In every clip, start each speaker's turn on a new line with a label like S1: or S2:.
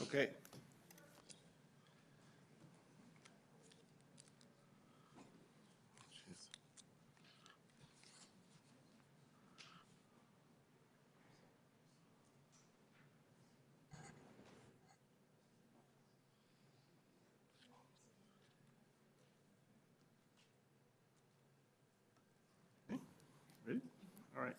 S1: Okay. Ready? All right.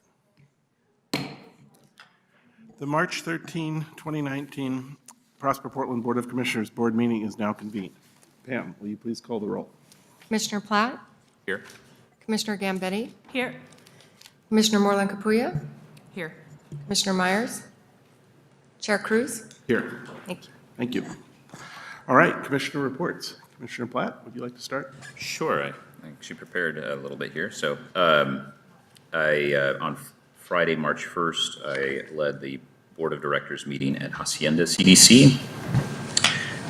S1: The March 13, 2019 Prosper Portland Board of Commissioners Board meeting is now convened. Pam, will you please call the roll?
S2: Commissioner Platt?
S3: Here.
S2: Commissioner Gambetti?
S4: Here.
S2: Commissioner Moreland Capuya?
S4: Here.
S2: Commissioner Myers? Chair Cruz?
S1: Here.
S2: Thank you.
S1: Thank you. All right, Commissioner reports. Commissioner Platt, would you like to start?
S3: Sure. I actually prepared a little bit here. So on Friday, March 1st, I led the Board of Directors meeting at Hacienda CDC.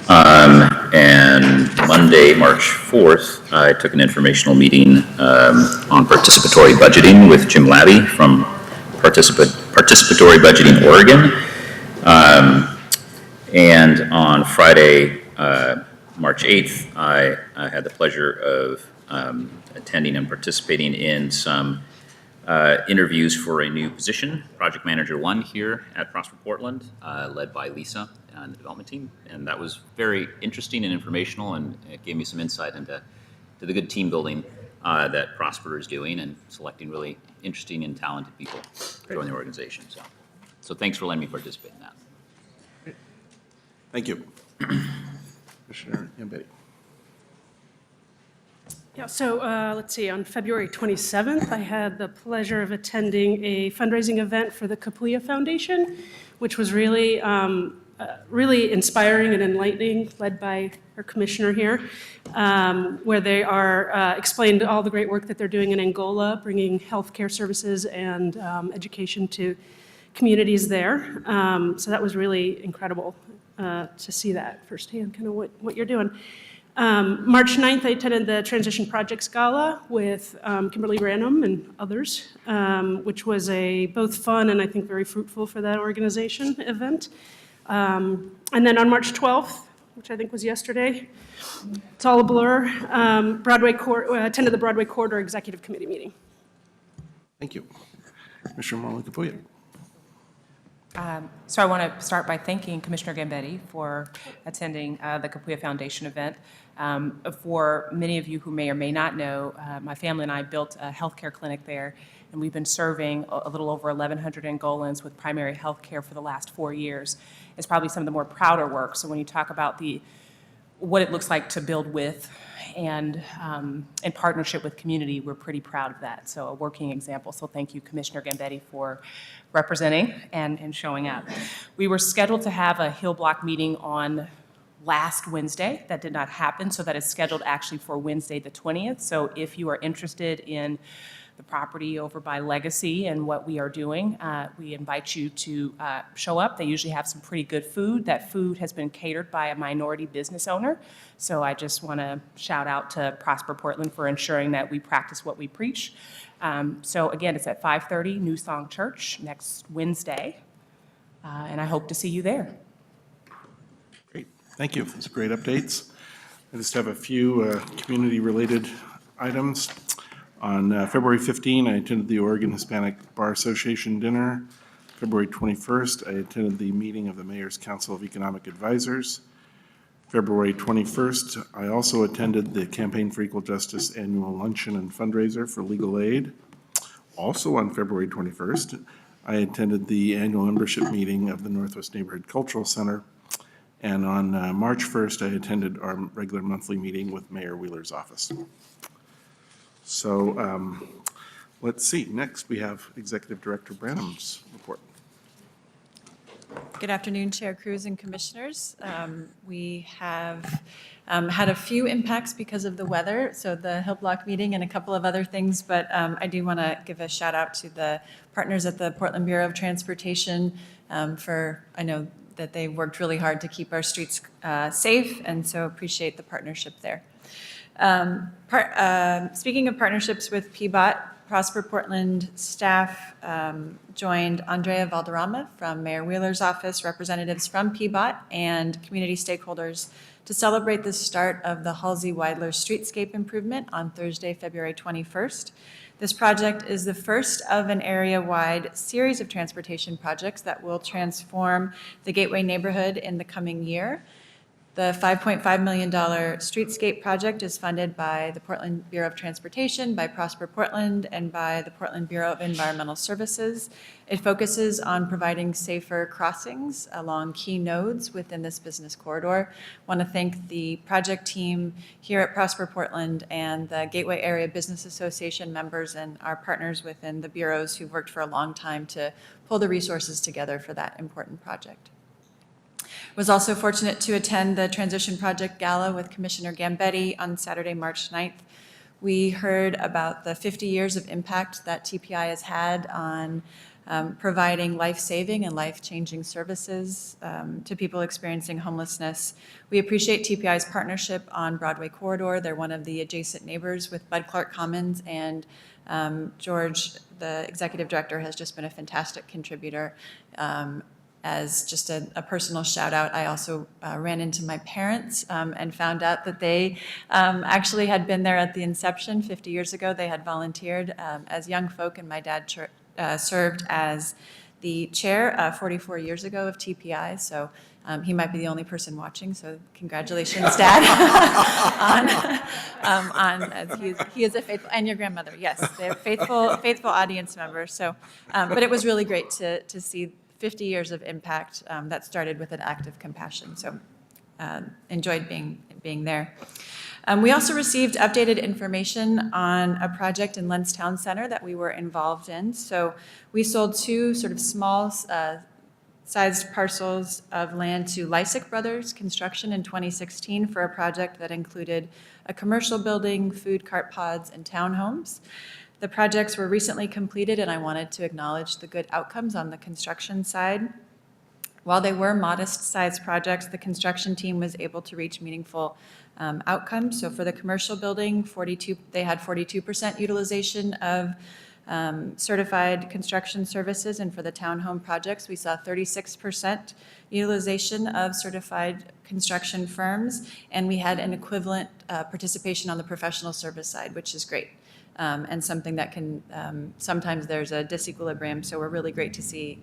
S3: And Monday, March 4th, I took an informational meeting on participatory budgeting with Jim Labby from Participatory Budgeting Oregon. And on Friday, March 8th, I had the pleasure of attending and participating in some interviews for a new position, Project Manager 1 here at Prosper Portland, led by Lisa and the development team. And that was very interesting and informational, and it gave me some insight into the good team building that Prosper is doing and selecting really interesting and talented people to join the organization. So thanks for letting me participate in that.
S1: Thank you. Commissioner Gambetti.
S4: Yeah, so let's see, on February 27th, I had the pleasure of attending a fundraising event for the Capuya Foundation, which was really, really inspiring and enlightening, led by our commissioner here, where they are explained all the great work that they're doing in Angola, bringing healthcare services and education to communities there. So that was really incredible to see that firsthand, kind of what you're doing. March 9th, I attended the Transition Projects Gala with Kimberly Branham and others, which was a both fun and I think very fruitful for that organization event. And then on March 12th, which I think was yesterday, it's all a blur, attended the Broadway Corridor Executive Committee meeting.
S1: Thank you. Commissioner Moreland Capuya.
S5: So I want to start by thanking Commissioner Gambetti for attending the Capuya Foundation event. For many of you who may or may not know, my family and I built a healthcare clinic there, and we've been serving a little over 1,100 Angolans with primary health care for the last 4 years. It's probably some of the more prouder work. So when you talk about what it looks like to build with and in partnership with community, we're pretty proud of that. So a working example. So thank you, Commissioner Gambetti, for representing and showing up. We were scheduled to have a Hill Block meeting on last Wednesday. That did not happen, so that is scheduled actually for Wednesday the 20th. So if you are interested in the property over by Legacy and what we are doing, we invite you to show up. They usually have some pretty good food. That food has been catered by a minority business owner. So I just want to shout out to Prosper Portland for ensuring that we practice what we preach. So again, it's at 5:30 New Song Church next Wednesday, and I hope to see you there.
S1: Great. Thank you. Those are great updates. I just have a few community-related items. On February 15, I attended the Oregon Hispanic Bar Association dinner. February 21st, I attended the meeting of the Mayor's Council of Economic Advisors. February 21st, I also attended the Campaign for Equal Justice annual luncheon and fundraiser for legal aid. Also on February 21st, I attended the annual membership meeting of the Northwest Neighborhood Cultural Center. And on March 1st, I attended our regular monthly meeting with Mayor Wheeler's office. So let's see. Next, we have Executive Director Branham's report.
S6: Good afternoon, Chair Cruz and Commissioners. We have had a few impacts because of the weather, so the Hill Block meeting and a couple of other things, but I do want to give a shout out to the partners at the Portland Bureau of Transportation I know that they worked really hard to keep our streets safe, and so appreciate the partnership there. Speaking of partnerships with PBOT, Prosper Portland staff joined Andrea Valderrama from Mayor Wheeler's office, representatives from PBOT, and community stakeholders to celebrate the start of the Halsey-Weidler streetscape improvement on Thursday, February 21st. This project is the first of an area-wide series of transportation projects that will transform the Gateway neighborhood in the coming year. The $5.5 million streetscape project is funded by the Portland Bureau of Transportation, by Prosper Portland, and by the Portland Bureau of Environmental Services. It focuses on providing safer crossings along key nodes within this business corridor. I want to thank the project team here at Prosper Portland and the Gateway Area Business Association members and our partners within the bureaus who've worked for a long time to pull the resources together for that important project. Was also fortunate to attend the Transition Project Gala with Commissioner Gambetti on Saturday, March 9th. We heard about the 50 years of impact that TPI has had on providing life-saving and life-changing services to people experiencing homelessness. We appreciate TPI's partnership on Broadway Corridor. They're one of the adjacent neighbors with Bud Clark Commons, and George, the executive director, has just been a fantastic contributor. As just a personal shout out, I also ran into my parents and found out that they actually had been there at the inception 50 years ago. They had volunteered as young folk, and my dad served as the chair 44 years ago of TPI. So he might be the only person watching. So congratulations, Dad, he is a faithful, and your grandmother, yes, they're faithful audience members. So, but it was really great to see 50 years of impact that started with an act of compassion. So enjoyed being there. We also received updated information on a project in Lentz Town Center that we were involved in. So we sold two sort of small sized parcels of land to Lysick Brothers Construction in 2016 for a project that included a commercial building, food cart pods, and townhomes. The projects were recently completed, and I wanted to acknowledge the good outcomes on the construction side. While they were modest-sized projects, the construction team was able to reach meaningful outcomes. So for the commercial building, they had 42% utilization of certified construction services, and for the townhome projects, we saw 36% utilization of certified construction firms, and we had an equivalent participation on the professional service side, which is great. And something that can, sometimes there's a disequilibrium, so we're really great to see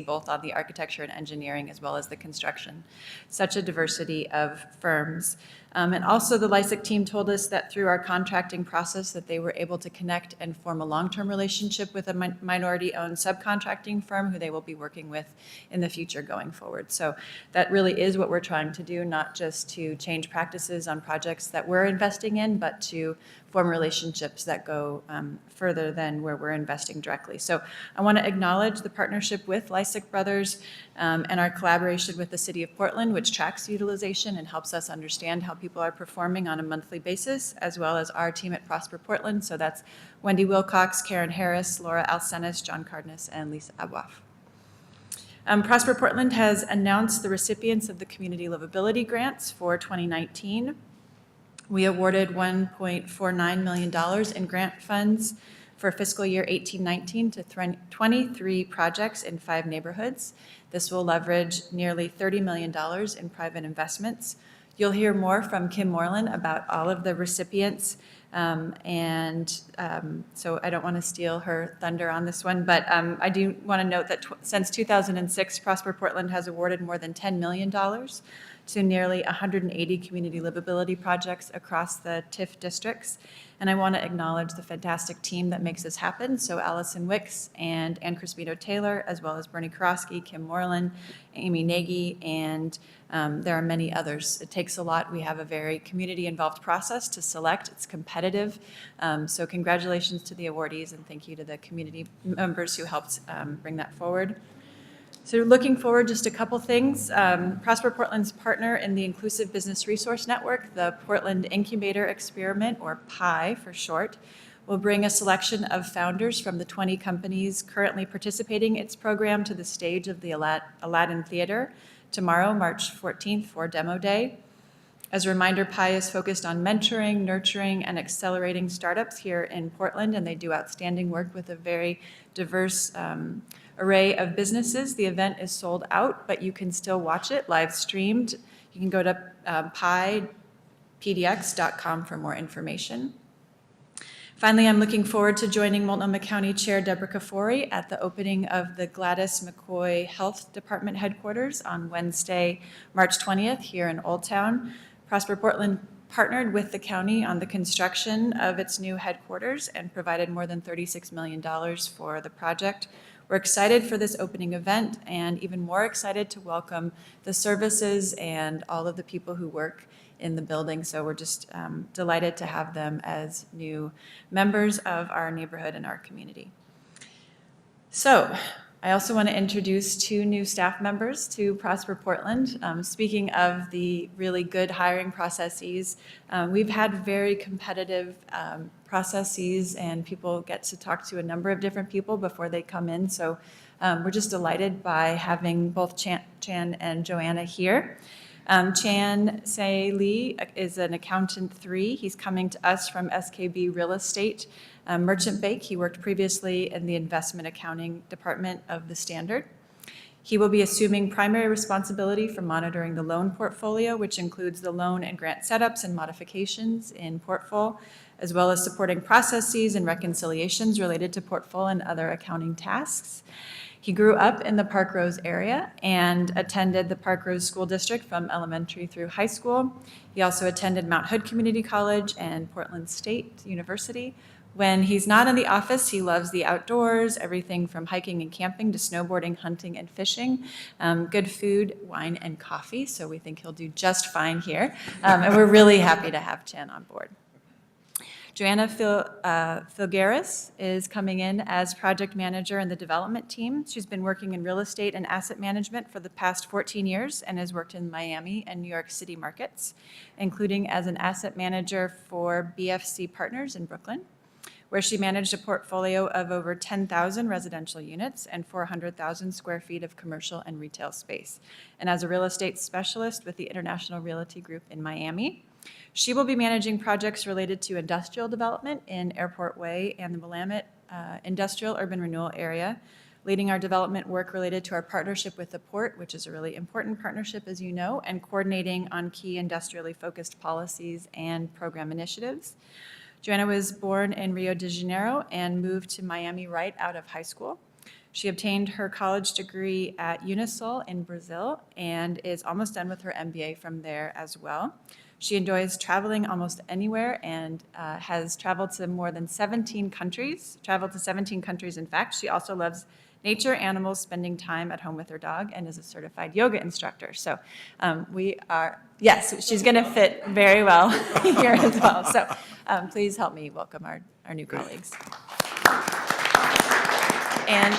S6: both on the architecture and engineering as well as the construction. Such a diversity of firms. And also the Lysick team told us that through our contracting process that they were able to connect and form a long-term relationship with a minority-owned subcontracting firm who they will be working with in the future going forward. So that really is what we're trying to do, not just to change practices on projects that we're investing in, but to form relationships that go further than where we're investing directly. So I want to acknowledge the partnership with Lysick Brothers and our collaboration with the City of Portland, which tracks utilization and helps us understand how people are performing on a monthly basis, as well as our team at Prosper Portland. So that's Wendy Wilcox, Karen Harris, Laura Alcenis, John Cardenas, and Lisa Abwaf. Prosper Portland has announced the recipients of the Community Livability Grants for 2019. We awarded $1.49 million in grant funds for fiscal year 18-19 to 23 projects in 5 neighborhoods. This will leverage nearly $30 million in private investments. You'll hear more from Kim Moreland about all of the recipients, so I don't want to steal her thunder on this one, but I do want to note that since 2006, Prosper Portland has awarded more than $10 million to nearly 180 community livability projects across the TIF districts. And I want to acknowledge the fantastic team that makes this happen. So Allison Wicks and Ann Crispino Taylor, as well as Bernie Karofsky, Kim Moreland, Amy Nagy, and there are many others. It takes a lot. We have a very community-involved process to select. It's competitive. So congratulations to the awardees, and thank you to the community members who helped bring that forward. So looking forward, just a couple things. Prosper Portland's partner in the Inclusive Business Resource Network, the Portland Incubator Experiment, or PI for short, will bring a selection of founders from the 20 companies currently participating in its program to the stage of the Aladdin Theater tomorrow, March 14th, for Demo Day. As a reminder, PI is focused on mentoring, nurturing, and accelerating startups here in Portland, and they do outstanding work with a very diverse array of businesses. The event is sold out, but you can still watch it live streamed. You can go to pdx.com for more information. Finally, I'm looking forward to joining Multnomah County Chair Deborah Kafori at the opening of the Gladys McCoy Health Department headquarters on Wednesday, March 20th here in Old Town. Prosper Portland partnered with the county on the construction of its new headquarters and provided more than $36 million for the project. We're excited for this opening event and even more excited to welcome the services and all of the people who work in the building. So we're just delighted to have them as new members of our neighborhood and our community. So I also want to introduce 2 new staff members to Prosper Portland. Speaking of the really good hiring processes, we've had very competitive processes, and people get to talk to a number of different people before they come in. So we're just delighted by having both Chan and Joanna here. Chan Se Lee is an accountant 3. He's coming to us from SKB Real Estate Merchant Bank. He worked previously in the investment accounting department of the Standard. He will be assuming primary responsibility for monitoring the loan portfolio, which includes the loan and grant setups and modifications in Portfolio, as well as supporting processes and reconciliations related to Portfolio and other accounting tasks. He grew up in the Park Rose area and attended the Park Rose School District from elementary through high school. He also attended Mount Hood Community College and Portland State University. When he's not in the office, he loves the outdoors, everything from hiking and camping to snowboarding, hunting, and fishing. Good food, wine, and coffee, so we think he'll do just fine here. And we're really happy to have Chan on board. Joanna Filgaris is coming in as project manager in the development team. She's been working in real estate and asset management for the past 14 years and has worked in Miami and New York City markets, including as an asset manager for BFC Partners in Brooklyn, where she managed a portfolio of over 10,000 residential units and 400,000 square feet of commercial and retail space, and as a real estate specialist with the International Realty Group in Miami. She will be managing projects related to industrial development in Airport Way and the Willamette Industrial Urban Renewal Area, leading our development work related to our partnership with the Port, which is a really important partnership, as you know, and coordinating on key industrially focused policies and program initiatives. Joanna was born in Rio de Janeiro and moved to Miami right out of high school. She obtained her college degree at Unisul in Brazil and is almost done with her MBA from there as well. She enjoys traveling almost anywhere and has traveled to more than 17 countries, in fact. She also loves nature, animals, spending time at home with her dog, and is a certified yoga instructor. So yes, she's going to fit very well here as well. So please help me welcome our new colleagues. And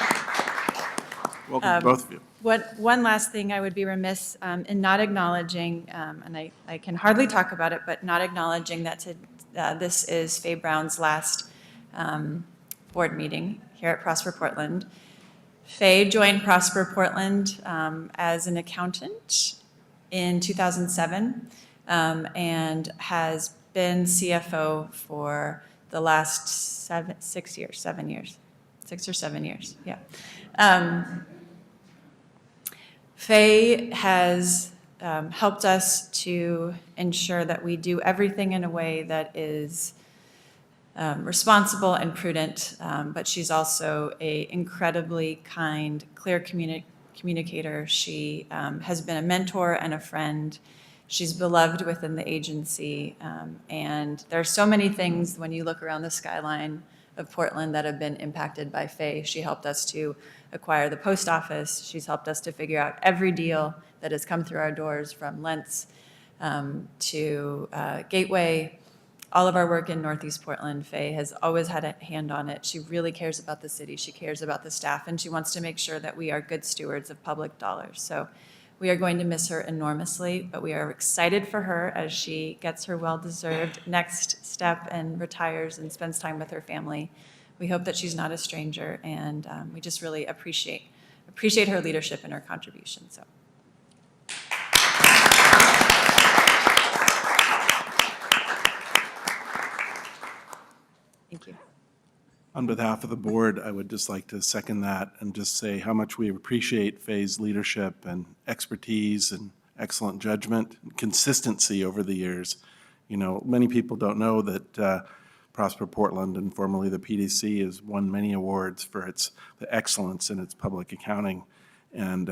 S1: Welcome to both of you.
S6: one last thing I would be remiss in not acknowledging, and I can hardly talk about it, but not acknowledging that this is Fay Brown's last board meeting here at Prosper Portland. Fay joined Prosper Portland as an accountant in 2007 and has been CFO for the last 6 or 7 years, yeah. Fay has helped us to ensure that we do everything in a way that is responsible and prudent, but she's also an incredibly kind, clear communicator. She has been a mentor and a friend. She's beloved within the agency, and there are so many things when you look around the skyline of Portland that have been impacted by Fay. She helped us to acquire the post office. She's helped us to figure out every deal that has come through our doors, from Lentz to Gateway. All of our work in Northeast Portland, Fay has always had a hand on it. She really cares about the city. She cares about the staff, and she wants to make sure that we are good stewards of public dollars. So we are going to miss her enormously, but we are excited for her as she gets her well-deserved next step and retires and spends time with her family. We hope that she's not a stranger, and we just really appreciate her leadership and her contribution. So.
S1: On behalf of the board, I would just like to second that and just say how much we appreciate Fay's leadership and expertise and excellent judgment and consistency over the years. You know, many people don't know that Prosper Portland, and formerly the PDC, has won many awards for the excellence in its public accounting. And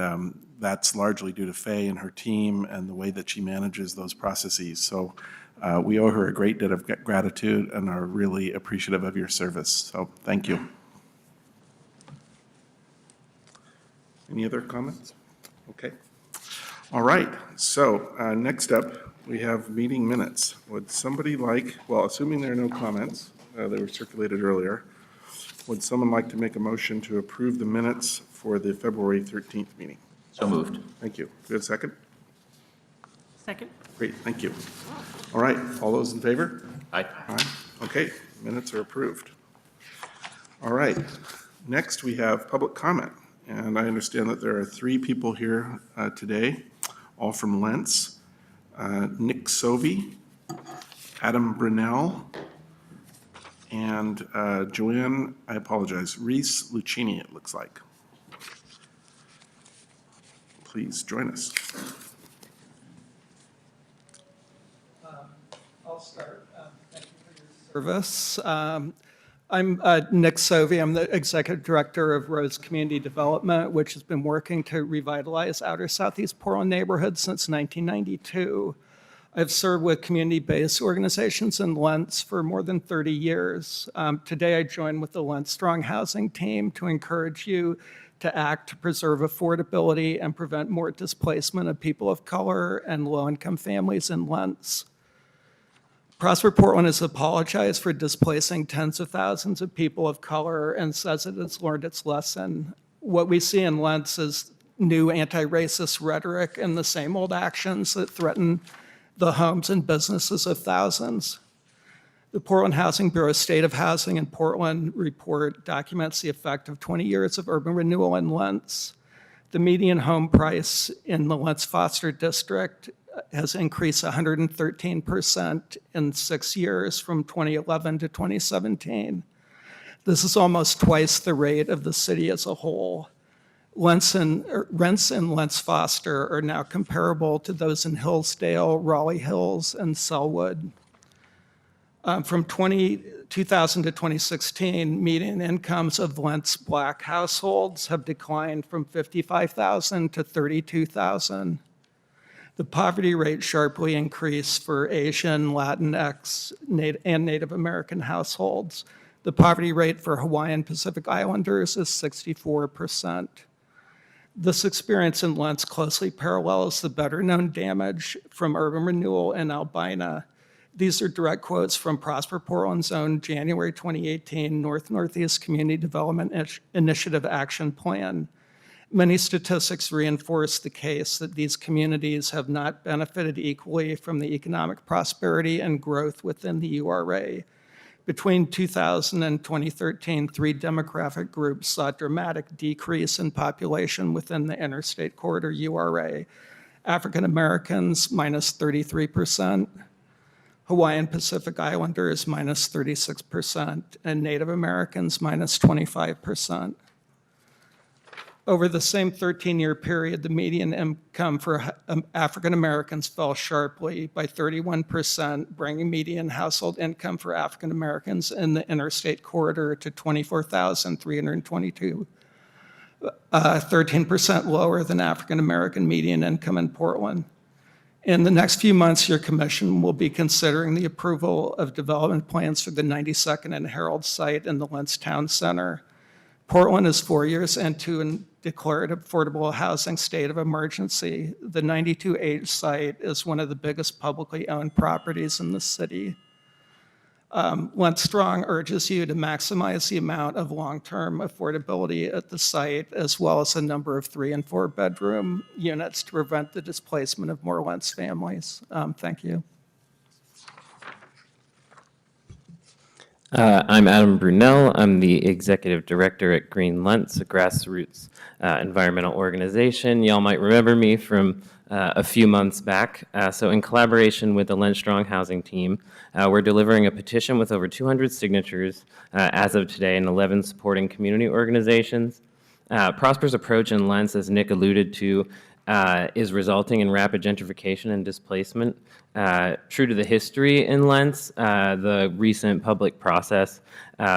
S1: that's largely due to Fay and her team and the way that she manages those processes. So we owe her a great debt of gratitude and are really appreciative of your service. So thank you. Any other comments? Okay. All right. So next up, we have meeting minutes. Would somebody like, well, assuming there are no comments, they were circulated earlier, would someone like to make a motion to approve the minutes for the February 13th meeting?
S3: So moved.
S1: Thank you. Do we have a second?
S4: Second.
S1: Great, thank you. All right, all those in favor?
S3: Aye.
S1: Aye. Okay, minutes are approved. All right, next we have public comment. And I understand that there are 3 people here today, all from Lentz. Nick Sovey, Adam Brunel, and Joanne, I apologize, Reese Lucchini, it looks like. Please join us.
S7: I'll start. Thank you for your service. I'm Nick Sovey. I'm the Executive Director of Rose Community Development, which has been working to revitalize outer Southeast Portland neighborhoods since 1992. I've served with community-based organizations in Lentz for more than 30 years. Today, I joined with the Lentz Strong Housing team to encourage you to act to preserve affordability and prevent more displacement of people of color and low-income families in Lentz. Prosper Portland has apologized for displacing tens of thousands of people of color and says it has learned its lesson. What we see in Lentz is new anti-racist rhetoric and the same old actions that threaten the homes and businesses of thousands. The Portland Housing Bureau's State of Housing in Portland report documents the effect of 20 years of urban renewal in Lentz. The median home price in the Lentz Foster District has increased 113% in 6 years from 2011 to 2017. This is almost twice the rate of the city as a whole. Rents in Lentz Foster are now comparable to those in Hillsdale, Raleigh Hills, and Sellwood. From 2000 to 2016, median incomes of Lentz Black households have declined from $55,000 to $32,000. The poverty rate sharply increased for Asian, Latinx, and Native American households. The poverty rate for Hawaiian Pacific Islanders is 64%. This experience in Lentz closely parallels the better-known damage from urban renewal in Albina. These are direct quotes from Prosper Portland's own January 2018 North-Northeast Community Development Initiative Action Plan. Many statistics reinforce the case that these communities have not benefited equally from the economic prosperity and growth within the URA. Between 2000 and 2013, 3 demographic groups saw a dramatic decrease in population within the Interstate Corridor URA. African Americans, minus 33%, Hawaiian Pacific Islanders, minus 36%, and Native Americans, minus 25%. Over the same 13-year period, the median income for African Americans fell sharply by 31%, bringing median household income for African Americans in the interstate corridor to $24,322, 13% lower than African American median income in Portland. In the next few months, your commission will be considering the approval of development plans for the 92nd and Herald site in the Lentz Town Center. Portland is 4 years into a declared affordable housing state of emergency. The 92H site is one of the biggest publicly owned properties in the city. Lentz Strong urges you to maximize the amount of long-term affordability at the site, as well as a number of 3- and 4-bedroom units to prevent the displacement of more Lentz families. Thank you.
S8: I'm Adam Brunel. I'm the executive director at Green Lentz, a grassroots environmental organization. Y'all might remember me from a few months back. So in collaboration with the Lentz Strong Housing team, we're delivering a petition with over 200 signatures as of today and 11 supporting community organizations. Prosper's approach in Lentz, as Nick alluded to, is resulting in rapid gentrification and displacement. True to the history in Lentz, the recent public process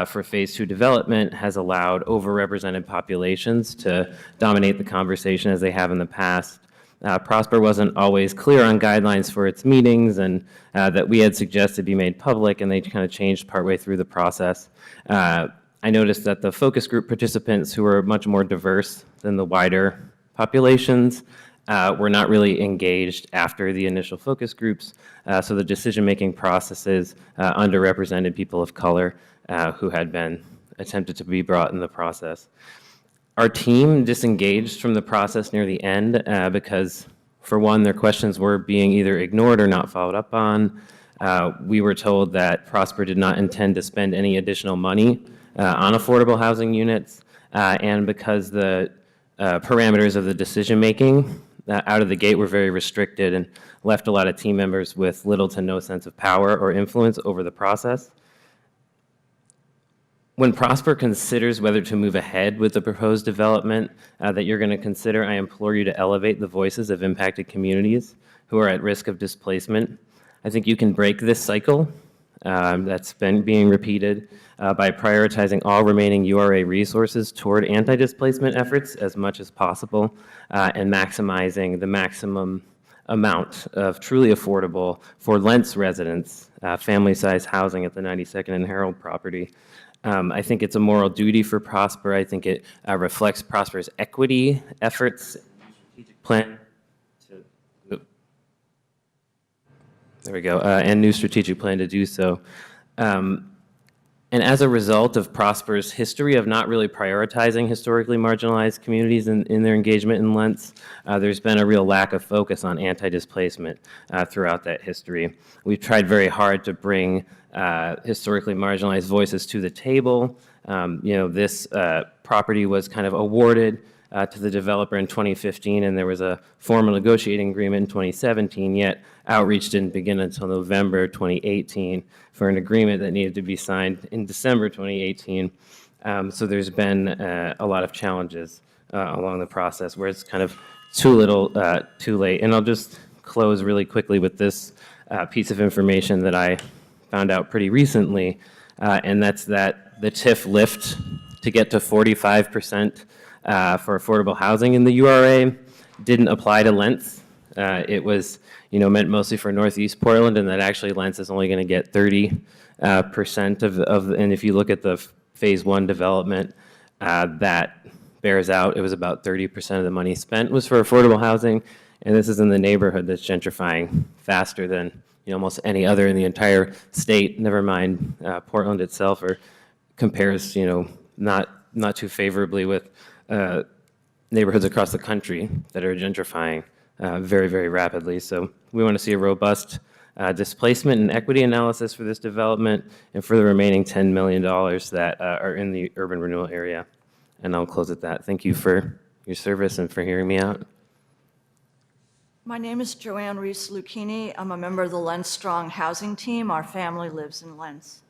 S8: for Phase 2 development has allowed overrepresented populations to dominate the conversation as they have in the past. Prosper wasn't always clear on guidelines for its meetings, and that we had suggested be made public, and they kind of changed partway through the process. I noticed that the focus group participants, who are much more diverse than the wider populations, were not really engaged after the initial focus groups, so the decision-making processes underrepresented people of color who had been attempted to be brought in the process. Our team disengaged from the process near the end because, for one, their questions were being either ignored or not followed up on. We were told that Prosper did not intend to spend any additional money on affordable housing units, and because the parameters of the decision-making out of the gate were very restricted and left a lot of team members with little to no sense of power or influence over the process. When Prosper considers whether to move ahead with the proposed development that you're going to consider, I implore you to elevate the voices of impacted communities who are at risk of displacement. I think you can break this cycle that's been being repeated by prioritizing all remaining URA resources toward anti-displacement efforts as much as possible and maximizing the maximum amount of truly affordable for Lentz residents, family-sized housing at the 92nd and Herald property. I think it's a moral duty for Prosper. I think it reflects Prosper's equity efforts, strategic plan. There we go, and new strategic plan to do so. And as a result of Prosper's history of not really prioritizing historically marginalized communities in their engagement in Lentz, there's been a real lack of focus on anti-displacement throughout that history. We've tried very hard to bring historically marginalized voices to the table. This property was kind of awarded to the developer in 2015, and there was a formal negotiating agreement in 2017, yet outreach didn't begin until November 2018 for an agreement that needed to be signed in December 2018. So there's been a lot of challenges along the process where it's kind of too little, too late. And I'll just close really quickly with this piece of information that I found out pretty recently, and that's that the TIF lift to get to 45% for affordable housing in the URA didn't apply to Lentz. It was, meant mostly for Northeast Portland, and that actually Lentz is only going to get 30% of, and if you look at the Phase 1 development, that bears out, it was about 30% of the money spent was for affordable housing, and this is in the neighborhood that's gentrifying faster than almost any other in the entire state, never mind Portland itself, or compares, not too favorably with neighborhoods across the country that are gentrifying very, very rapidly. So we want to see a robust displacement and equity analysis for this development and for the remaining $10 million that are in the urban renewal area. And I'll close at that. Thank you for your service and for hearing me out.
S9: My name is Joanne Reese-Lucchini. I'm a member of the Lentz Strong Housing Team. Our family lives in Lentz.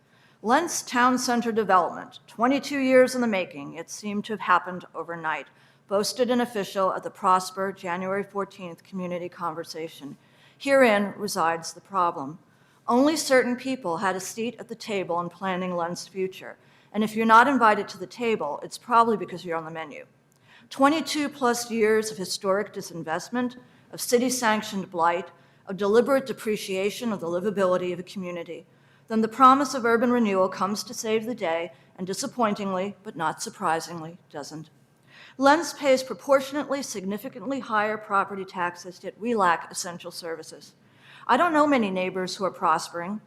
S9: Lentz Town Center Development, 22 years in the making. It seemed to have happened overnight. Boasted an official at the Prosper January 14th community conversation. Herein resides the problem. Only certain people had a seat at the table in planning Lentz's future. And if you're not invited to the table, it's probably because you're on the menu. 22 plus years of historic disinvestment, of city-sanctioned blight, of deliberate depreciation of the livability of a community. Then the promise of urban renewal comes to save the day, and disappointingly, but not surprisingly, doesn't. Lentz pays proportionately significantly higher property taxes, yet we lack essential services. I don't know many neighbors who are prospering,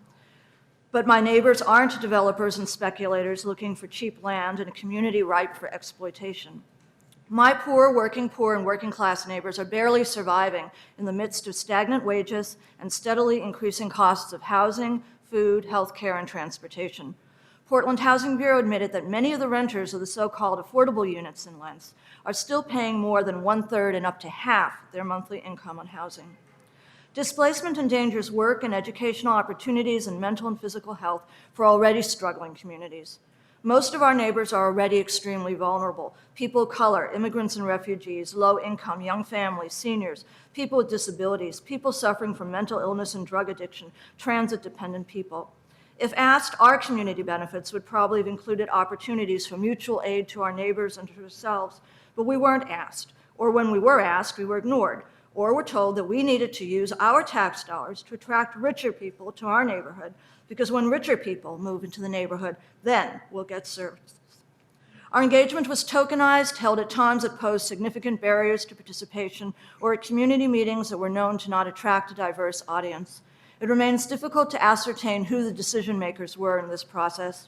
S9: but my neighbors aren't developers and speculators looking for cheap land in a community ripe for exploitation. My poor, and working class neighbors are barely surviving in the midst of stagnant wages and steadily increasing costs of housing, food, healthcare, and transportation. Portland Housing Bureau admitted that many of the renters of the so-called affordable units in Lentz are still paying more than 1/3 and up to half their monthly income on housing. Displacement endangers work and educational opportunities and mental and physical health for already struggling communities. Most of our neighbors are already extremely vulnerable. People of color, immigrants and refugees, low income, young families, seniors, people with disabilities, people suffering from mental illness and drug addiction, transit-dependent people. If asked, our community benefits would probably have included opportunities for mutual aid to our neighbors and to ourselves, but we weren't asked. Or when we were asked, we were ignored. Or were told that we needed to use our tax dollars to attract richer people to our neighborhood, because when richer people move into the neighborhood, then we'll get services. Our engagement was tokenized, held at times that posed significant barriers to participation, or at community meetings that were known to not attract a diverse audience. It remains difficult to ascertain who the decision makers were in this process.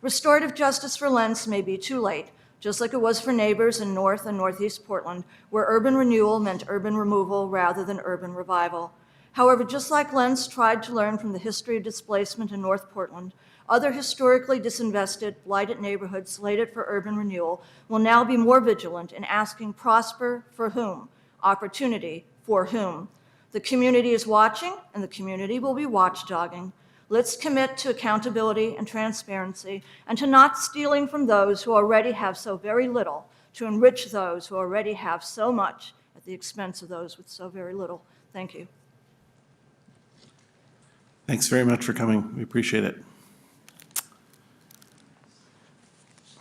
S9: Restorative justice for Lentz may be too late, just like it was for neighbors in North and Northeast Portland, where urban renewal meant urban removal rather than urban revival. However, just like Lentz tried to learn from the history of displacement in North Portland, other historically disinvested, blighted neighborhoods slated for urban renewal will now be more vigilant in asking prosper for whom, opportunity for whom. The community is watching, and the community will be watchdogging. Let's commit to accountability and transparency and to not stealing from those who already have so very little to enrich those who already have so much at the expense of those with so very little. Thank you.
S1: Thanks very much for coming. We appreciate it.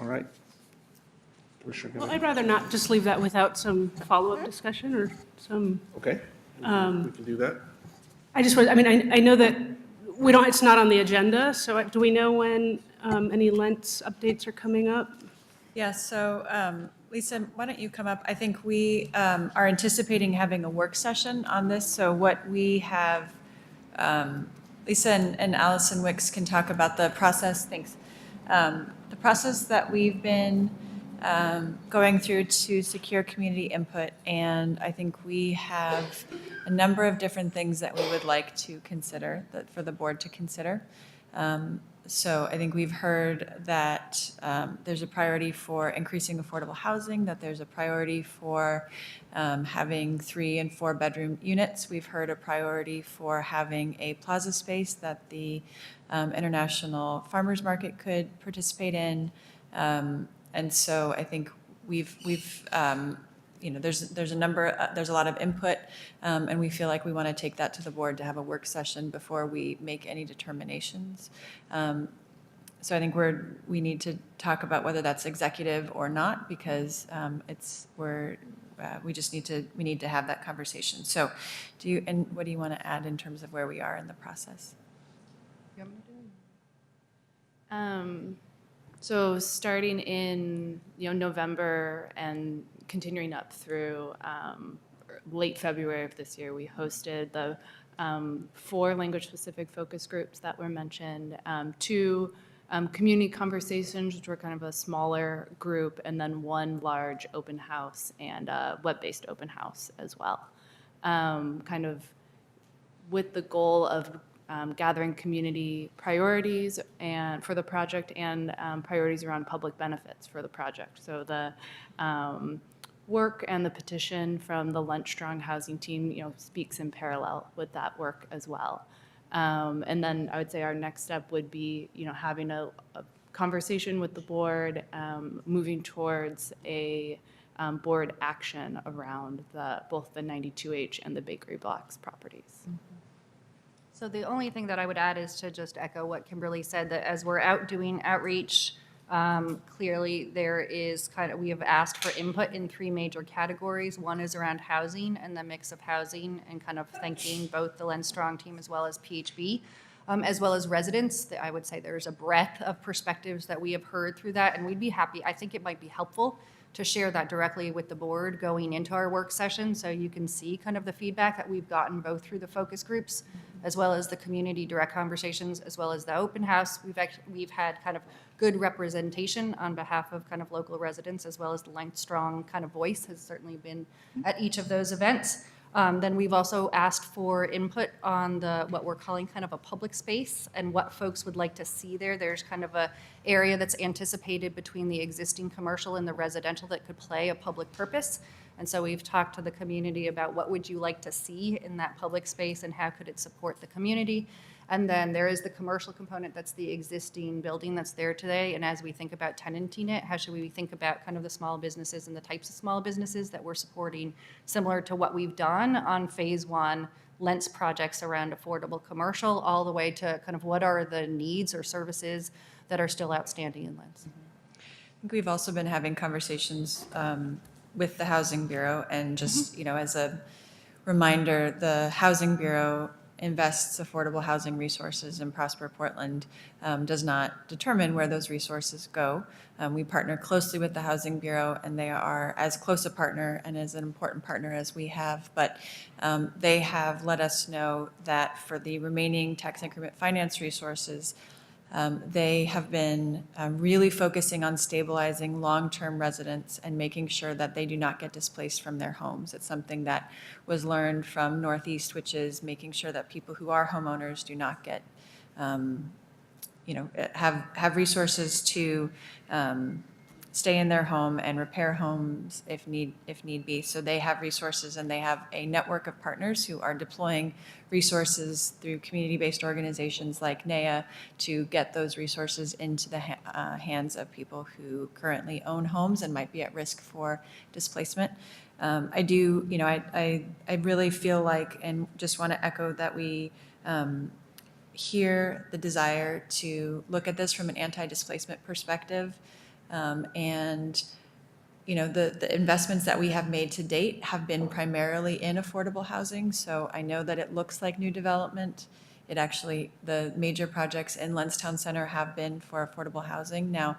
S1: All right.
S4: Well, I'd rather not just leave that without some follow-up discussion or some,
S1: Okay, we can do that.
S4: I just, I mean, I know that we don't, it's not on the agenda, so do we know when any Lentz updates are coming up?
S6: Yeah, so Lisa, why don't you come up? I think we are anticipating having a work session on this. So what we have, Lisa and Allison Wicks can talk about the process. Thanks. The process that we've been going through to secure community input, and I think we have a number of different things that we would like to consider, that for the board to consider. So I think we've heard that there's a priority for increasing affordable housing, that there's a priority for having 3 and 4 bedroom units. We've heard a priority for having a plaza space that the International Farmers Market could participate in. And so I think we've you know, there's a lot of input, and we feel like we want to take that to the board to have a work session before we make any determinations. So I think we need to talk about whether that's executive or not, because we need to have that conversation. So what do you want to add in terms of where we are in the process?
S10: So starting in November and continuing up through late February of this year, we hosted the 4 language-specific focus groups that were mentioned, 2 community conversations, which were kind of a smaller group, and then 1 large open house and a web-based open house as well. Kind of with the goal of gathering community priorities and for the project and priorities around public benefits for the project. So the work and the petition from the Lentz Strong Housing Team, speaks in parallel with that work as well. And then I would say our next step would be, having a conversation with the board, moving towards a board action around both the 92H and the Bakery Blocks properties.
S11: So the only thing that I would add is to just echo what Kimberly said, that as we're out doing outreach, clearly there is we have asked for input in 3 major categories. One is around housing and the mix of housing, and kind of thanking both the Lentz Strong team as well as PHB, as well as residents. I would say there's a breadth of perspectives that we have heard through that, and we'd be happy. I think it might be helpful to share that directly with the board going into our work session, so you can see kind of the feedback that we've gotten both through the focus groups as well as the community direct conversations, as well as the open house. We've had kind of good representation on behalf of kind of local residents, as well as the Lentz Strong kind of voice has certainly been at each of those events. Then we've also asked for input on what we're calling kind of a public space and what folks would like to see there. There's kind of a area that's anticipated between the existing commercial and the residential that could play a public purpose. And so we've talked to the community about what would you like to see in that public space and how could it support the community. And then there is the commercial component, that's the existing building that's there today. And as we think about tenanting it, how should we think about kind of the small businesses and the types of small businesses that we're supporting, similar to what we've done on phase 1 Lentz projects around affordable commercial, all the way to kind of what are the needs or services that are still outstanding in Lentz.
S6: I think we've also been having conversations with the Housing Bureau, and just, as a reminder, the Housing Bureau invests affordable housing resources, and Prosper Portland does not determine where those resources go. We partner closely with the Housing Bureau, and they are as close a partner and as an important partner as we have, but they have let us know that for the remaining tax increment finance resources, they have been really focusing on stabilizing long-term residents and making sure that they do not get displaced from their homes. It's something that was learned from Northeast, which is making sure that people who are homeowners do not get, have resources to stay in their home and repair homes if need be. So they have resources, and they have a network of partners who are deploying resources through community-based organizations like NEA to get those resources into the hands of people who currently own homes and might be at risk for displacement. I really feel like, and just want to echo that we hear the desire to look at this from an anti-displacement perspective. And the investments that we have made to date have been primarily in affordable housing. So I know that it looks like new development. It actually, the major projects in Lentz Town Center have been for affordable housing. Now,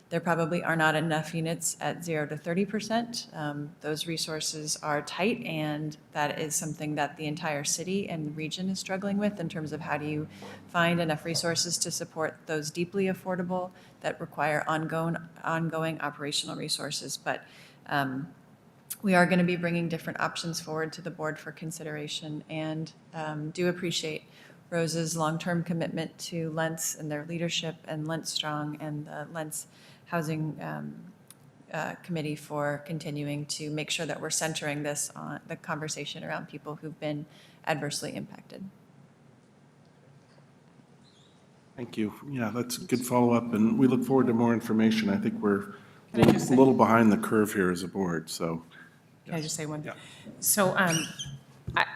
S6: there probably are not enough units at 0 to 30%. Those resources are tight, and that is something that the entire city and region is struggling with in terms of how do you find enough resources to support those deeply affordable that require ongoing operational resources. But we are going to be bringing different options forward to the board for consideration, and do appreciate Rose's long-term commitment to Lentz and their leadership, and Lentz Strong and the Lentz Housing Committee for continuing to make sure that we're centering this on the conversation around people who've been adversely impacted.
S1: Thank you. Yeah, that's a good follow-up, and we look forward to more information. I think we're
S5: Can I just say-
S1: a little behind the curve here as a board, so.
S5: Can I just say one?
S1: Yeah.
S5: So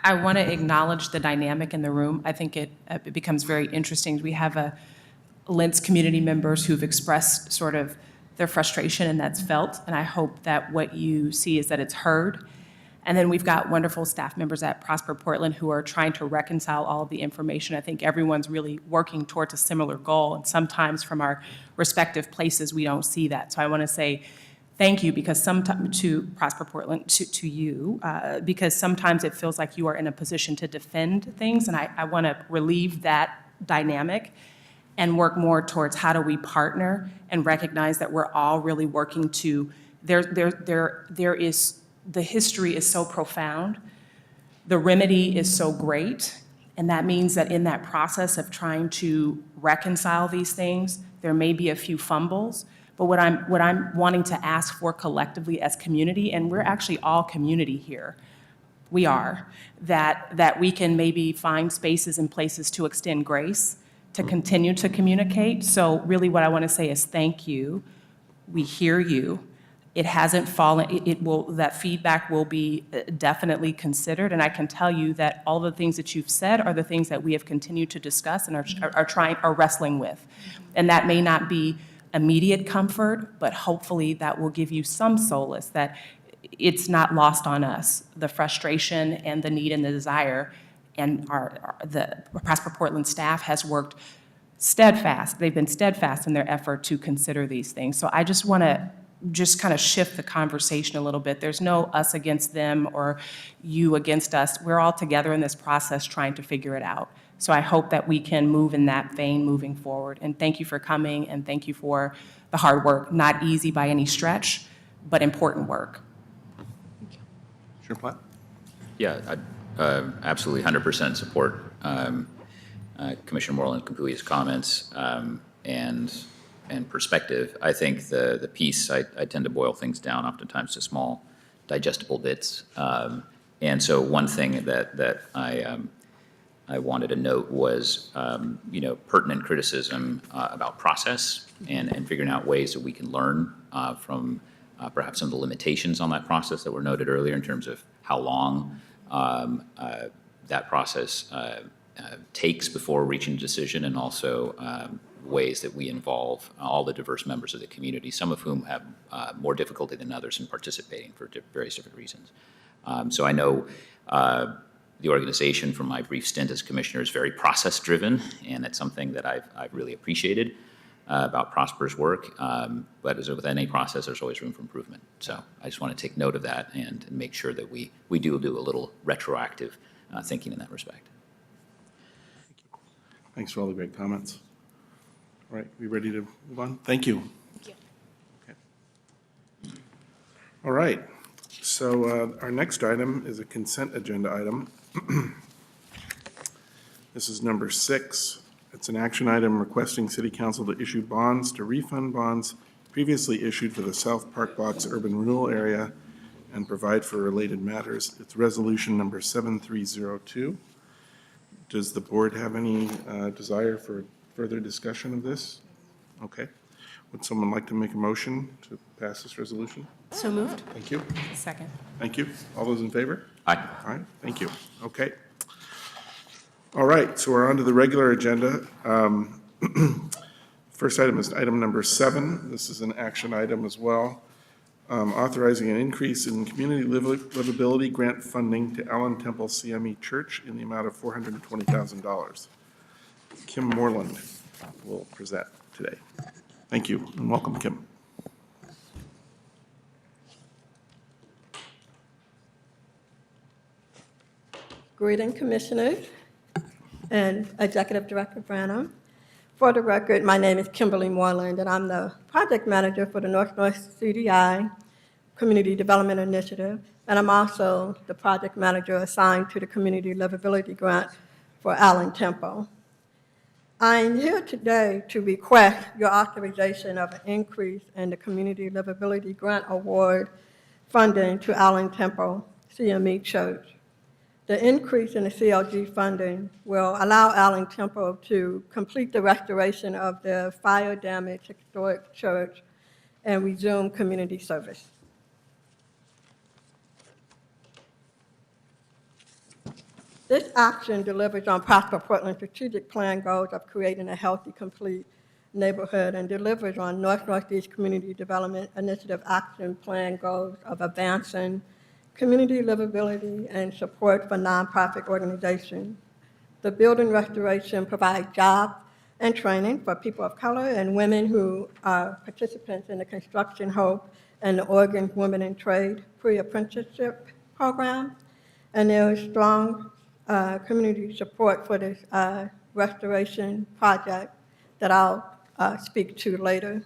S5: I want to acknowledge the dynamic in the room. I think it becomes very interesting. We have a Lentz community members who've expressed sort of their frustration, and that's felt. And I hope that what you see is that it's heard. And then we've got wonderful staff members at Prosper Portland who are trying to reconcile all of the information. I think everyone's really working towards a similar goal. And sometimes from our respective places, we don't see that. So I want to say thank you, because sometimes to Prosper Portland, to you, because sometimes it feels like you are in a position to defend things. And I want to relieve that dynamic and work more towards how do we partner and recognize that we're all really working to, there is, the history is so profound, the remedy is so great, and that means that in that process of trying to reconcile these things, there may be a few fumbles, but what I'm wanting to ask for collectively as community, and we're actually all community here, we are, that we can maybe find spaces and places to extend grace, to continue to communicate. So really what I want to say is thank you. We hear you. It hasn't fallen, that feedback will be definitely considered. And I can tell you that all the things that you've said are the things that we have continued to discuss and are wrestling with. And that may not be immediate comfort, but hopefully that will give you some solace that it's not lost on us, the frustration and the need and the desire. And the Prosper Portland staff has worked steadfast. They've been steadfast in their effort to consider these things. So I just want to kind of shift the conversation a little bit. There's no us against them or you against us. We're all together in this process trying to figure it out. So I hope that we can move in that vein moving forward. And thank you for coming, and thank you for the hard work. Not easy by any stretch, but important work.
S1: Chair Platt?
S3: Yeah, absolutely, 100% support Commissioner Moreland Capuia's comments and perspective. I think the piece, I tend to boil things down oftentimes to small digestible bits. And so one thing that I wanted to note was, pertinent criticism about process and figuring out ways that we can learn from perhaps some of the limitations on that process that were noted earlier in terms of how long that process takes before reaching a decision, and also ways that we involve all the diverse members of the community, some of whom have more difficulty than others in participating for various different reasons. So I know the organization, from my brief stint as commissioner, is very process-driven, and that's something that I've really appreciated about Prosper's work. But as with any process, there's always room for improvement. So I just want to take note of that and make sure that we do a little retroactive thinking in that respect.
S1: Thanks for all the great comments. All right, we ready to move on? Thank you.
S10: Thank you.
S1: Okay. All right, so our next item is a consent agenda item. This is number 6. It's an action item requesting City Council to issue bonds to refund bonds previously issued for the South Park Box urban renewal area and provide for related matters. It's resolution number 7302. Does the board have any desire for further discussion of this? Okay. Would someone like to make a motion to pass this resolution?
S5: So moved.
S1: Thank you.
S5: Second.
S1: Thank you. All those in favor?
S3: Aye.
S1: All right, thank you. Okay. All right, so we're on to the regular agenda. First item is item number 7. This is an action item as well. Authorizing an increase in community livability grant funding to Allen Temple CME Church in the amount of $420,000. Kim Moreland will present today. Thank you, and welcome, Kim.
S12: Greeting, Commissioners and Executive Director Branham. For the record, my name is Kimberly Moreland, and I'm the Project Manager for the North CDI Community Development Initiative, and I'm also the Project Manager assigned to the Community Livability Grant for Allen Temple. I'm here today to request your authorization of an increase in the Community Livability Grant Award funding to Allen Temple CME Church. The increase in the CLG funding will allow Allen Temple to complete the restoration of the fire-damaged historic church and resume community service. This action delivers on Prosper Portland's strategic plan goals of creating a healthy, complete neighborhood, and delivers on Northeast Community Development Initiative Action Plan goals of advancing community livability and support for nonprofit organizations. The building restoration provides jobs and training for people of color and women who are participants in the Construction Hope and the Oregon Women in Trade pre-apprenticeship program. And there is strong community support for this restoration project that I'll speak to later.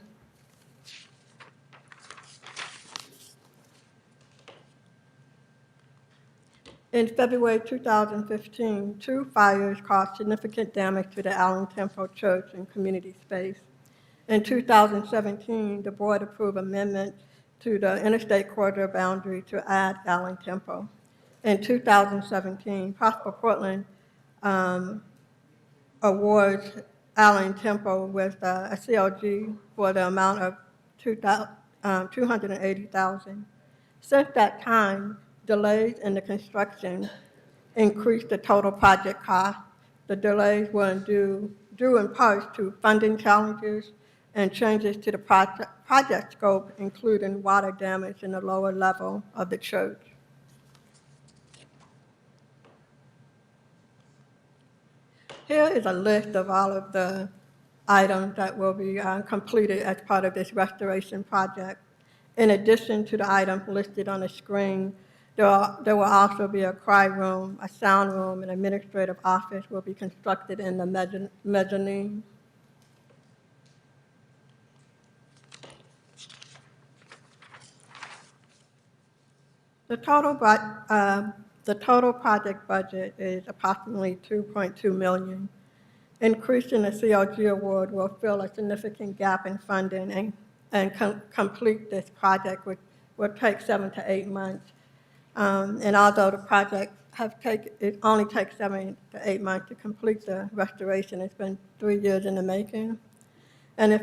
S12: In February 2015, 2 fires caused significant damage to the Allen Temple Church and community space. In 2017, the board approved amendments to the interstate corridor boundary to add Allen Temple. In 2017, Prosper Portland awards Allen Temple with a CLG for the amount of $280,000. Since that time, delays in the construction increased the total project cost. The delays were due in part to funding challenges and changes to the project scope, including water damage in the lower level of the church. Here is a list of all of the items that will be completed as part of this restoration project. In addition to the items listed on the screen, there will also be a cry room, a sound room, and administrative office will be constructed in the mezzanine. The total The total project budget is approximately $2.2 million. Increasing the CLG award will fill a significant gap in funding and complete this project, which will take 7 to 8 months. And although the project it only takes 7 to 8 months to complete the restoration, it's been 3 years in the making. And if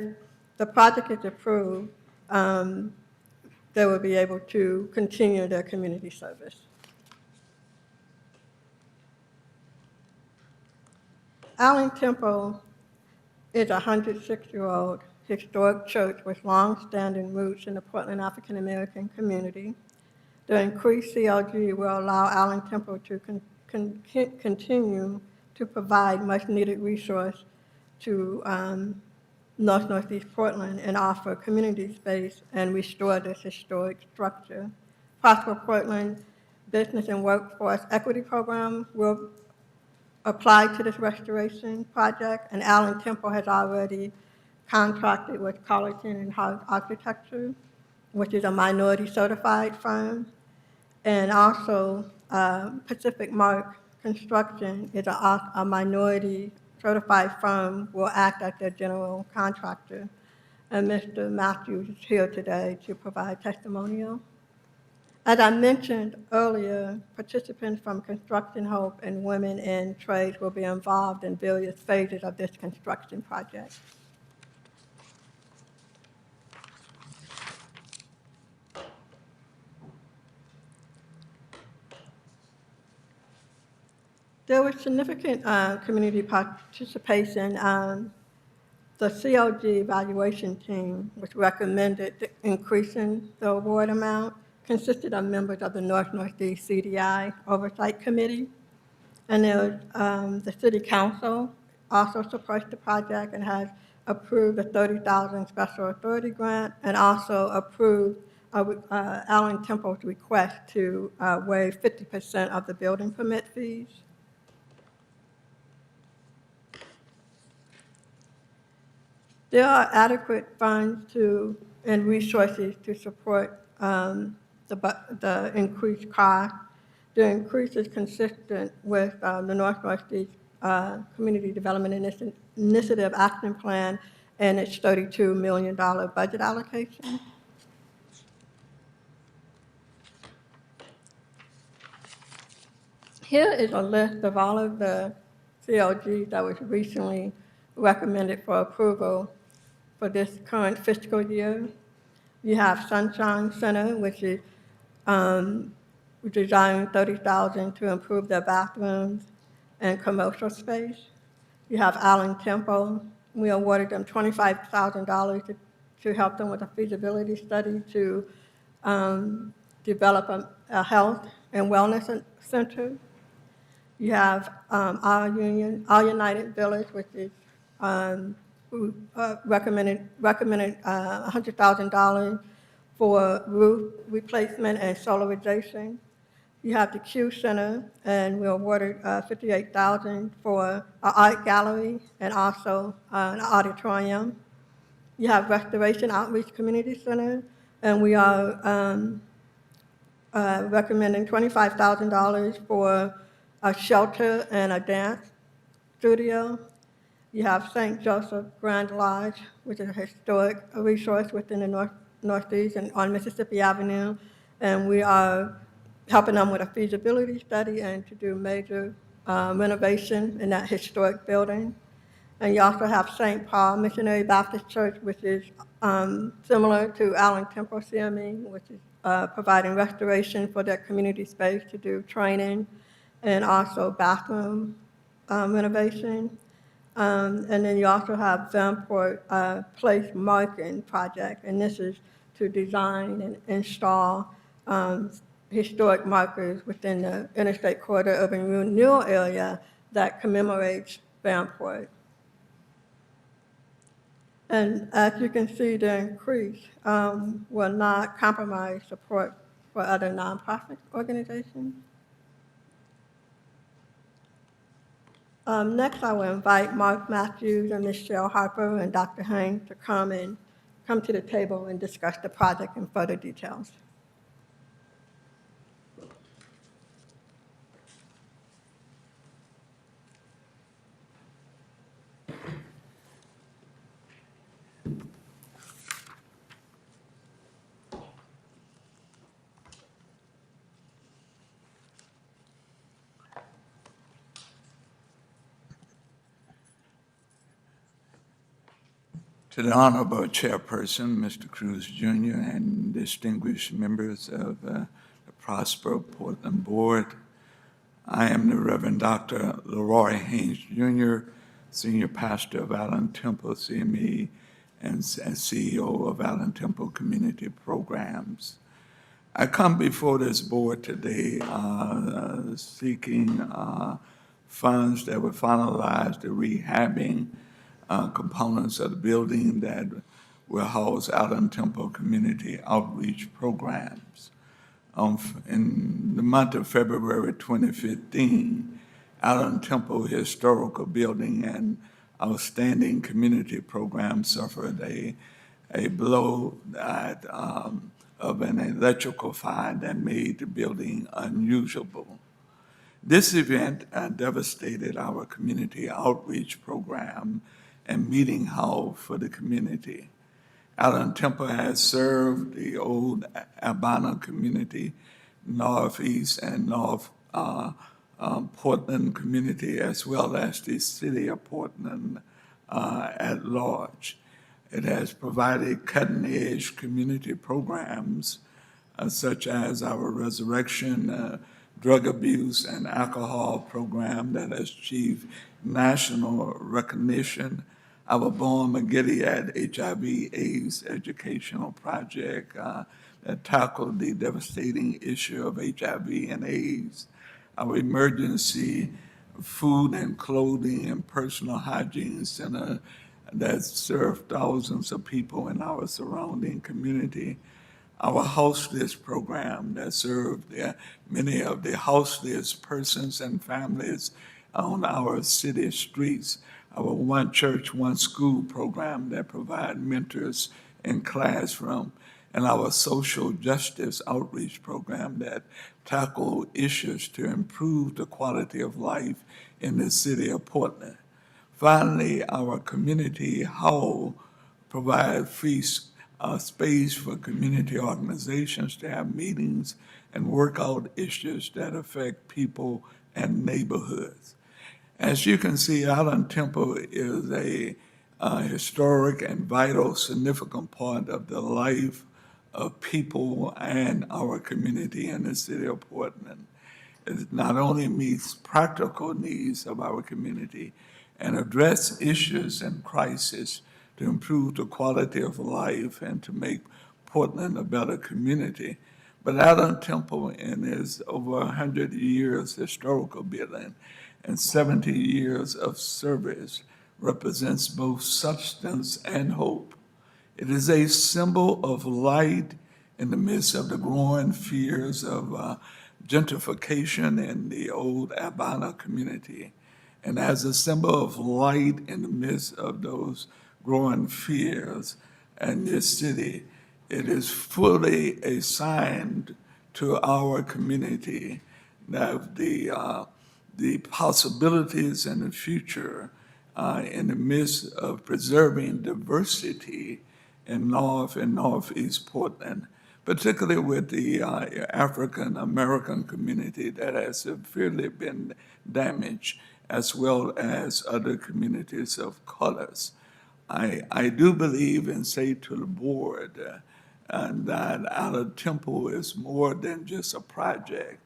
S12: the project is approved, they will be able to continue their community service. Allen Temple is a 106-year-old historic church with long-standing roots in the Portland African American community. The increased CLG will allow Allen Temple to continue to provide much-needed resource to Northeast Portland and offer community space and restore this historic structure. Prosper Portland Business and Workforce Equity Program will apply to this restoration project, and Allen Temple has already contracted with Colleton and Hart Architecture, which is a minority certified firm, and also Pacific Mark Construction is a minority certified firm, will act as their general contractor. And Mr. Matthews is here today to provide testimonial. As I mentioned earlier, participants from Construction Hope and Women in Trades will be involved in various phases of this construction project. There was significant community participation. The CLG evaluation team, which recommended increasing the award amount, consisted of members of the Northeast CDI Oversight Committee. And there was, the City Council also supports the project and has approved a $30,000 special authority grant and also approved Allen Temple's request to waive 50% of the building permit fees. There are adequate funds and resources to support the increased cost. The increase is consistent with the Northeast Community Development Initiative Action Plan and its $32 million budget allocation. Here is a list of all of the CLGs that was recently recommended for approval for this current fiscal year. You have Sunshine Center, which is designed $30,000 to improve their bathrooms and commercial space. You have Allen Temple. We awarded them $25,000 to help them with a feasibility study to develop a health and wellness center. You have Our United Village, which is recommended $100,000 for roof replacement and solarization. You have the Q Center, and we awarded $58,000 for an art gallery and also an auditorium. You have Restoration Outreach Community Center, and we are recommending $25,000 for a shelter and a dance studio. You have St. Joseph Grand Lodge, which is a historic resource within the Northeast and on Mississippi Avenue, and we are helping them with a feasibility study and to do major renovation in that historic building. And you also have St. Paul Missionary Baptist Church, which is similar to Allen Temple CME, which is providing restoration for their community space to do training and also bathroom renovation. And then you also have Vanport Place Marking Project, and this is to design and install historic markers within the Interstate Corridor Urban Renewal Area that commemorates Vanport. And as you can see, the increase will not compromise support for other nonprofit organizations. Next, I will invite Mark Matthews and Michelle Harper and Dr. Haynes to come to the table and discuss the project in further details.
S13: To the Honorable Chairperson, Mr. Cruz Jr., and distinguished members of the Prosper Portland Board, I am the Reverend Dr. Leroy Hayes Jr., Senior Pastor of Allen Temple CME and CEO of Allen Temple Community Programs. I come before this board today seeking funds that would finalize the rehabbing components of the building that will house Allen Temple Community Outreach Programs. In the month of February 2015, Allen Temple Historical Building and Outstanding Community Program suffered a blow that, of an electrical fire that made the building unusable. This event devastated our community outreach program and meeting hall for the community. Allen Temple has served the old Albina community, Northeast and North Portland community, as well as the city of Portland at large. It has provided cutting-edge community programs such as our Resurrection drug abuse and alcohol program that has achieved national recognition, our Born McGilead HIV/AIDS educational project that tackled the devastating issue of HIV and AIDS, our emergency food and clothing and personal hygiene center that served thousands of people in our surrounding community, our houseless program that served many of the houseless persons and families on our city streets, our One Church, One School program that provide mentors in classroom, and our social justice outreach program that tackle issues to improve the quality of life in the city of Portland. Finally, our community hall provides free space for community organizations to have meetings and work out issues that affect people and neighborhoods. As you can see, Allen Temple is a historic and vital, significant part of the life of people and our community in the city of Portland. It not only meets practical needs of our community and address issues and crises to improve the quality of life and to make Portland a better community, but Allen Temple, in its over 100 years historical building and 70 years of service, represents both substance and hope. It is a symbol of light in the midst of the growing fears of gentrification in the old Albina community. And as a symbol of light in the midst of those growing fears in this city, it is fully assigned to our community that the possibilities in the future in the midst of preserving diversity in North and Northeast Portland, particularly with the African American community that has severely been damaged, as well as other communities of colors. I do believe and say to the board that Allen Temple is more than just a project.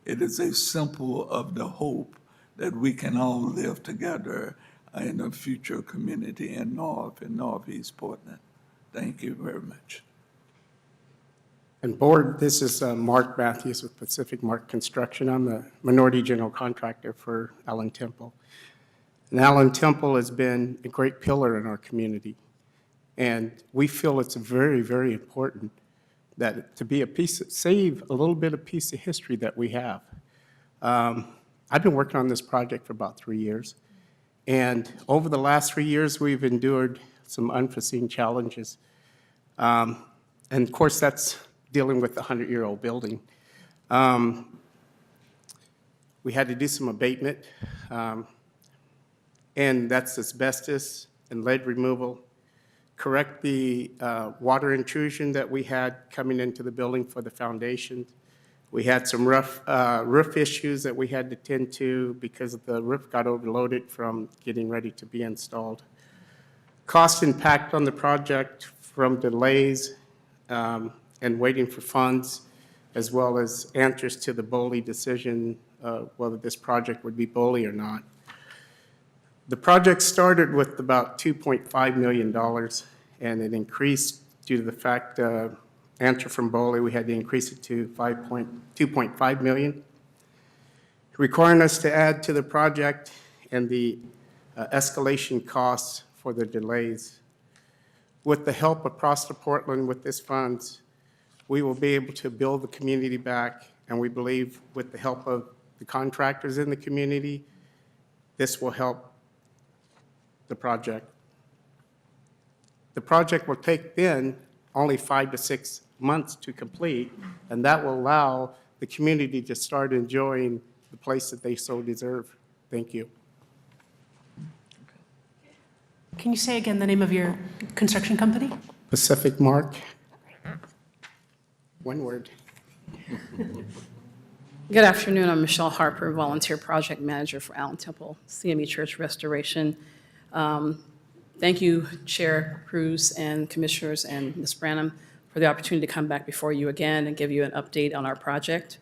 S13: It is a symbol of the hope that we can all live together in a future community in North and Northeast Portland. Thank you very much.
S14: And board, this is Mark Matthews with Pacific Mark Construction. I'm the minority general contractor for Allen Temple. And Allen Temple has been a great pillar in our community. And we feel it's very, very important that to be save a little bit of piece of history that we have. I've been working on this project for about 3 years. And over the last 3 years, we've endured some unforeseen challenges. And of course, that's dealing with the 100-year-old building. We had to do some abatement, and that's asbestos and lead removal, correct the water intrusion that we had coming into the building for the foundation. We had some roof issues that we had to tend to because the roof got overloaded from getting ready to be installed. Cost impact on the project from delays and waiting for funds, as well as answers to the BOLI decision, whether this project would be BOLI or not. The project started with about $2.5 million, and it increased due to the fact, answer from BOLI, we had to increase it to $2.5 million, requiring us to add to the project and the escalation costs for the delays. With the help of Prosper Portland with this funds, we will be able to build the community back, and we believe with the help of the contractors in the community, this will help the project. The project will take then only 5 to 6 months to complete, and that will allow the community to start enjoying the place that they so deserve. Thank you.
S4: Can you say again the name of your construction company?
S14: Pacific Mark. One word.
S15: Good afternoon. I'm Michelle Harper, Volunteer Project Manager for Allen Temple CME Church Restoration. Thank you, Chair Cruz and Commissioners and Ms. Branham, for the opportunity to come back before you again and give you an update on our project.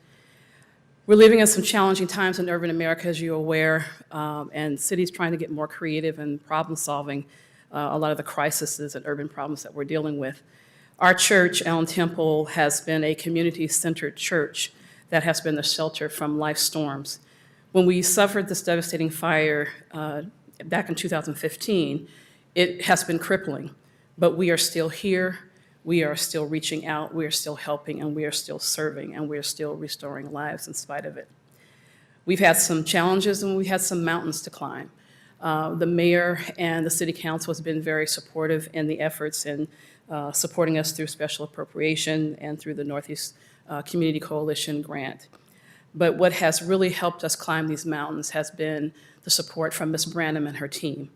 S15: We're living in some challenging times in urban America, as you're aware, and cities trying to get more creative in problem solving a lot of the crises and urban problems that we're dealing with. Our church, Allen Temple, has been a community-centered church that has been the shelter from life storms. When we suffered this devastating fire back in 2015, it has been crippling, but we are still here. We are still reaching out, we are still helping, and we are still serving, and we are still restoring lives in spite of it. We've had some challenges and we've had some mountains to climb. The mayor and the city council has been very supportive in the efforts in supporting us through special appropriation and through the Northeast Community Coalition grant. But what has really helped us climb these mountains has been the support from Ms. Branham and her team.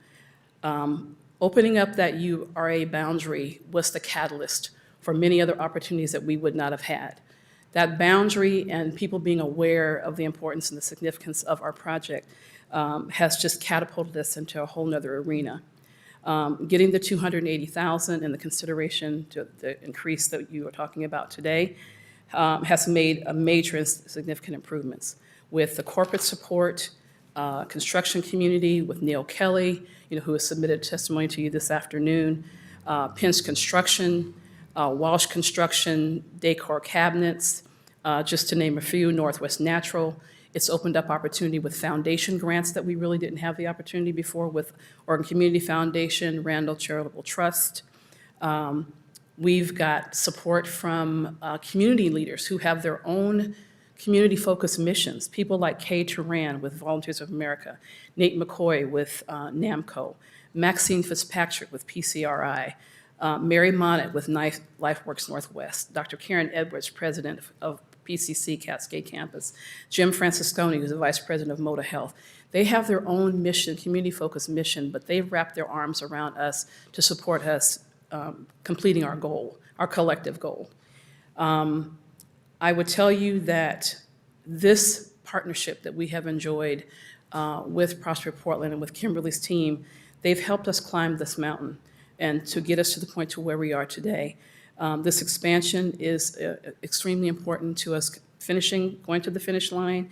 S15: Opening up that URA boundary was the catalyst for many other opportunities that we would not have had. That boundary and people being aware of the importance and the significance of our project has just catapulted us into a whole nother arena. Getting the $280,000 and the consideration to the increase that you are talking about today has made a major and significant improvements with the corporate support, construction community, with Neil Kelly, who has submitted testimony to you this afternoon, Pence Construction, Walsh Construction, Decor Cabinets, just to name a few, Northwest Natural. It's opened up opportunity with foundation grants that we really didn't have the opportunity before with Oregon Community Foundation, Randall Charitable Trust. We've got support from community leaders who have their own community-focused missions, people like Kay Turan with Volunteers of America, Nate McCoy with NAMCO, Maxine Fitzpatrick with PCRI, Mary Monnet with LifeWorks Northwest, Dr. Karen Edwards, president of PCC Cascade Campus, Jim Francisconi, who's the vice president of Moda Health. They have their own mission, community-focused mission, but they've wrapped their arms around us to support us completing our goal, our collective goal. I would tell you that this partnership that we have enjoyed with Prosper Portland and with Kimberly's team, they've helped us climb this mountain and to get us to the point to where we are today. This expansion is extremely important to us going to the finish line.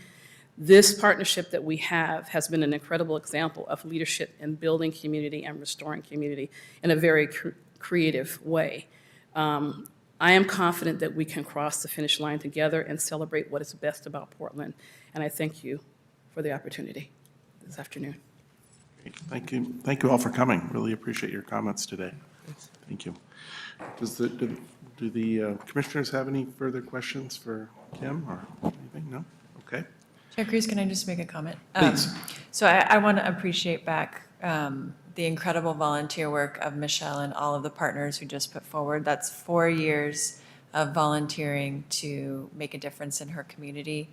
S15: This partnership that we have has been an incredible example of leadership in building community and restoring community in a very creative way. I am confident that we can cross the finish line together and celebrate what is best about Portland. And I thank you for the opportunity this afternoon.
S1: Great. Thank you. Thank you all for coming. Really appreciate your comments today. Thank you. Do the commissioners have any further questions for Kim or anything? No? Okay.
S6: Chair Cruz, can I just make a comment?
S1: Please.
S6: So I want to appreciate back the incredible volunteer work of Michelle and all of the partners who just put forward. That's 4 years of volunteering to make a difference in her community.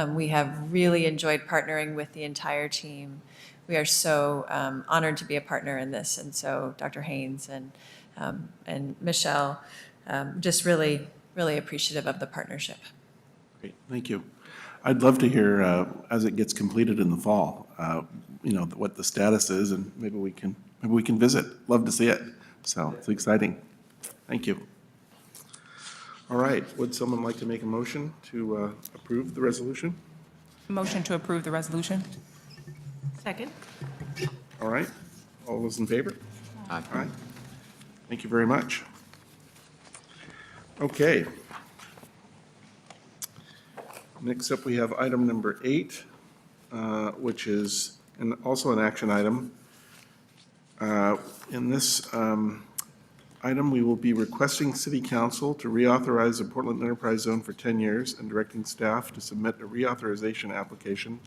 S6: We have really enjoyed partnering with the entire team. We are so honored to be a partner in this. And so Dr. Haynes and Michelle, just really, really appreciative of the partnership.
S1: Great. Thank you. I'd love to hear, as it gets completed in the fall, what the status is, and maybe we can maybe we can visit. Love to see it. So it's exciting. Thank you. All right, would someone like to make a motion to approve the resolution?
S5: Motion to approve the resolution?
S4: Second.
S1: All right, all those in favor? Aye. Thank you very much. Okay. Next up, we have item number 8, which is also an action item. In this item, we will be requesting City Council to reauthorize the Portland Enterprise Zone for 10 years and directing staff to submit a reauthorization application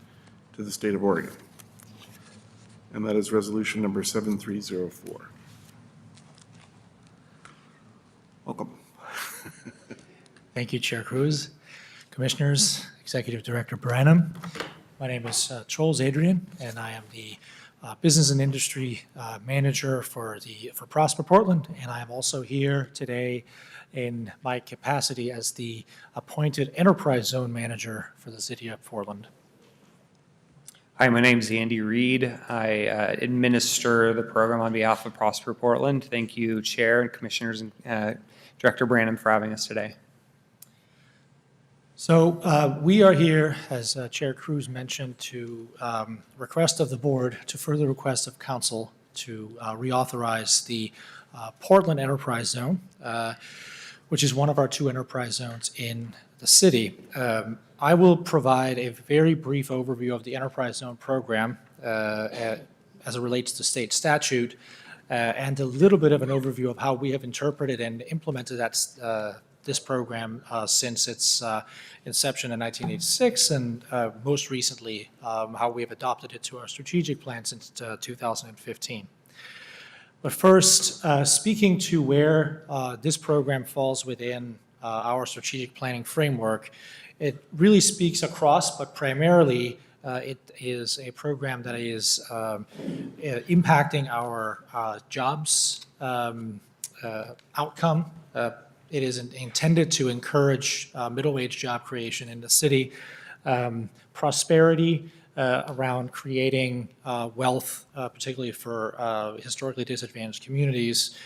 S1: to the State of Oregon. And that is resolution number 7304. Welcome.
S16: Thank you, Chair Cruz, Commissioners, Executive Director Branham. My name is Charles Adrian, and I am the Business and Industry Manager for Prosper Portland, and I am also here today in my capacity as the appointed Enterprise Zone Manager for the City of Portland.
S17: Hi, my name is Andy Reed. I administer the program on behalf of Prosper Portland. Thank you, Chair and Commissioners and Director Branham for having us today.
S16: So we are here, as Chair Cruz mentioned, to request of the board, to further request of council to reauthorize the Portland Enterprise Zone, which is one of our 2 enterprise zones in the city. I will provide a very brief overview of the Enterprise Zone program as it relates to state statute, and a little bit of an overview of how we have interpreted and implemented this program since its inception in 1986, and most recently how we have adopted it to our strategic plan since 2015. But first, speaking to where this program falls within our strategic planning framework, it really speaks across, but primarily it is a program that is impacting our jobs outcome. It is intended to encourage middle-wage job creation in the city, prosperity around creating wealth, particularly for historically disadvantaged communities,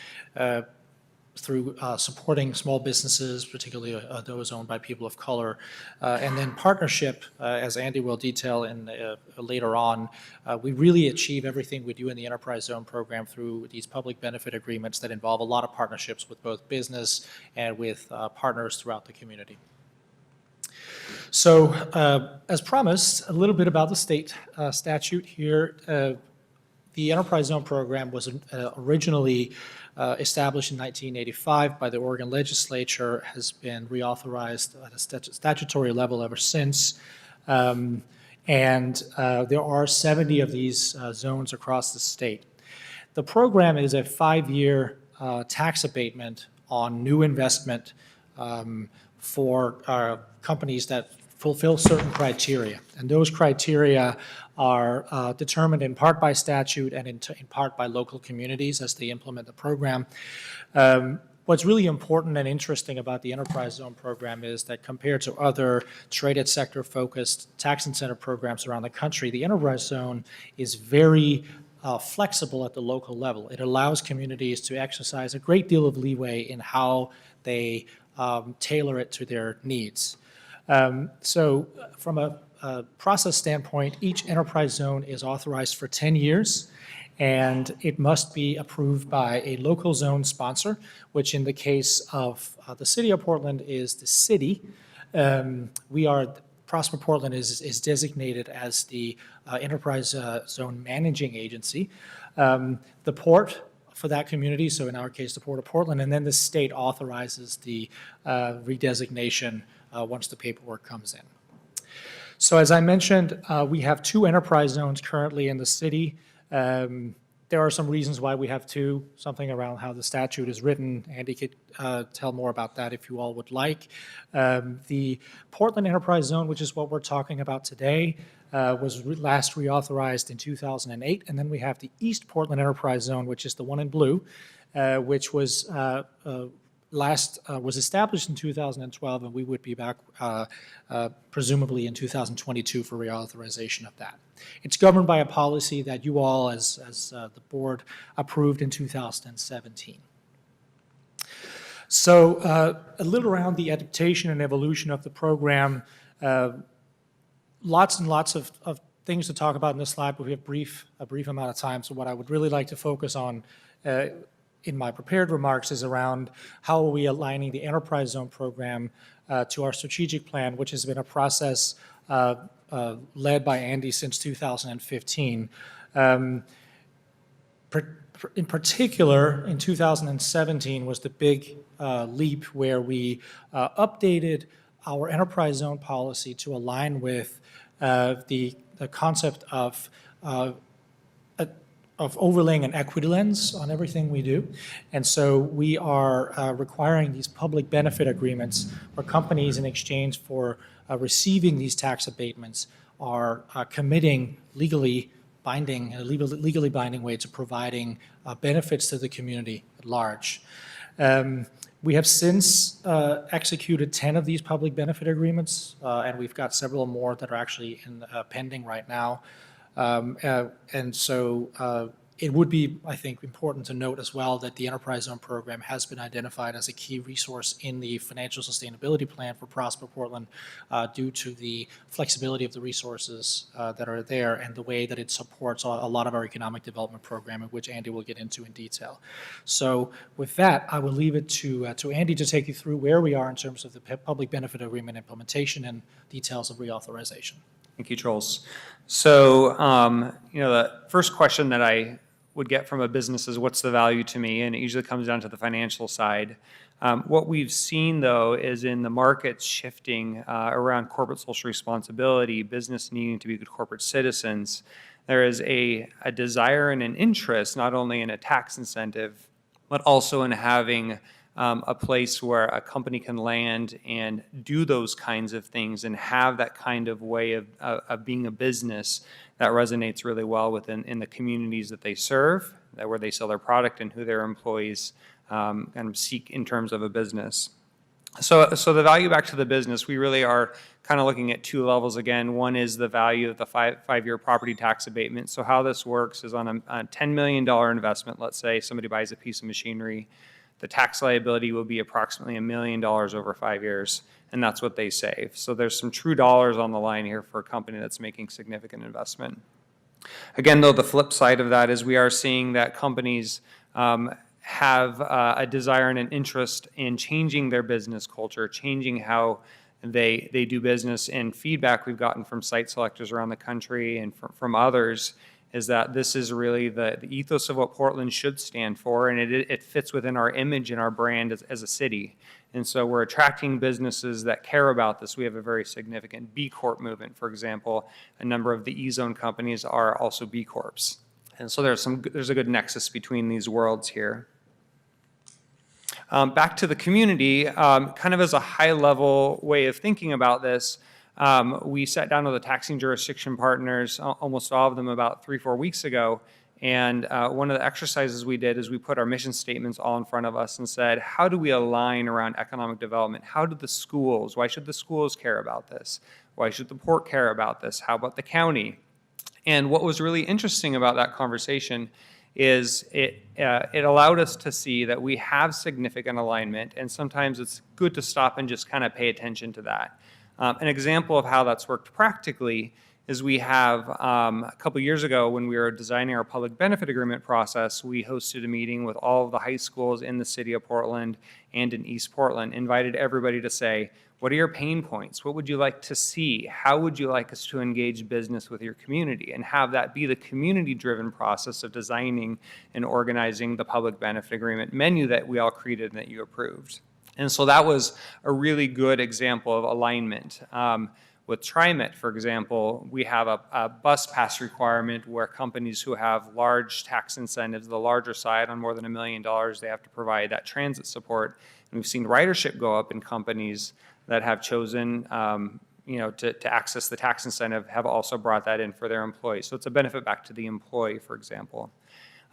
S16: through supporting small businesses, particularly those owned by people of color, and then partnership, as Andy will detail later on. We really achieve everything we do in the Enterprise Zone program through these public benefit agreements that involve a lot of partnerships with both business and with partners throughout the community. So, as promised, a little bit about the state statute here. The Enterprise Zone program was originally established in 1985 by the Oregon legislature, has been reauthorized at a statutory level ever since. And there are 70 of these zones across the state. The program is a 5-year tax abatement on new investment for companies that fulfill certain criteria. And those criteria are determined in part by statute and in part by local communities as they implement the program. What's really important and interesting about the Enterprise Zone program is that compared to other traded sector-focused tax incentive programs around the country, the Enterprise Zone is very flexible at the local level. It allows communities to exercise a great deal of leeway in how they tailor it to their needs. So from a process standpoint, each enterprise zone is authorized for 10 years, and it must be approved by a local zone sponsor, which in the case of the city of Portland is the city. Prosper Portland is designated as the enterprise zone managing agency. The port for that community, so in our case, the Port of Portland, and then the state authorizes the redesignation once the paperwork comes in. So as I mentioned, we have 2 enterprise zones currently in the city. There are some reasons why we have 2, something around how the statute is written. Andy could tell more about that if you all would like. The Portland Enterprise Zone, which is what we're talking about today, was last reauthorized in 2008. And then we have the East Portland Enterprise Zone, which is the one in blue, which was was established in 2012, and we would be back presumably in 2022 for reauthorization of that. It's governed by a policy that you all, as the board, approved in 2017. So a little around the adaptation and evolution of the program. Lots and lots of things to talk about in this slide, but we have a brief amount of time. So what I would really like to focus on in my prepared remarks is around how are we aligning the Enterprise Zone program to our strategic plan, which has been a process led by Andy since 2015. In particular, in 2017 was the big leap where we updated our Enterprise Zone policy to align with the concept of overlaying an equity lens on everything we do. And so we are requiring these public benefit agreements where companies, in exchange for receiving these tax abatements, are committing legally binding way to providing benefits to the community at large. We have since executed 10 of these public benefit agreements, and we've got several more that are actually pending right now. And so it would be, I think, important to note as well that the Enterprise Zone program has been identified as a key resource in the financial sustainability plan for Prosper Portland due to the flexibility of the resources that are there and the way that it supports a lot of our economic development program, which Andy will get into in detail. So with that, I will leave it to Andy to take you through where we are in terms of the public benefit agreement implementation and details of reauthorization.
S17: Thank you, Charles. So, the first question that I would get from a business is what's the value to me? And it usually comes down to the financial side. What we've seen, though, is in the markets shifting around corporate social responsibility, business needing to be good corporate citizens, there is a desire and an interest not only in a tax incentive, but also in having a place where a company can land and do those kinds of things and have that kind of way of being a business that resonates really well in the communities that they serve, where they sell their product and who their employees kind of seek in terms of a business. So the value back to the business, we really are kind of looking at two levels again. One is the value of the five-year property tax abatement. So how this works is on a $10 million investment. Let's say somebody buys a piece of machinery. The tax liability will be approximately $1 million over 5 years, and that's what they save. So there's some true dollars on the line here for a company that's making significant investment. Again, though, the flip side of that is we are seeing that companies have a desire and an interest in changing their business culture, changing how they do business, and feedback we've gotten from site selectors around the country and from others is that this is really the ethos of what Portland should stand for, and it fits within our image and our brand as a city. And so we're attracting businesses that care about this. We have a very significant B Corp movement, for example. A number of the E-Zone companies are also B Corps. And so there's a good nexus between these worlds here. Back to the community, kind of as a high-level way of thinking about this, we sat down with the taxing jurisdiction partners, almost all of them about 3-4 weeks ago, and one of the exercises we did is we put our mission statements all in front of us and said, how do we align around economic development? How do the schools, why should the schools care about this? Why should the port care about this? How about the county? And what was really interesting about that conversation is it allowed us to see that we have significant alignment, and sometimes it's good to stop and just kind of pay attention to that. An example of how that's worked practically is we have, a couple years ago when we were designing our public benefit agreement process, we hosted a meeting with all of the high schools in the city of Portland and in East Portland, invited everybody to say, what are your pain points? What would you like to see? How would you like us to engage business with your community? And have that be the community-driven process of designing and organizing the public benefit agreement menu that we all created and that you approved. And so that was a really good example of alignment. With TriMet, for example, we have a bus pass requirement where companies who have large tax incentives, the larger side on more than $1 million, they have to provide that transit support. And we've seen ridership go up in companies that have chosen to access the tax incentive, have also brought that in for their employees. So it's a benefit back to the employee, for example.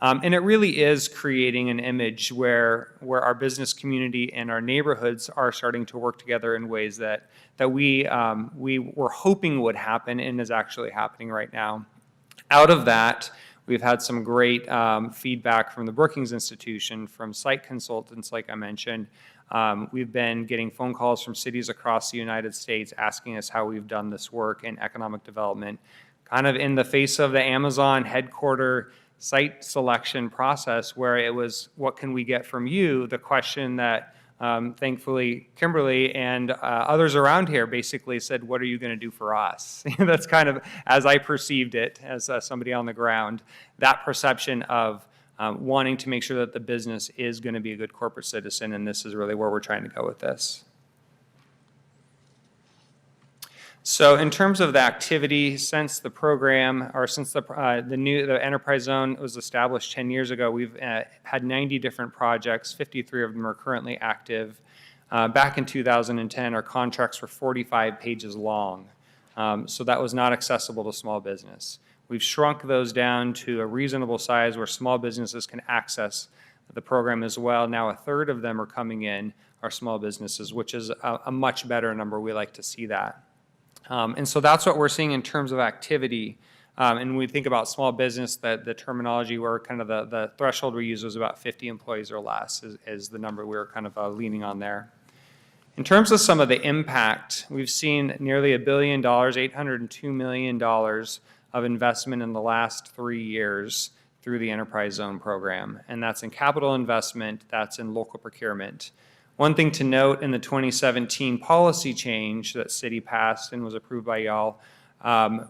S17: And it really is creating an image where our business community and our neighborhoods are starting to work together in ways that we were hoping would happen and is actually happening right now. Out of that, we've had some great feedback from the Brookings Institution, from site consultants, like I mentioned. We've been getting phone calls from cities across the United States asking us how we've done this work in economic development, kind of in the face of the Amazon headquarter site selection process, where it was, what can we get from you? The question that thankfully Kimberly and others around here basically said, what are you going to do for us? That's kind of, as I perceived it as somebody on the ground, that perception of wanting to make sure that the business is going to be a good corporate citizen, and this is really where we're trying to go with this. So in terms of the activity, since the program, or since the enterprise zone was established 10 years ago, we've had 90 different projects. 53 of them are currently active. Back in 2010, our contracts were 45 pages long. So that was not accessible to small business. We've shrunk those down to a reasonable size where small businesses can access the program as well. Now a third of them are coming in are small businesses, which is a much better number. We like to see that. And so that's what we're seeing in terms of activity. And when we think about small business, the terminology where kind of the threshold we use was about 50 employees or less is the number we were kind of leaning on there. In terms of some of the impact, we've seen nearly $1 billion, $802 million of investment in the last 3 years through the Enterprise Zone program. And that's in capital investment, that's in local procurement. One thing to note in the 2017 policy change that City passed and was approved by y'all,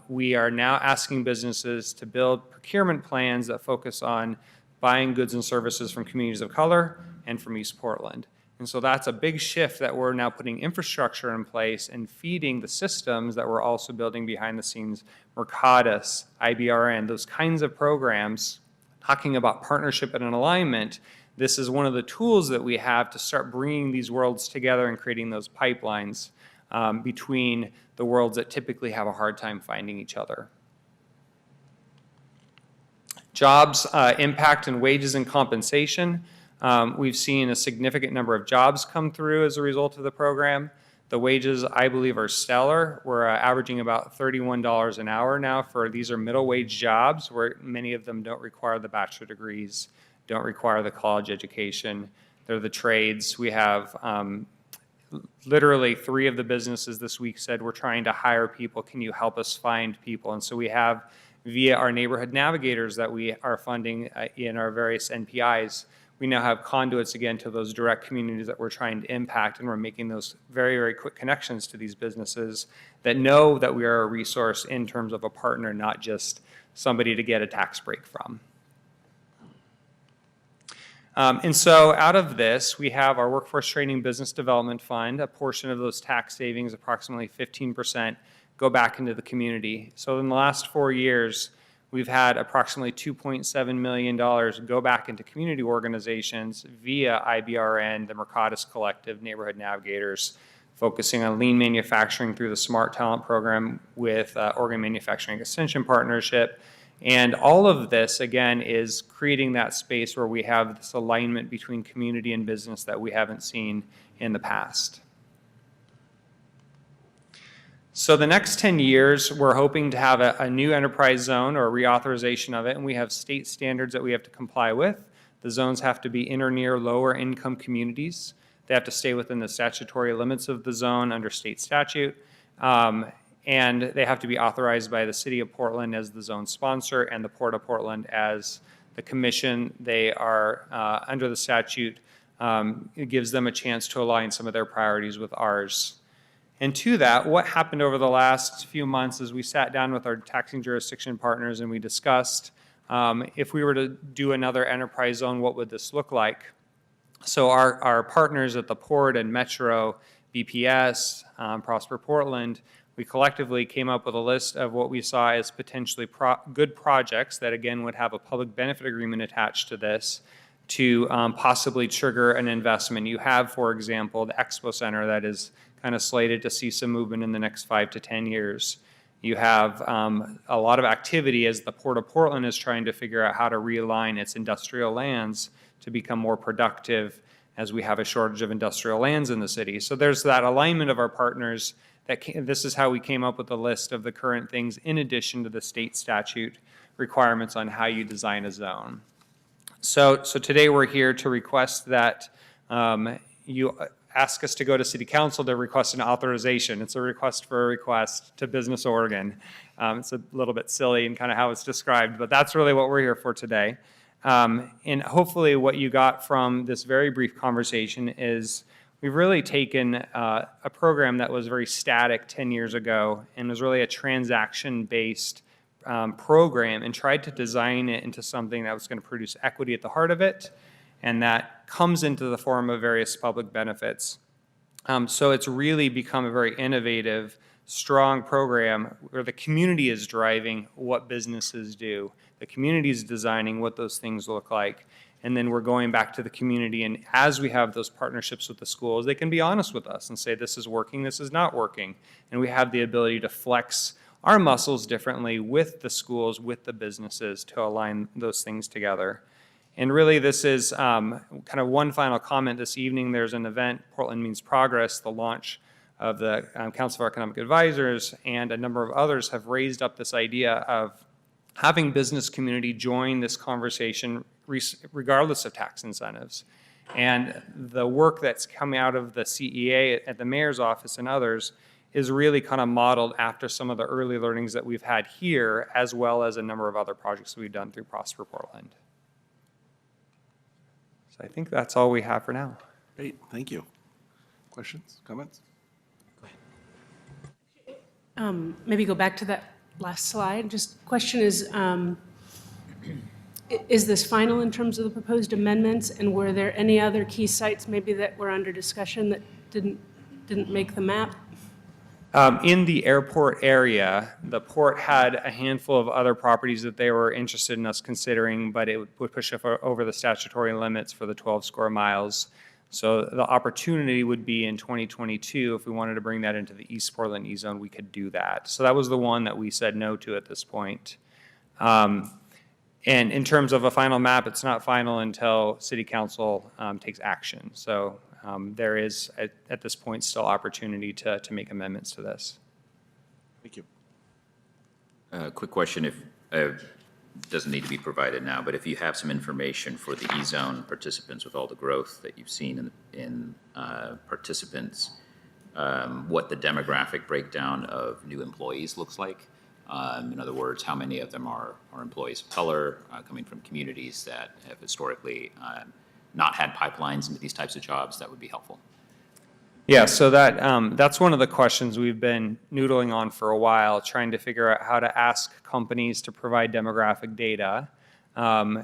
S17: we are now asking businesses to build procurement plans that focus on buying goods and services from communities of color and from East Portland. And so that's a big shift that we're now putting infrastructure in place and feeding the systems that we're also building behind the scenes, Mercatus, IBRN, those kinds of programs, talking about partnership and an alignment. This is one of the tools that we have to start bringing these worlds together and creating those pipelines between the worlds that typically have a hard time finding each other. Jobs, impact, and wages and compensation. We've seen a significant number of jobs come through as a result of the program. The wages, I believe, are stellar. We're averaging about $31 an hour now for these are middle wage jobs where many of them don't require the bachelor degrees, don't require the college education. They're the trades. We have literally 3 of the businesses this week said, we're trying to hire people. Can you help us find people? And so we have, via our neighborhood navigators that we are funding in our various NPIs, we now have conduits again to those direct communities that we're trying to impact, and we're making those very, very quick connections to these businesses that know that we are a resource in terms of a partner, not just somebody to get a tax break from. And so out of this, we have our Workforce Training Business Development Fund. A portion of those tax savings, approximately 15%, go back into the community. So in the last 4 years, we've had approximately $2.7 million go back into community organizations via IBRN, the Mercatus Collective, Neighborhood Navigators, focusing on lean manufacturing through the Smart Talent Program with Oregon Manufacturing Extension Partnership. And all of this, again, is creating that space where we have this alignment between community and business that we haven't seen in the past. So the next 10 years, we're hoping to have a new enterprise zone or a reauthorization of it, and we have state standards that we have to comply with. The zones have to be in or near lower income communities. They have to stay within the statutory limits of the zone under state statute. And they have to be authorized by the City of Portland as the zone sponsor and the Port of Portland as the commission. They are under the statute. It gives them a chance to align some of their priorities with ours. And to that, what happened over the last few months is we sat down with our taxing jurisdiction partners and we discussed if we were to do another enterprise zone, what would this look like? So our partners at the Port and Metro, BPS, Prosper Portland, we collectively came up with a list of what we saw as potentially good projects that, again, would have a public benefit agreement attached to this to possibly trigger an investment. You have, for example, the Expo Center that is kind of slated to see some movement in the next 5 to 10 years. You have a lot of activity as the Port of Portland is trying to figure out how to realign its industrial lands to become more productive as we have a shortage of industrial lands in the city. So there's that alignment of our partners. This is how we came up with the list of the current things in addition to the state statute requirements on how you design a zone. So today we're here to request that you ask us to go to City Council to request an authorization. It's a request for a request to Business Oregon. It's a little bit silly in kind of how it's described, but that's really what we're here for today. And hopefully what you got from this very brief conversation is we've really taken a program that was very static 10 years ago and was really a transaction-based program and tried to design it into something that was going to produce equity at the heart of it, and that comes into the form of various public benefits. So it's really become a very innovative, strong program where the community is driving what businesses do. The community is designing what those things look like. And then we're going back to the community, and as we have those partnerships with the schools, they can be honest with us and say, this is working, this is not working. And we have the ability to flex our muscles differently with the schools, with the businesses to align those things together. And really, this is kind of one final comment this evening. There's an event, Portland Means Progress, the launch of the Council of Economic Advisors, and a number of others have raised up this idea of having business community join this conversation regardless of tax incentives. And the work that's coming out of the CEA at the mayor's office and others is really kind of modeled after some of the early learnings that we've had here, as well as a number of other projects we've done through Prosper Portland. So I think that's all we have for now.
S1: Great, thank you. Questions, comments?
S4: Maybe go back to that last slide. Just question is this final in terms of the proposed amendments? And were there any other key sites maybe that were under discussion that didn't make the map?
S17: In the airport area, the port had a handful of other properties that they were interested in us considering, but it would push us over the statutory limits for the 12 square miles. So the opportunity would be in 2022, if we wanted to bring that into the East Portland E-Zone, we could do that. So that was the one that we said no to at this point. And in terms of a final map, it's not final until City Council takes action. So there is, at this point, still opportunity to make amendments to this.
S1: Thank you.
S3: Quick question, if doesn't need to be provided now, but if you have some information for the E-Zone participants with all the growth that you've seen in participants, what the demographic breakdown of new employees looks like. In other words, how many of them are employees of color coming from communities that have historically not had pipelines into these types of jobs, that would be helpful.
S17: Yeah, so that's one of the questions we've been noodling on for a while, trying to figure out how to ask companies to provide demographic data.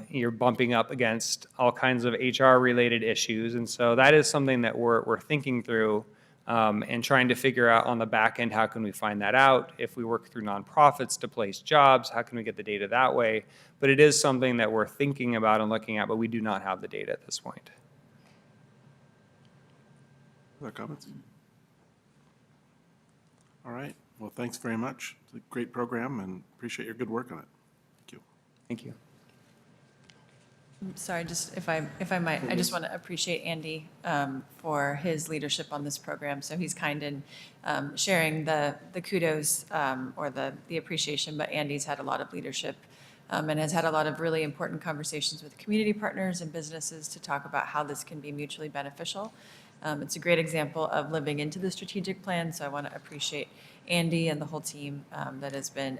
S17: You're bumping up against all kinds of HR-related issues, and so that is something that we're thinking through and trying to figure out on the back end, how can we find that out? If we work through nonprofits to place jobs, how can we get the data that way? But it is something that we're thinking about and looking at, but we do not have the data at this point.
S1: Other comments? All right, well, thanks very much. It's a great program and appreciate your good work on it. Thank you.
S17: Thank you.
S6: Sorry, just if I might, I just want to appreciate Andy for his leadership on this program. So he's kind in sharing the kudos or the appreciation, but Andy's had a lot of leadership and has had a lot of really important conversations with community partners and businesses to talk about how this can be mutually beneficial. It's a great example of living into the strategic plan, so I want to appreciate Andy and the whole team that has been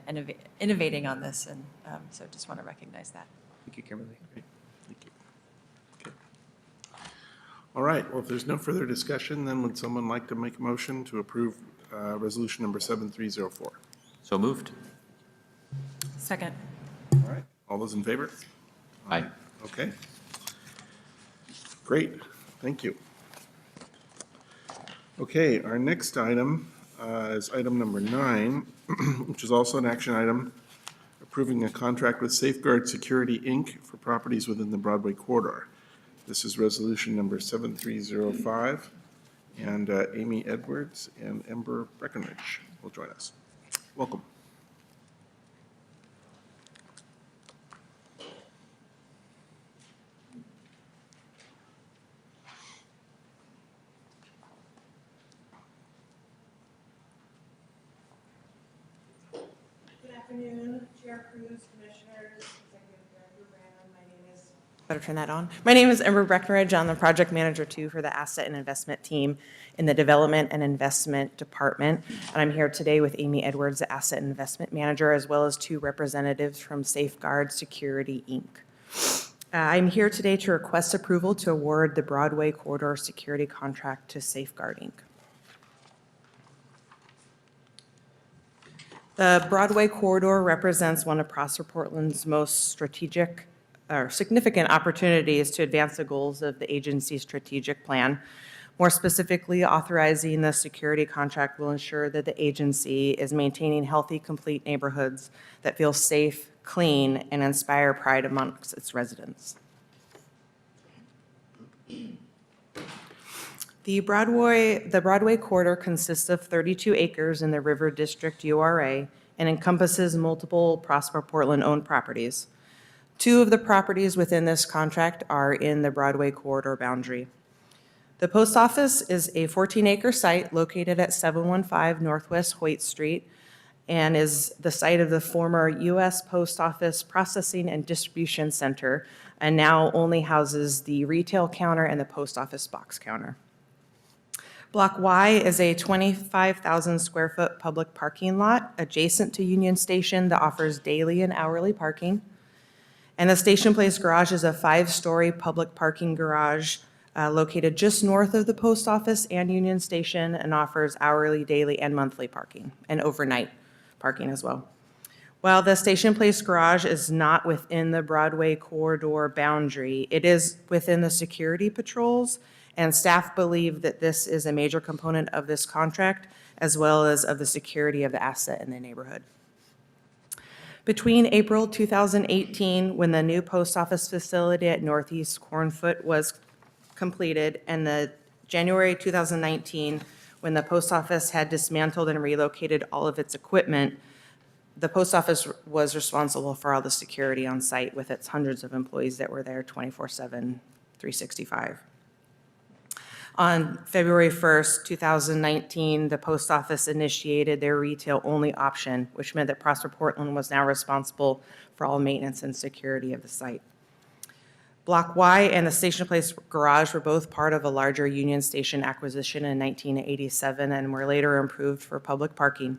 S6: innovating on this, and so just want to recognize that.
S17: Thank you, Kimberly.
S1: Great. Thank you. Okay. All right, well, if there's no further discussion, then would someone like to make a motion to approve resolution number 7304?
S3: So moved.
S6: Second.
S1: All right, all those in favor?
S3: Aye.
S1: Okay. Great, thank you. Okay, our next item is item number 9, which is also an action item, approving a contract with Safeguard Security, Inc. for properties within the Broadway corridor. This is resolution number 7305, and Amy Edwards and Ember Breckenridge will join us. Welcome.
S5: afternoon, Chair Cruz, Commissioners, Executive Director Brandon. My name is... Better turn that on. My name is Ember Breckenridge. I'm the Project Manager, too, for the Asset and Investment Team in the Development and Investment Department. And I'm here today with Amy Edwards, the Asset and Investment Manager, as well as 2 representatives from Safeguard Security, Inc. I'm here today to request approval to award the Broadway Corridor Security Contract to Safeguard, Inc. The Broadway corridor represents one of Prosper Portland's most strategic or significant opportunities to advance the goals of the agency's strategic plan. More specifically, authorizing the security contract will ensure that the agency is maintaining healthy, complete neighborhoods that feel safe, clean, and inspire pride amongst its residents. The Broadway corridor consists of 32 acres in the River District URA and encompasses multiple Prosper Portland-owned properties. 2 of the properties within this contract are in the Broadway corridor boundary. The post office is a 14-acre site located at 715 Northwest Hoyt Street and is the site of the former U.S. Post Office Processing and Distribution Center, and now only houses the retail counter and the post office box counter. Block Y is a 25,000 square foot public parking lot adjacent to Union Station that offers daily and hourly parking. And the Station Place garage is a 5-story public parking garage located just north of the post office and Union Station and offers hourly, daily, and monthly parking and overnight parking as well. While the Station Place garage is not within the Broadway corridor boundary, it is within the security patrols, and staff believe that this is a major component of this contract, as well as of the security of the asset in the neighborhood. Between April 2018, when the new post office facility at Northeast Cornfoot was completed, and the January 2019, when the post office had dismantled and relocated all of its equipment, the post office was responsible for all the security on site with its hundreds of employees that were there 24/7, 365. On February 1st, 2019, the post office initiated their retail-only option, which meant that Prosper Portland was now responsible for all maintenance and security of the site. Block Y and the Station Place garage were both part of a larger Union Station acquisition in 1987 and were later improved for public parking.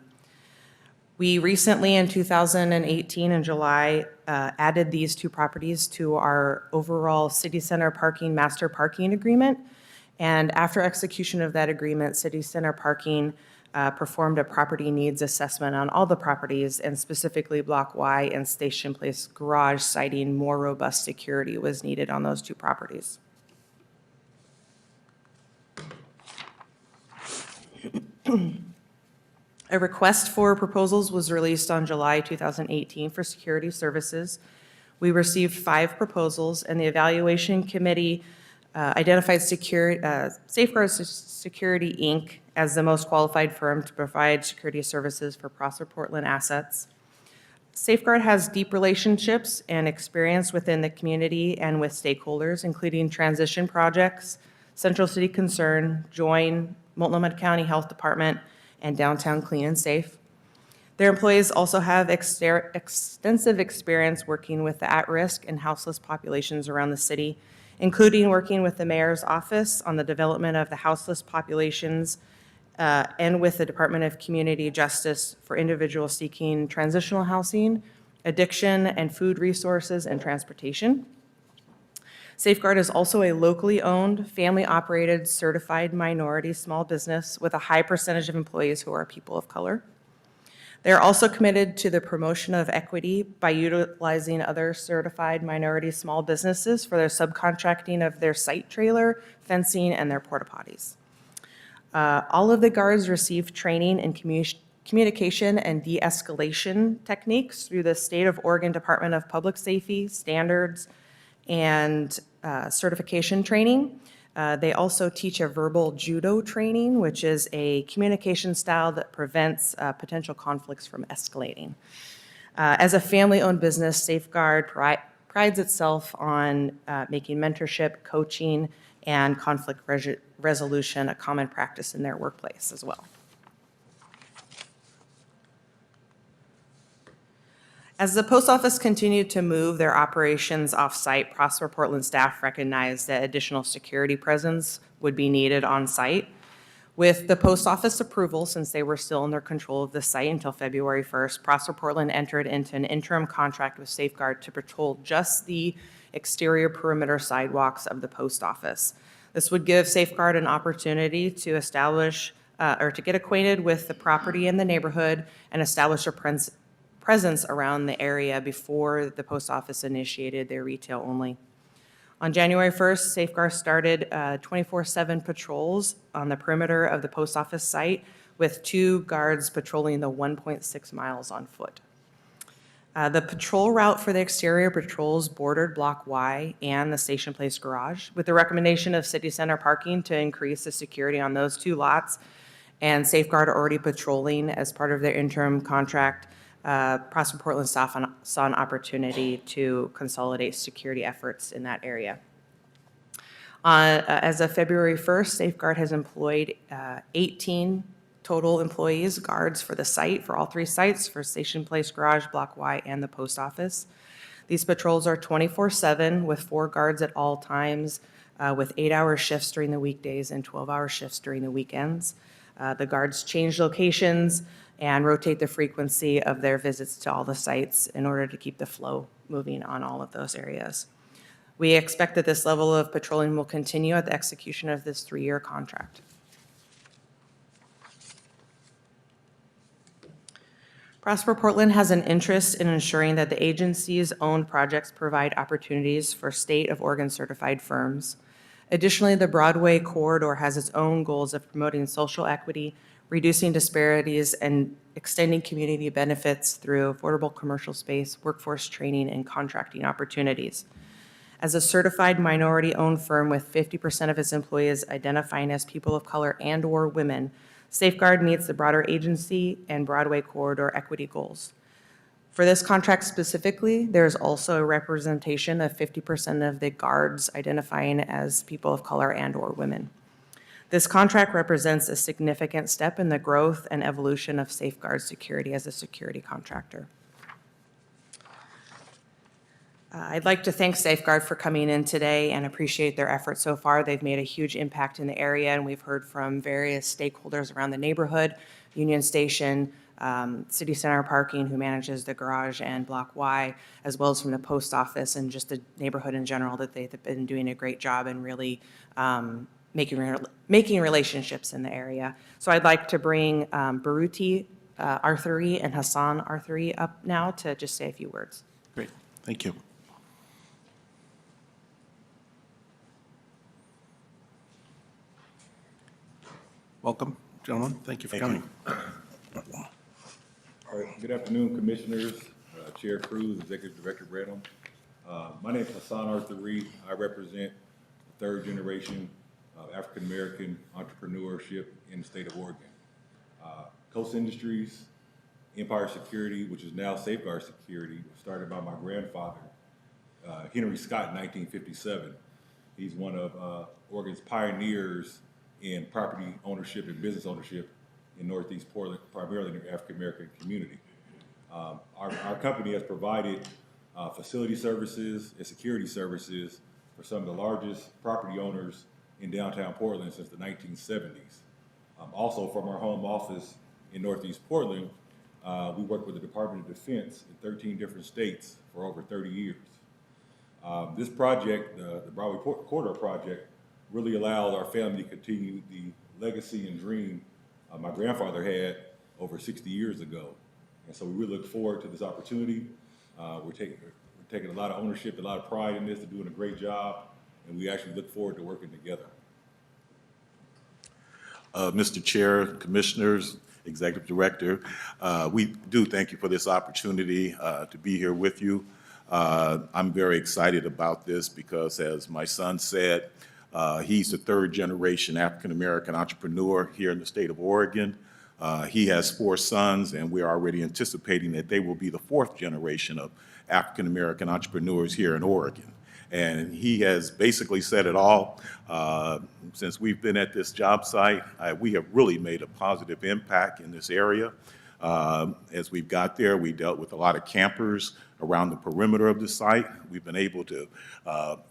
S5: We recently, in 2018, in July, added these 2 properties to our overall city center parking master parking agreement. And after execution of that agreement, City Center Parking performed a property needs assessment on all the properties, and specifically Block Y and Station Place Garage, citing more robust security was needed on those 2 properties. A request for proposals was released on July 2018 for security services. We received 5 proposals, and the evaluation committee identified Safeguard Security, Inc. as the most qualified firm to provide security services for Prosper Portland assets. Safeguard has deep relationships and experience within the community and with stakeholders, including transition projects, Central City Concern, Join, Multnomah County Health Department, and Downtown Clean and Safe. Their employees also have extensive experience working with the at-risk and houseless populations around the city, including working with the mayor's office on the development of the houseless populations and with the Department of Community Justice for individuals seeking transitional housing, addiction, and food resources and transportation. Safeguard is also a locally owned, family-operated, certified minority small business with a high percentage of employees who are people of color. They are also committed to the promotion of equity by utilizing other certified minority small businesses for their subcontracting of their site trailer, fencing, and their porta potties. All of the guards receive training in communication and de-escalation techniques through the State of Oregon Department of Public Safety standards and certification training. They also teach a verbal judo training, which is a communication style that prevents potential conflicts from escalating. As a family-owned business, Safeguard prides itself on making mentorship, coaching, and conflict resolution a common practice in their workplace as well. As the post office continued to move their operations off-site, Prosper Portland staff recognized that additional security presence would be needed on-site. With the post office approval, since they were still in their control of the site until February 1st, Prosper Portland entered into an interim contract with Safeguard to patrol just the exterior perimeter sidewalks of the post office. This would give Safeguard an opportunity to establish or to get acquainted with the property in the neighborhood and establish a presence around the area before the post office initiated their retail only. On January 1st, Safeguard started 24/7 patrols on the perimeter of the post office site with 2 guards patrolling the 1.6 miles on foot. The patrol route for the exterior patrols bordered Block Y and the Station Place garage, with the recommendation of city center parking to increase the security on those 2 lots, and Safeguard already patrolling as part of their interim contract. Prosper Portland staff saw an opportunity to consolidate security efforts in that area. As of February 1st, Safeguard has employed 18 total employees, guards for the site, for all 3 sites, for Station Place Garage, Block Y, and the post office. These patrols are 24/7 with 4 guards at all times, with 8-hour shifts during the weekdays and 12-hour shifts during the weekends. The guards change locations and rotate the frequency of their visits to all the sites in order to keep the flow moving on all of those areas. We expect that this level of patrolling will continue at the execution of this 3-year contract. Prosper Portland has an interest in ensuring that the agency's own projects provide opportunities for State of Oregon certified firms. Additionally, the Broadway corridor has its own goals of promoting social equity, reducing disparities, and extending community benefits through affordable commercial space, workforce training, and contracting opportunities. As a certified minority-owned firm with 50% of its employees identifying as people of color and/or women, Safeguard meets the broader agency and Broadway corridor equity goals. For this contract specifically, there's also a representation of 50% of the guards identifying as people of color and/or women. This contract represents a significant step in the growth and evolution of Safeguard Security as a security contractor. I'd like to thank Safeguard for coming in today and appreciate their efforts so far. They've made a huge impact in the area, and we've heard from various stakeholders around the neighborhood, Union Station, City Center Parking, who manages the garage and Block Y, as well as from the post office and just the neighborhood in general, that they've been doing a great job in really making relationships in the area. So I'd like to bring Baruti Arthuri and Hassan Arthuri up now to just say a few words.
S1: Great, thank you. Welcome, gentlemen. Thank you for coming.
S18: All right. Good afternoon, Commissioners, Chair Cruz, Executive Director Branham. My name is Hassan Arthuri. I represent the 3rd generation of African-American entrepreneurship in the state of Oregon. Coast Industries, Empire Security, which is now Safeguard Security, was started by my grandfather, Henry Scott, in 1957. He's one of Oregon's pioneers in property ownership and business ownership in Northeast Portland, primarily in the African-American community. Our company has provided facility services and security services for some of the largest property owners in downtown Portland since the 1970s. Also, from our home office in Northeast Portland, we work with the Department of Defense in 13 different states for over 30 years. This project, the Broadway Corridor project, really allowed our family to continue the legacy and dream my grandfather had over 60 years ago. And so we really look forward to this opportunity. We're taking a lot of ownership, a lot of pride in this, they're doing a great job, and we actually look forward to working together.
S19: Mr. Chair, Commissioners, Executive Director, we do thank you for this opportunity to be here with you. I'm very excited about this because, as my son said, he's the 3rd generation African-American entrepreneur here in the state of Oregon. He has 4 sons, and we're already anticipating that they will be the 4th generation of African-American entrepreneurs here in Oregon. And he has basically said it all. Since we've been at this job site, we have really made a positive impact in this area. As we've got there, we dealt with a lot of campers around the perimeter of the site. We've been able to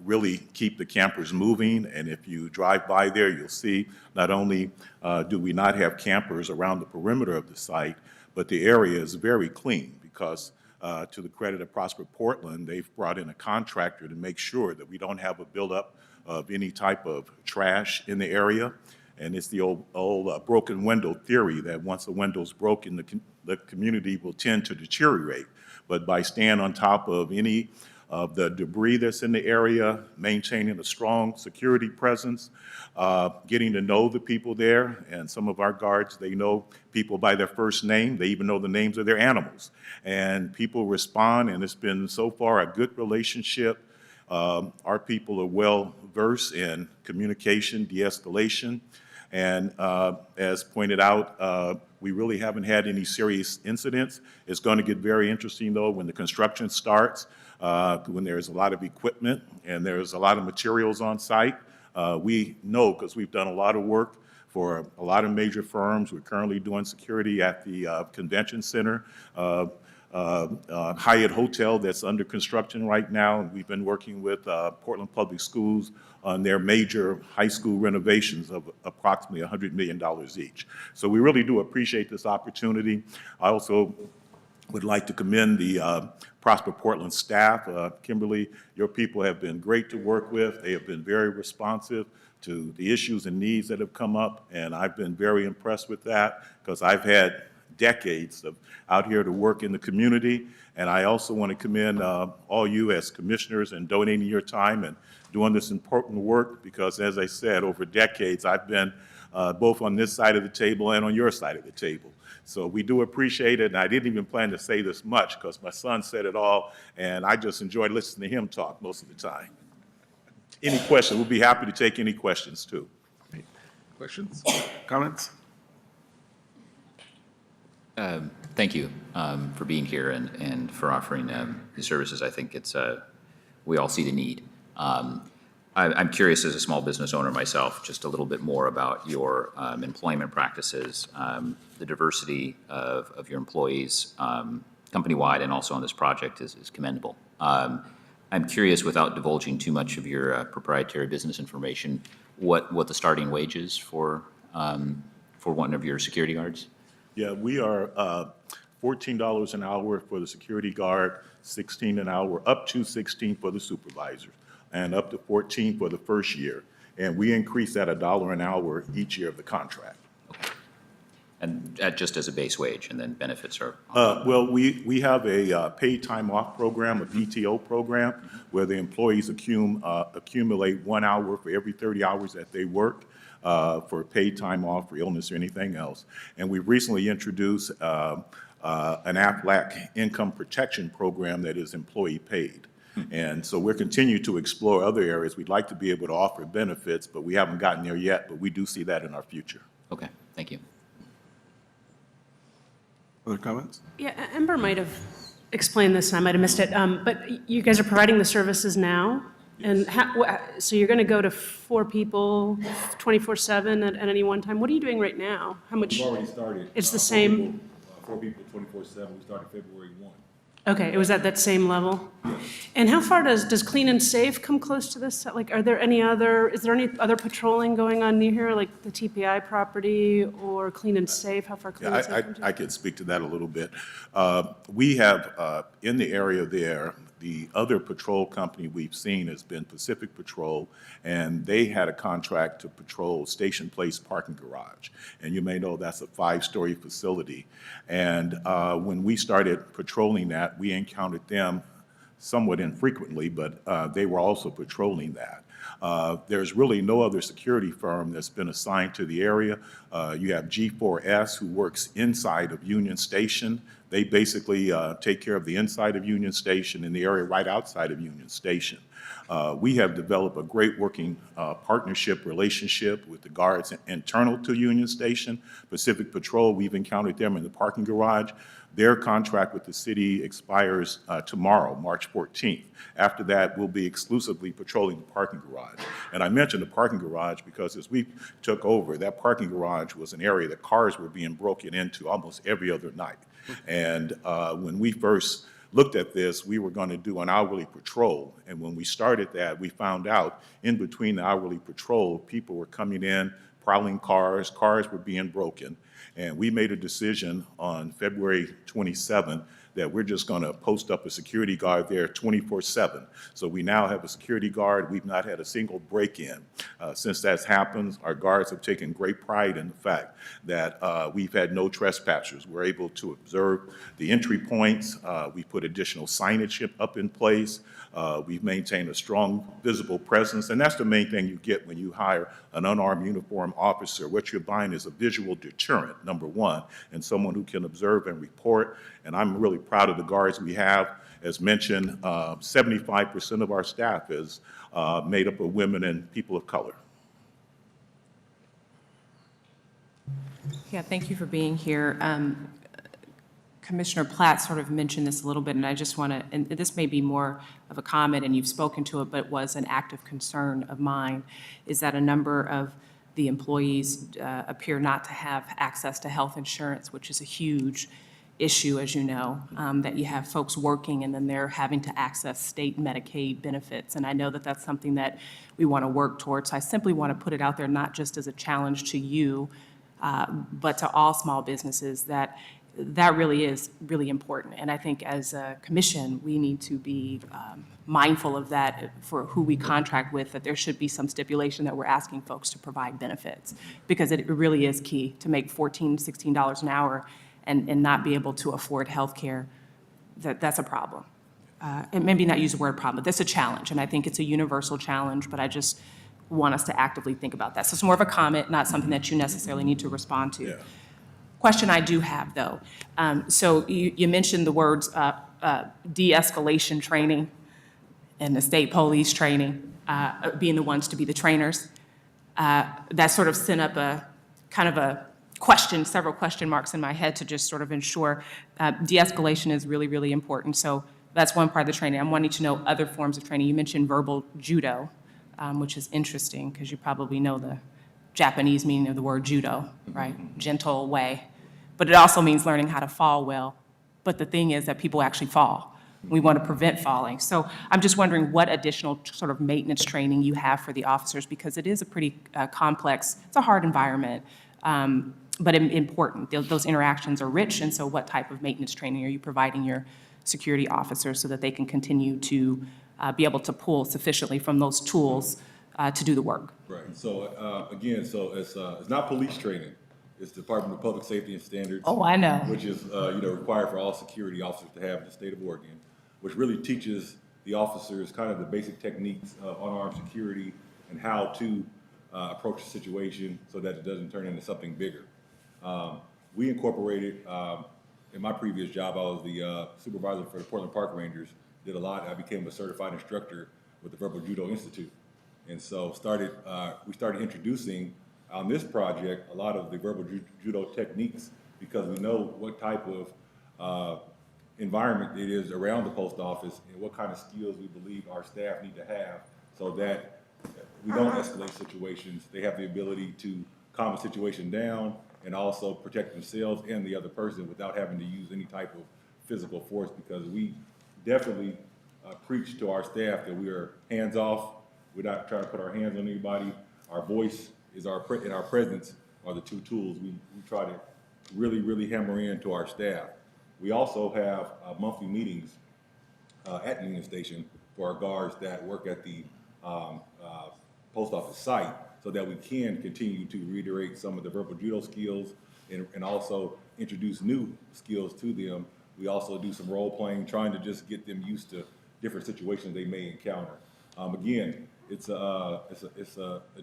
S19: really keep the campers moving, and if you drive by there, you'll see not only do we not have campers around the perimeter of the site, but the area is very clean because to the credit of Prosper Portland, they've brought in a contractor to make sure that we don't have a buildup of any type of trash in the area. And it's the old broken window theory that once a window's broken, the community will tend to deteriorate. But by staying on top of any of the debris that's in the area, maintaining a strong security presence, getting to know the people there, and some of our guards, they know people by their first name. They even know the names of their animals. And people respond, and it's been so far a good relationship. Our people are well versed in communication, de-escalation, and as pointed out, we really haven't had any serious incidents. It's going to get very interesting, though, when the construction starts, when there's a lot of equipment and there's a lot of materials on site. We know, because we've done a lot of work for a lot of major firms. We're currently doing security at the convention center. Hyatt Hotel that's under construction right now. We've been working with Portland Public Schools on their major high school renovations of approximately $100 million each. So we really do appreciate this opportunity. I also would like to commend the Prosper Portland staff. Kimberly, your people have been great to work with. They have been very responsive to the issues and needs that have come up, and I've been very impressed with that because I've had decades of out here to work in the community. And I also want to commend all you as commissioners and donating your time and doing this important work because, as I said, over decades I've been both on this side of the table and on your side of the table. So we do appreciate it, and I didn't even plan to say this much because my son said it all, and I just enjoyed listening to him talk most of the time. Any questions? We'll be happy to take any questions too.
S1: Questions, comments?
S3: Thank you for being here and for offering these services. I think it's we all see the need. I'm curious, as a small business owner myself, just a little bit more about your employment practices, the diversity of your employees, company-wide and also on this project is commendable. I'm curious, without divulging too much of your proprietary business information, what the starting wage is for one of your security guards?
S19: Yeah, we are $14 an hour for the security guard, $16 an hour, up to $16 for the supervisor, and up to $14 for the first year. And we increase that $1 an hour each year of the contract.
S3: Okay. And just as a base wage, and then benefits are?
S19: Well, we have a paid time off program, a PTO program, where the employees accumulate 1 hour for every 30 hours that they work. For paid time off, for illness, or anything else. And we've recently introduced an AFLAC income protection program that is employee paid. And so we're continuing to explore other areas. We'd like to be able to offer benefits, but we haven't gotten there yet, but we do see that in our future.
S3: Okay, thank you.
S1: Other comments?
S4: Yeah, Ember might have explained this, and I might have missed it, but you guys are providing the services now? And so you're going to go to 4 people 24/7 at any one time? What are you doing right now? How much?
S18: We've already started.
S4: It's the same?
S18: 4 people 24/7. We started February 1.
S4: Okay, it was at that same level? And how far does Clean and Safe come close to this? Like, is there any other patrolling going on near here, like the TPI property or Clean and Safe? How far Clean and Safe comes?
S19: I could speak to that a little bit. We have, in the area there, the other patrol company we've seen has been Pacific Patrol, and they had a contract to patrol Station Place Parking Garage. And you may know that's a 5-story facility. And when we started patrolling that, we encountered them somewhat infrequently, but they were also patrolling that. There's really no other security firm that's been assigned to the area. You have G4S, who works inside of Union Station, They basically take care of the inside of Union Station and the area right outside of Union Station. We have developed a great working partnership relationship with the guards internal to Union Station. Pacific Patrol, we've encountered them in the parking garage. Their contract with the city expires tomorrow, March 14th. After that, we'll be exclusively patrolling the parking garage. And I mentioned the parking garage because as we took over, that parking garage was an area that cars were being broken into almost every other night. And when we first looked at this, we were going to do an hourly patrol. And when we started that, we found out in between the hourly patrol, people were coming in, prowling cars were being broken. And we made a decision on February 27th that we're just going to post up a security guard there 24/7. So we now have a security guard. We've not had a single break-in. Since that's happened, our guards have taken great pride in the fact that we've had no trespassers. We're able to observe the entry points. We put additional signage up in place. We've maintained a strong visible presence, and that's the main thing you get when you hire an unarmed uniformed officer. What you're buying is a visual deterrent, number one, and someone who can observe and report. And I'm really proud of the guards we have. As mentioned, 75% of our staff is made up of women and people of color.
S5: Yeah, thank you for being here. Commissioner Platt sort of mentioned this a little bit, and I just want to, and this may be more of a comment, and you've spoken to it, but was an active concern of mine, is that a number of the employees appear not to have access to health insurance, which is a huge issue, as you know, that you have folks working and then they're having to access state Medicaid benefits. And I know that that's something that we want to work towards. So I simply want to put it out there, not just as a challenge to you, but to all small businesses, that really is really important. And I think as a commission, we need to be mindful of that for who we contract with, that there should be some stipulation that we're asking folks to provide benefits, because it really is key to make $14, $16 an hour and not be able to afford health care. That's a problem. And maybe not use the word problem, but that's a challenge. And I think it's a universal challenge, but I just want us to actively think about that. So it's more of a comment, not something that you necessarily need to respond to.
S19: Yeah.
S5: Question I do have, though. So you mentioned the words de-escalation training and the state police training, being the ones to be the trainers. That sort of sent up a kind of a question, several question marks in my head to just sort of ensure de-escalation is really, really important. So that's one part of the training. I'm wanting to know other forms of training. You mentioned verbal judo, which is interesting because you probably know the Japanese meaning of the word judo, right? Gentle way. But it also means learning how to fall well. But the thing is that people actually fall. We want to prevent falling. So I'm just wondering what additional sort of maintenance training you have for the officers, because it is a pretty complex, it's a hard environment, but important. Those interactions are rich, and so what type of maintenance training are you providing your security officers so that they can continue to be able to pull sufficiently from those tools to do the work?
S18: Right. So again, so it's not police training. It's the Department of Public Safety and Standards.
S5: Oh, I know.
S18: Which is required for all security officers to have in the state of Oregon, which really teaches the officers kind of the basic techniques of unarmed security and how to approach a situation so that it doesn't turn into something bigger. We incorporated, in my previous job, I was the supervisor for the Portland Park Rangers, did a lot. I became a certified instructor with the Verbal Judo Institute. And so we started introducing on this project a lot of the verbal judo techniques, because we know what type of environment it is around the post office and what kind of skills we believe our staff need to have so that we don't escalate situations. They have the ability to calm a situation down and also protect themselves and the other person without having to use any type of physical force, because we definitely preach to our staff that we are hands off. We're not trying to put our hands on anybody. Our voice is and our presence are the two tools we try to really, really hammer into our staff. We also have monthly meetings at Union Station for our guards that work at the post office site, so that we can continue to reiterate some of the verbal judo skills and also introduce new skills to them. We also do some role playing, trying to just get them used to different situations they may encounter. Again, it's a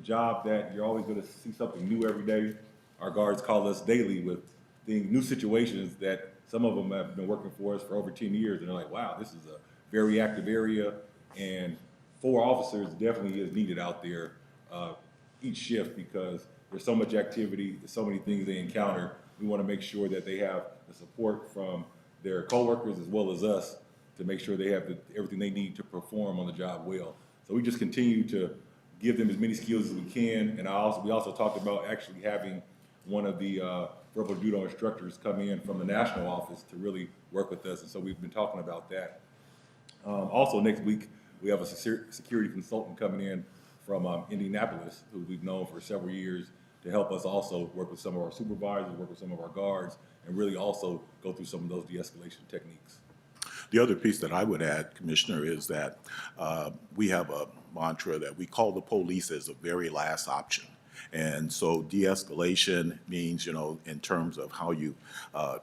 S18: job that you're always going to see something new every day. Our guards call us daily with new situations that some of them have been working for us for over 10 years, and they're like, wow, this is a very active area, and 4 officers definitely is needed out there each shift because there's so much activity, there's so many things they encounter. We want to make sure that they have the support from their coworkers as well as us to make sure they have everything they need to perform on the job well. So we just continue to give them as many skills as we can, and we also talked about actually having one of the verbal judo instructors come in from the national office to really work with us, and so we've been talking about that. Also next week, we have a security consultant coming in from Indianapolis, who we've known for several years, to help us also work with some of our supervisors, work with some of our guards, and really also go through some of those de-escalation techniques.
S19: The other piece that I would add, Commissioner, is that we have a mantra that we call the police as the very last option. And so de-escalation means, in terms of how you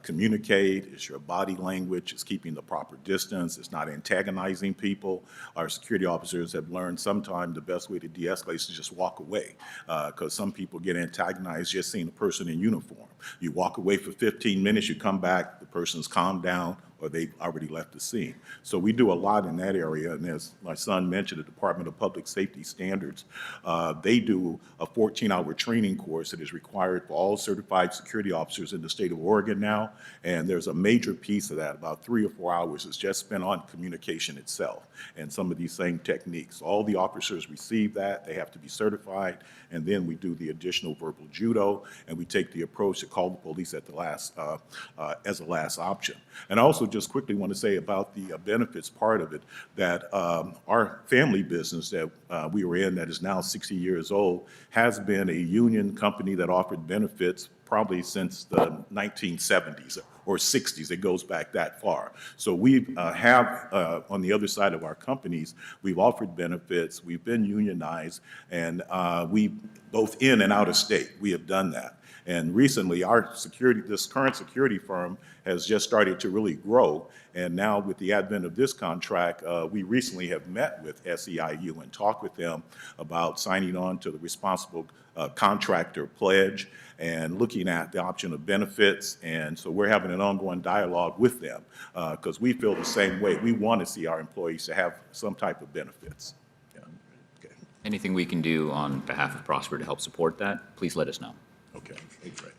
S19: communicate, it's your body language, it's keeping the proper distance, it's not antagonizing people. Our security officers have learned sometimes the best way to de-escalate is to just walk away, because some people get antagonized just seeing a person in uniform. You walk away for 15 minutes, you come back, the person's calmed down, or they've already left the scene. So we do a lot in that area, and as my son mentioned, the Department of Public Safety Standards, they do a 14-hour training course that is required for all certified security officers in the state of Oregon now, and there's a major piece of that, about 3 or 4 hours, is just spent on communication itself and some of these same techniques. All the officers receive that, they have to be certified, and then we do the additional verbal judo, and we take the approach to call the police at the last, as a last option. And I also just quickly want to say about the benefits part of it, that our family business that we were in that is now 60 years old has been a union company that offered benefits probably since the 1970s or 60s. It goes back that far. So we have, on the other side of our companies, we've offered benefits, we've been unionized, and we, both in and out of state, we have done that. And recently, this current security firm has just started to really grow. And now with the advent of this contract, we recently have met with SEIU and talked with them about signing on to the responsible contractor pledge and looking at the option of benefits. And so we're having an ongoing dialogue with them because we feel the same way. We want to see our employees to have some type of benefits. Yeah. Okay.
S3: Anything we can do on behalf of Prosper to help support that, please let us know.
S19: Okay, great.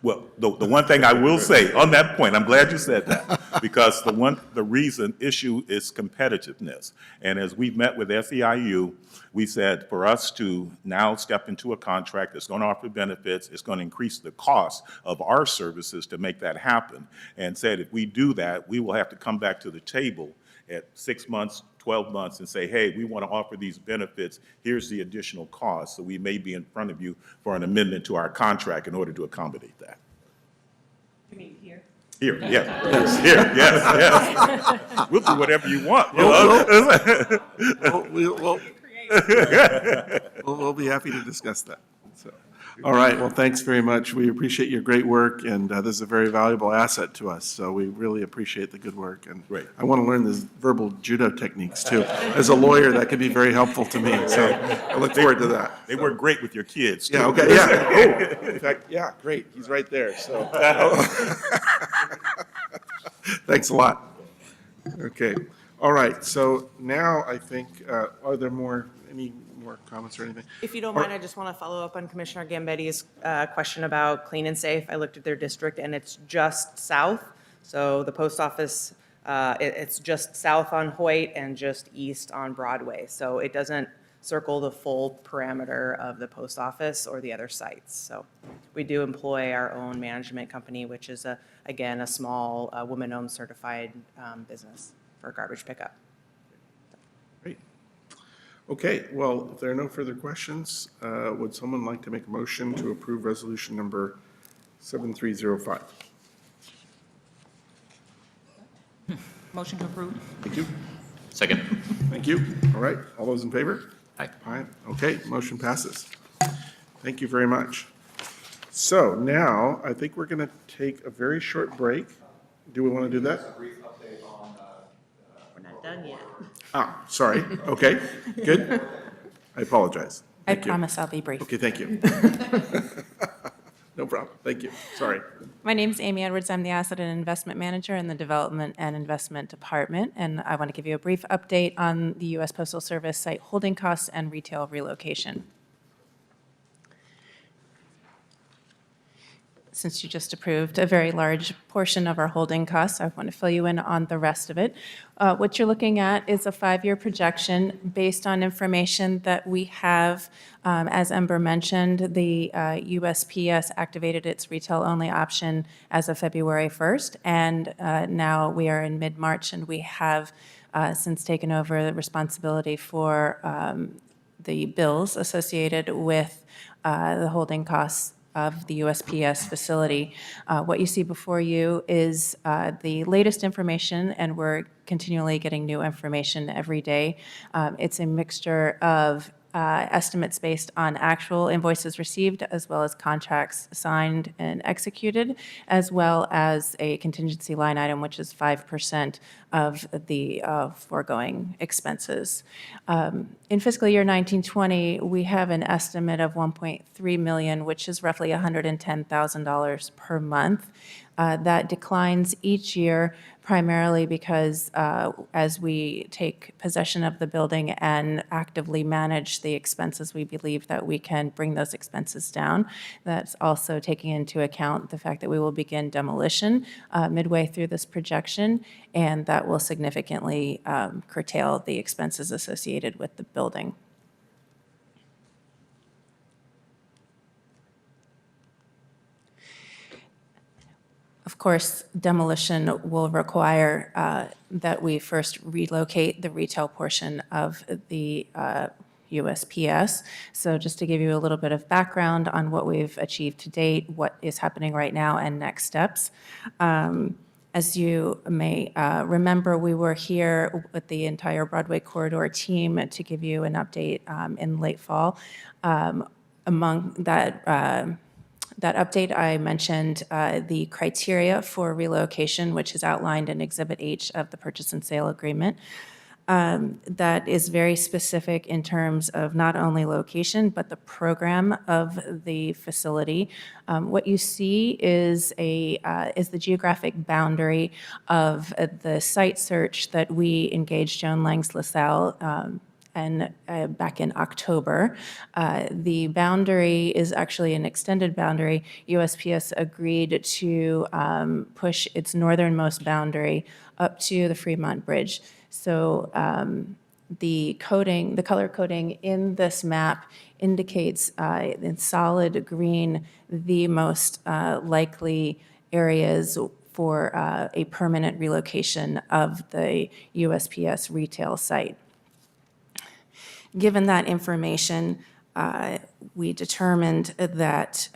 S19: Well, the one thing I will say on that point, I'm glad you said that, because the reason issue is competitiveness. And as we've met with SEIU, we said for us to now step into a contract that's going to offer benefits, it's going to increase the cost of our services to make that happen. And said if we do that, we will have to come back to the table at 6 months, 12 months and say, hey, we want to offer these benefits. Here's the additional cost. So we may be in front of you for an amendment to our contract in order to accommodate that.
S5: You mean here?
S19: Here, yes, here, yes. We'll do whatever you want.
S1: We'll be happy to discuss that. So, all right, well, thanks very much. We appreciate your great work, and this is a very valuable asset to us, so we really appreciate the good work. And
S19: Great.
S1: I want to learn the verbal judo techniques, too. As a lawyer, that could be very helpful to me, so I look forward to that.
S19: They work great with your kids, too.
S1: Yeah, okay, yeah. Oh, in fact, yeah, great, he's right there, so. Thanks a lot. Okay, all right, so now I think, are there any more comments or anything?
S20: If you don't mind, I just want to follow up on Commissioner Gambetti's question about clean and safe. I looked at their district, and it's just south. So the post office, it's just south on Hoyt and just east on Broadway. So it doesn't circle the full parameter of the post office or the other sites. So we do employ our own management company, which is, again, a small woman-owned certified business for garbage pickup.
S1: Great. Okay, well, if there are no further questions, would someone like to make a motion to approve resolution number 7305?
S5: Motion to approve.
S1: Thank you.
S3: Second.
S1: Thank you. All right, all those in favor?
S3: Aye.
S1: Aye. Okay, motion passes. Thank you very much. So now, I think we're going to take a very short break. Do we want to do that?
S20: We're not done yet.
S1: Ah, sorry. Okay, good. I apologize.
S20: I
S1: Thank you.
S20: promise I'll be brief.
S1: Okay, thank you. No problem. Thank you. Sorry.
S21: My name is Amy Edwards. I'm the Asset and Investment Manager in the Development and Investment Department, and I want to give you a brief update on the U.S. Postal Service site holding costs and retail relocation. Since you just approved a very large portion of our holding costs, I want to fill you in on the rest of it. What you're looking at is a 5-year projection based on information that we have. As Ember mentioned, the USPS activated its retail-only option as of February 1st, and now we are in mid-March, and we have since taken over the responsibility for the bills associated with the holding costs of the USPS facility. What you see before you is the latest information, and we're continually getting new information every day. It's a mixture of estimates based on actual invoices received, as well as contracts signed and executed, as well as a contingency line item, which is 5% of the foregoing expenses. In fiscal year 1920, we have an estimate of $1.3 million, which is roughly $110,000 per month. That declines each year, primarily because as we take possession of the building and actively manage the expenses, we believe that we can bring those expenses down. That's also taking into account the fact that we will begin demolition midway through this projection, and that will significantly curtail the expenses associated with the building. Of course, demolition will require that we first relocate the retail portion of the USPS. So just to give you a little bit of background on what we've achieved to date, what is happening right now, and next steps. As you may remember, we were here with the entire Broadway corridor team to give you an update in late fall. Among that update, I mentioned the criteria for relocation, which is outlined in Exhibit H of the purchase and sale agreement. That is very specific in terms of not only location, but the program of the facility. What you see is the geographic boundary of the site search that we engaged Joan Langs LaSalle and back in October. The boundary is actually an extended boundary. USPS agreed to push its northernmost boundary up to the Fremont Bridge. So the color coding in this map indicates in solid green the most likely areas for a permanent relocation of the USPS retail site. Given that information, we determined that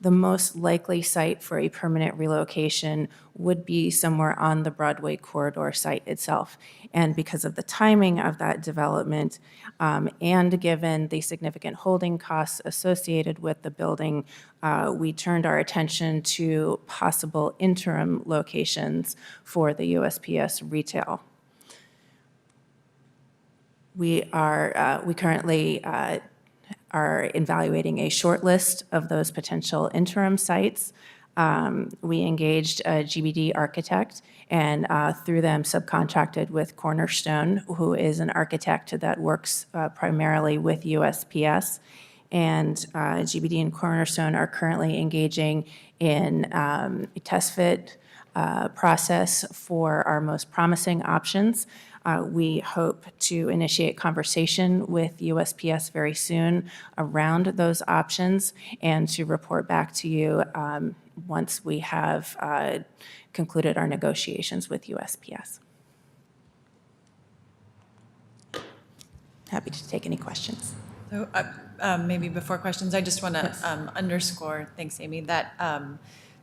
S21: the most likely site for a permanent relocation would be somewhere on the Broadway corridor site itself. And because of the timing of that development, and given the significant holding costs associated with the building, we turned our attention to possible interim locations for the USPS retail. We currently are evaluating a short list of those potential interim sites. We engaged a GBD architect and through them subcontracted with Cornerstone, who is an architect that works primarily with USPS. And GBD and Cornerstone are currently engaging in a test fit process for our most promising options. We hope to initiate conversation with USPS very soon around those options and to report back to you once we have concluded our negotiations with USPS. Happy to take any questions.
S6: So maybe before questions, I just want to underscore, thanks Amy, that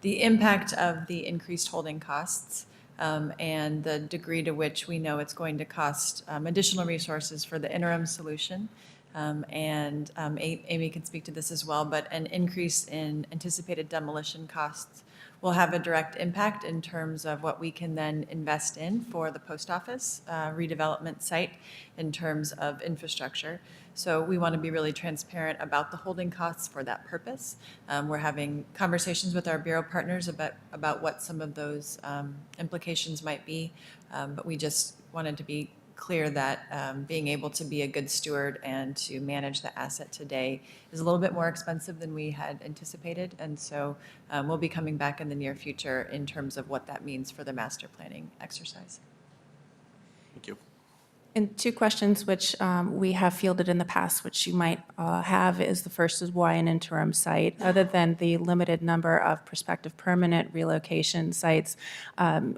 S6: the impact of the increased holding costs and the degree to which we know it's going to cost additional resources for the interim solution. And Amy can speak to this as well, but an increase in anticipated demolition costs will have a direct impact in terms of what we can then invest in for the post office redevelopment site in terms of infrastructure. So we want to be really transparent about the holding costs for that purpose. We're having conversations with our bureau partners about what some of those implications might be, but we just wanted to be clear that being able to be a good steward and to manage the asset today is a little bit more expensive than we had anticipated. And so we'll be coming back in the near future in terms of what that means for the master planning exercise.
S1: Thank you.
S21: And two questions which we have fielded in the past, which you might have, is the first is why an interim site? Other than the limited number of prospective permanent relocation sites,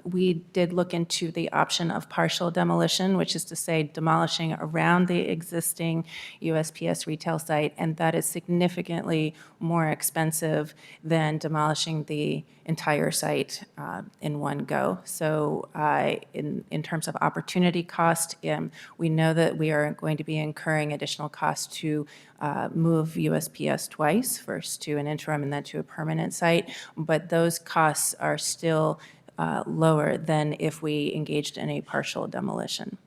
S21: we did look into the option of partial demolition, which is to say demolishing around the existing USPS retail site, and that is significantly more expensive than demolishing the entire site in one go. So in terms of opportunity cost, we know that we are going to be incurring additional costs to move USPS twice, first to an interim and then to a permanent site, but those costs are still lower than if we engaged in a partial demolition.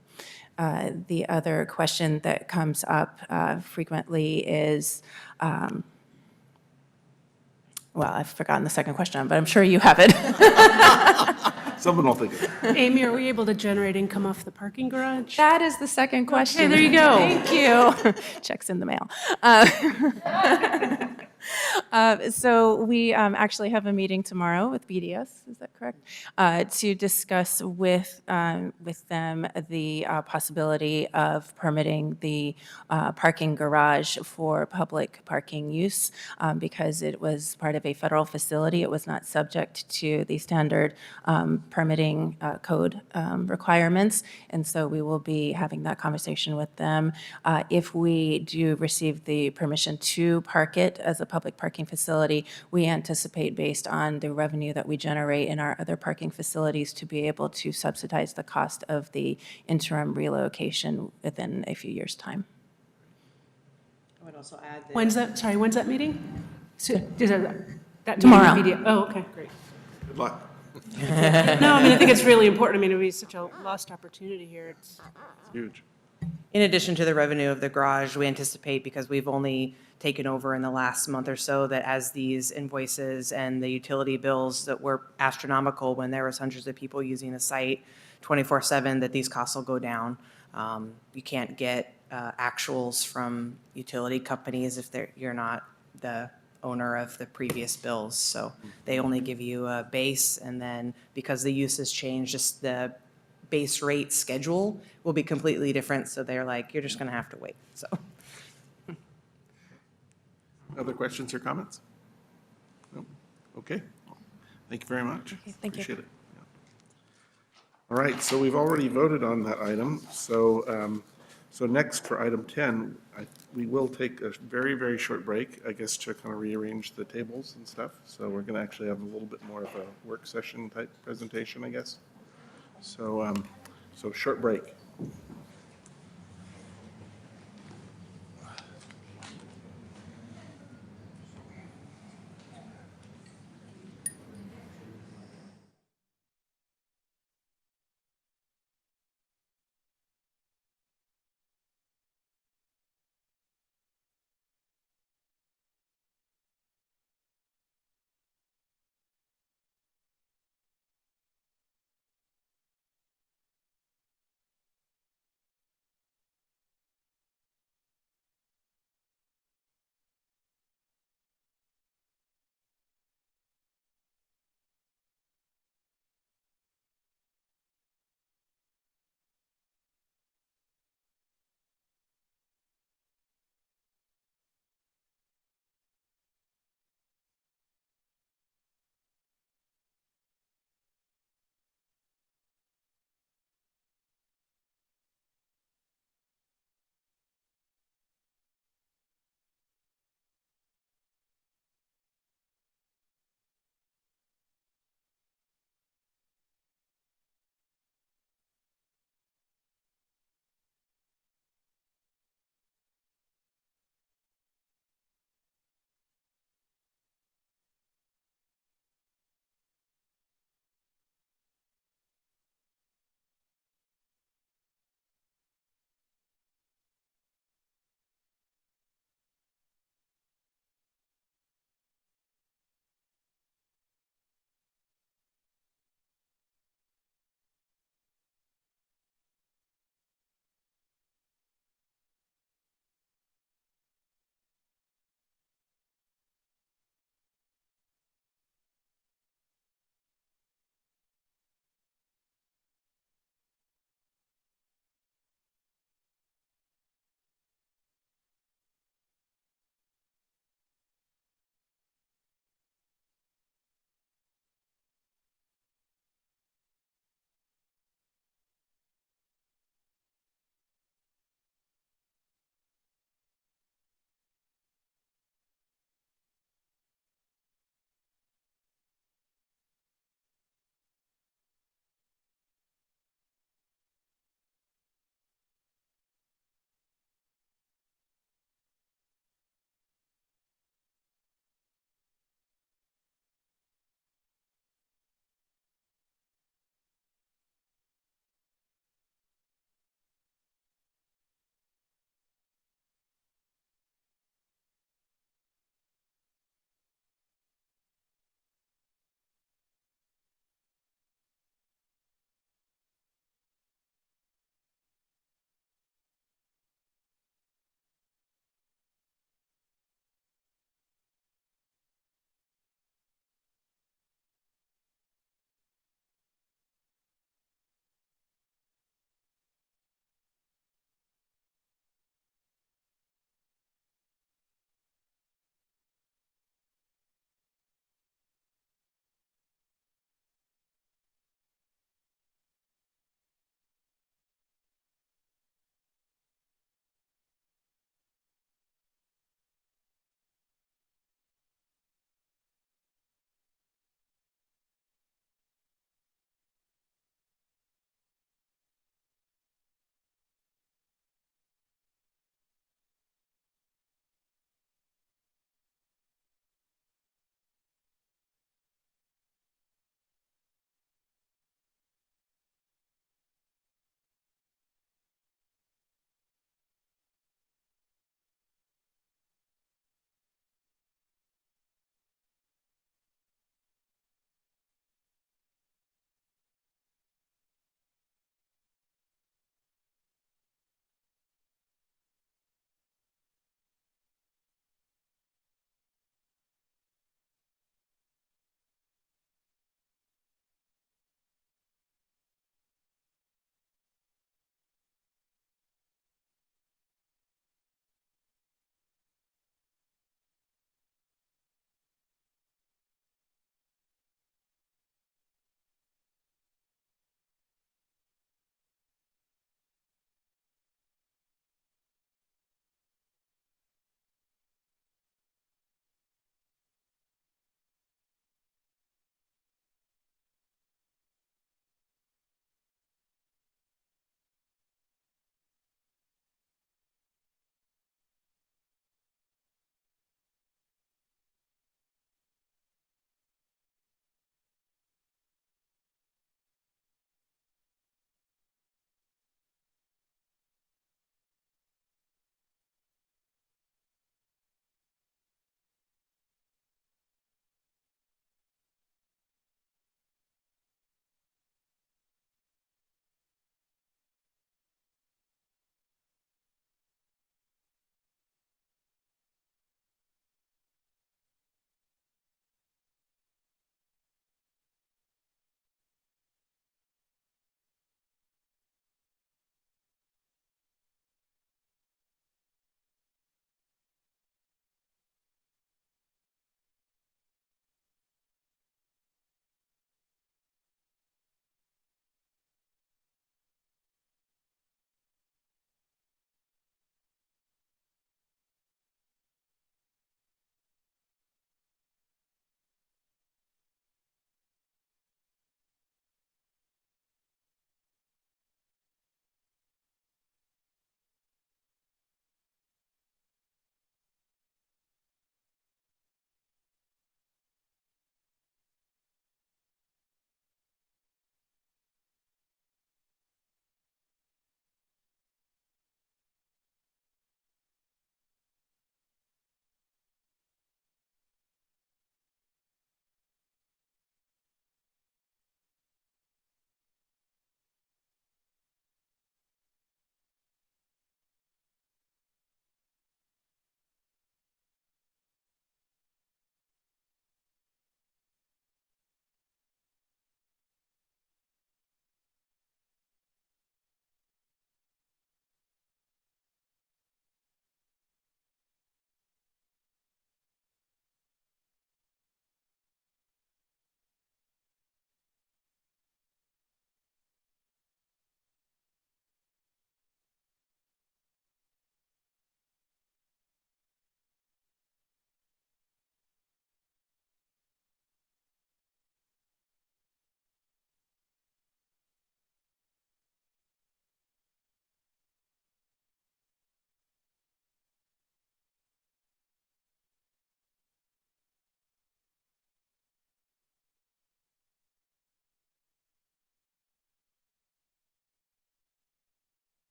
S21: The other question that comes up frequently is, well, I've forgotten the second question, but I'm sure you have it.
S1: Someone will think of it.
S4: Amy, are we able to generate income off the parking garage?
S21: That is the second question.
S4: Okay, there you go.
S21: Thank you. Checks in the mail. So we actually have a meeting tomorrow with BDS, is that correct? To discuss with them the possibility of permitting the parking garage for public parking use because it was part of a federal facility. It was not subject to the standard permitting code requirements. And so we will be having that conversation with them. If we do receive the permission to park it as a public parking facility, we anticipate, based on the revenue that we generate in our other parking facilities, to be able to subsidize the cost of the interim relocation within a few years' time.
S20: I would also add that.
S4: When's that meeting? Is that
S21: Tomorrow.
S4: meeting video? Oh, okay, great.
S1: Good luck.
S4: No, I mean, I think it's really important. I mean, it would be such a lost opportunity here. It's
S1: Huge.
S20: In addition to the revenue of the garage, we anticipate, because we've only taken over in the last month or so, that as these invoices and the utility bills that were astronomical when there was hundreds of people using the site 24/7, that these costs will go down. You can't get actuals from utility companies if you're not the owner of the previous bills. So they only give you a base, and then because the use has changed, just the base rate schedule will be completely different. So they're like, you're just going to have to wait. So.
S1: Other questions or comments? No? Okay. Thank you very much.
S21: Okay, thank you.
S1: Appreciate it. Yeah. All right, so we've already voted on that item. So, so next for item 10, we will take a very, very short break, I guess, to kind of rearrange the tables and stuff. So we're going to actually have a little bit more of a work session type presentation, I guess. So, so short break.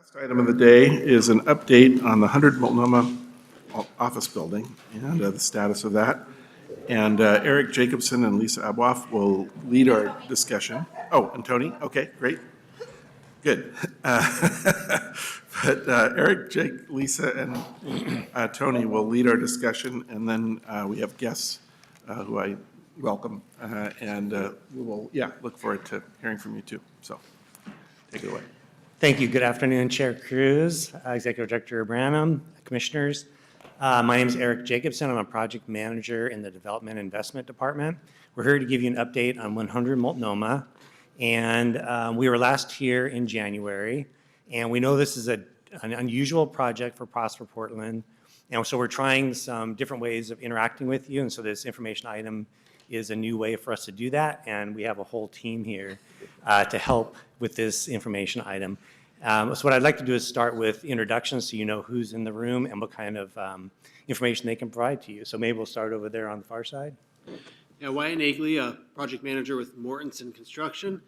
S1: Last item of the day is an update on the 100 Multnomah office building and the status of that. And Eric Jacobson and Lisa Abwoff will lead our discussion. Oh, and Tony? Okay, great. Good. But Eric, Jake, Lisa, and Tony will lead our discussion, and then we have guests who I welcome, and we will, look forward to hearing from you too. So take it away.
S2: Thank you. Good afternoon, Chair Cruz, Executive Director Branham, Commissioners. My name is Eric Jacobson. I'm a project manager in the Development Investment Department. We're here to give you an update on 100 Multnomah. And we were last here in January, and we know this is an unusual project for Prosper Portland. And so we're trying some different ways of interacting with you, and so this information item is a new way for us to do that, and we have a whole team here to help with this information item. So what I'd like to do is start with introductions so you know who's in the room and what kind of information they can provide to you. So maybe we'll start over there on the far side.
S22: Yeah, Wyatt Nagley, a project manager with Mortensen Construction.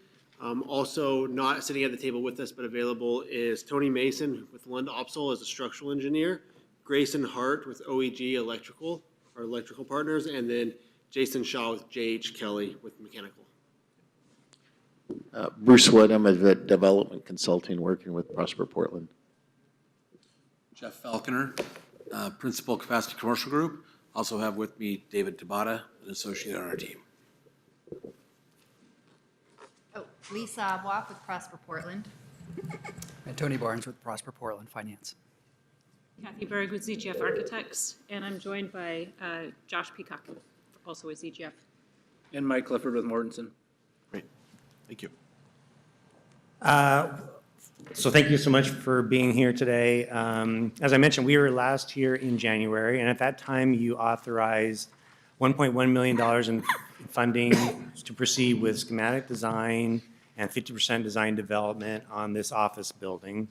S22: Also not sitting at the table with us but available is Tony Mason with Lund Opsol as a structural engineer, Grayson Hart with OEG Electrical, our electrical partners, and then Jason Shaw with JH Kelly with mechanical.
S23: Bruce Wood, I'm a development consulting working with Prosper Portland.
S24: Jeff Falconer, Principal Capacity Commercial Group. Also have with me David Tabata, an associate on our team.
S11: Oh, Lisa Abwoff with Prosper Portland.
S25: And Tony Barnes with Prosper Portland Finance.
S26: Kathy Berg with ZGF Architects, and I'm joined by Josh Peacock, also with ZGF.
S27: And Mike Clifford with Mortensen.
S1: Great, thank you.
S2: So thank you so much for being here today. As I mentioned, we were last here in January, and at that time you authorized $1.1 million in funding to proceed with schematic design and 50% design development on this office building.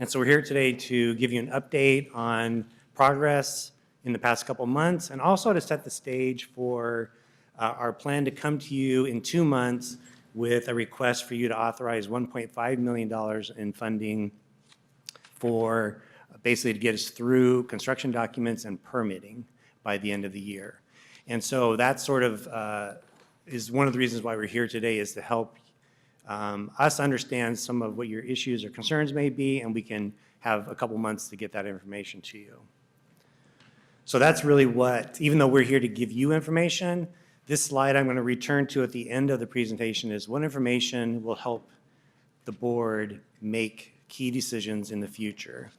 S2: And so we're here today to give you an update on progress in the past couple months, and also to set the stage for our plan to come to you in 2 months with a request for you to authorize $1.5 million in funding for basically to get us through construction documents and permitting by the end of the year. And so that sort of is one of the reasons why we're here today, is to help us understand some of what your issues or concerns may be, and we can have a couple months to get that information to you. So that's really what, even though we're here to give you information, this slide I'm going to return to at the end of the presentation is what information will help the board make key decisions in the future.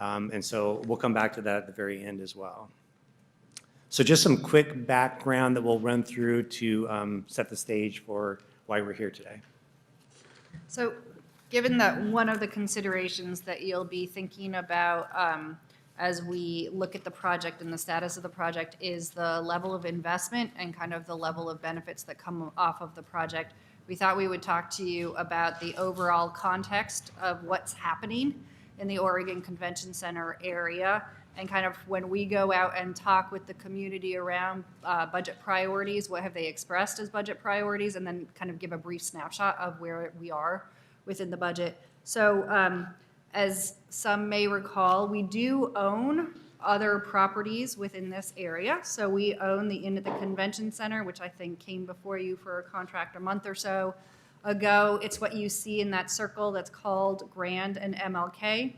S2: And so we'll come back to that at the very end as well. So just some quick background that we'll run through to set the stage for why we're here today.
S11: So given that one of the considerations that you'll be thinking about as we look at the project and the status of the project is the level of investment and kind of the level of benefits that come off of the project, we thought we would talk to you about the overall context of what's happening in the Oregon Convention Center area, and kind of when we go out and talk with the community around budget priorities, what have they expressed as budget priorities, and then kind of give a brief snapshot of where we are within the budget. So as some may recall, we do own other properties within this area. So we own the Inn at the Convention Center, which I think came before you for a contract a month or so ago. It's what you see in that circle that's called Grand and MLK.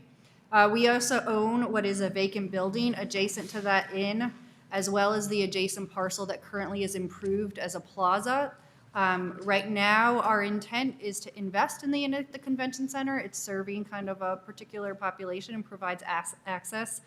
S11: We also own what is a vacant building adjacent to that inn, as well as the adjacent parcel that currently is improved as a plaza. Right now, our intent is to invest in the Inn at the Convention Center. It's serving kind of a particular population and provides access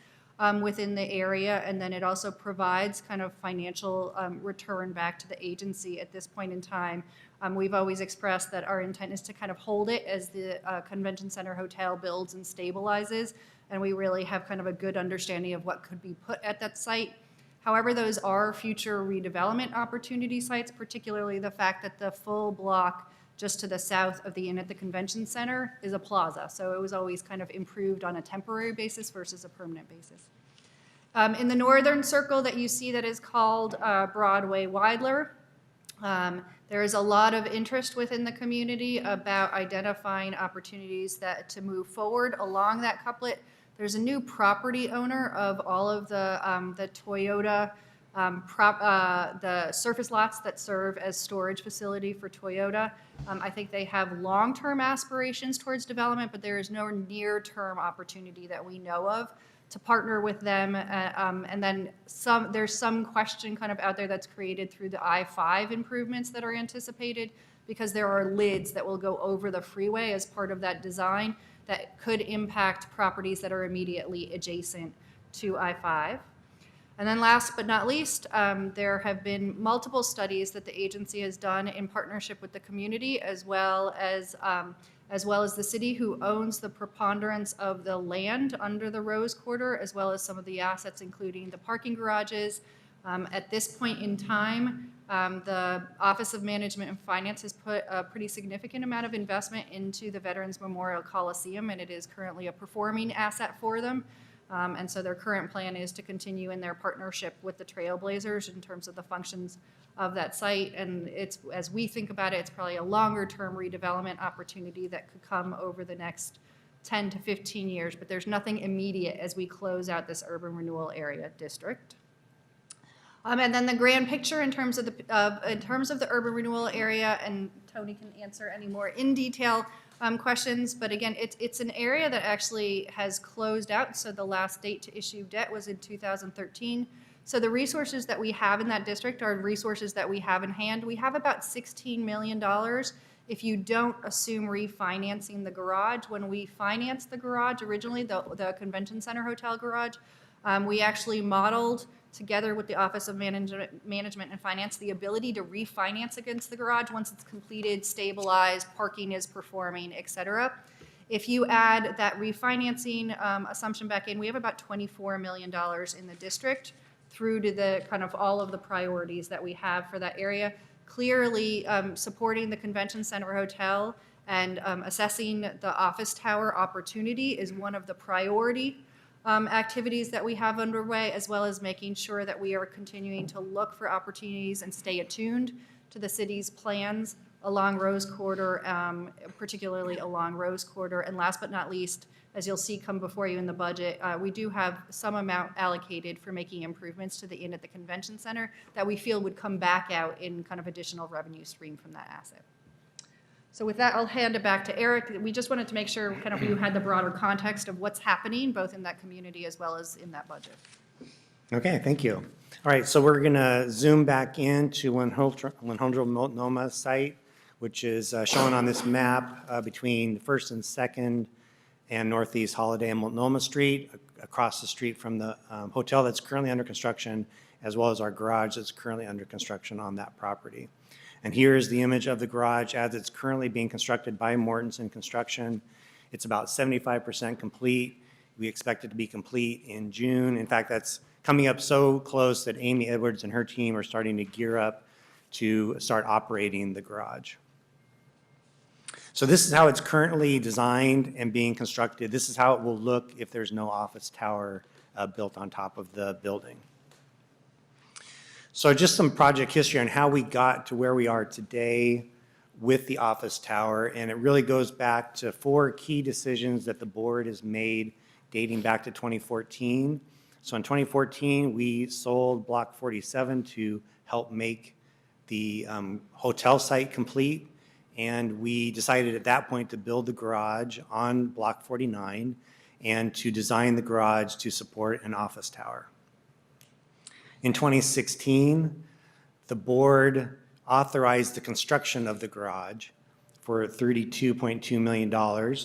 S11: within the area, and then it also provides kind of financial return back to the agency at this point in time. We've always expressed that our intent is to kind of hold it as the Convention Center Hotel builds and stabilizes, and we really have kind of a good understanding of what could be put at that site. However, those are future redevelopment opportunity sites, particularly the fact that the full block just to the south of the Inn at the Convention Center is a plaza. So it was always kind of improved on a temporary basis versus a permanent basis. In the northern circle that you see that is called Broadway Weidler, There is a lot of interest within the community about identifying opportunities to move forward along that couplet. There's a new property owner of all of the Toyota, the surface lots that serve as storage facility for Toyota. I think they have long-term aspirations towards development, but there is no near-term opportunity that we know of to partner with them. And then there's some question kind of out there that's created through the I-5 improvements that are anticipated, because there are lids that will go over the freeway as part of that design that could impact properties that are immediately adjacent to I-5. And then last but not least, there have been multiple studies that the agency has done in partnership with the community, as well as the city, who owns the preponderance of the land under the Rose Quarter, as well as some of the assets, including the parking garages. At this point in time, the Office of Management and Finance has put a pretty significant amount of investment into the Veterans Memorial Coliseum, and it is currently a performing asset for them. And so their current plan is to continue in their partnership with the Trailblazers in terms of the functions of that site. And as we think about it, it's probably a longer-term redevelopment opportunity that could come over the next 10 to 15 years, but there's nothing immediate as we close out this urban renewal area district. And then the grand picture in terms of the urban renewal area, and Tony can answer any more in detail questions, but again, it's an area that actually has closed out. So the last date to issue debt was in 2013. So the resources that we have in that district are resources that we have in hand. We have about $16 million if you don't assume refinancing the garage. When we financed the garage originally, the Convention Center Hotel garage, we actually modeled, together with the Office of Management and Finance, the ability to refinance against the garage once it's completed, stabilized, parking is performing, et cetera. If you add that refinancing assumption back in, we have about $24 million in the district through to the kind of all of the priorities that we have for that area. Clearly, supporting the Convention Center Hotel and assessing the office tower opportunity is one of the priority activities that we have underway, as well as making sure that we are continuing to look for opportunities and stay attuned to the city's plans along Rose Quarter, particularly along Rose Quarter. And last but not least, as you'll see come before you in the budget, we do have some amount allocated for making improvements to the inn at the Convention Center that we feel would come back out in kind of additional revenue stream from that asset. So with that, I'll hand it back to Eric. We just wanted to make sure kind of you had the broader context of what's happening, both in that community as well as in that budget.
S2: Okay, thank you. All right, so we're going to zoom back into Alejandro Multnomah site, which is shown on this map between 1st and 2nd and Northeast Holiday and Multnomah Street, across the street from the hotel that's currently under construction, as well as our garage that's currently under construction on that property. And here is the image of the garage as it's currently being constructed by Mortensen Construction. It's about 75% complete. We expect it to be complete in June. In fact, that's coming up so close that Amy Edwards and her team are starting to gear up to start operating the garage. So this is how it's currently designed and being constructed. This is how it will look if there's no office tower built on top of the building. So just some project history on how we got to where we are today with the office tower, and it really goes back to 4 key decisions that the board has made dating back to 2014. So in 2014, we sold Block 47 to help make the hotel site complete, and we decided at that point to build the garage on Block 49 and to design the garage to support an office tower. In 2016, the board authorized the construction of the garage for $32.2 million.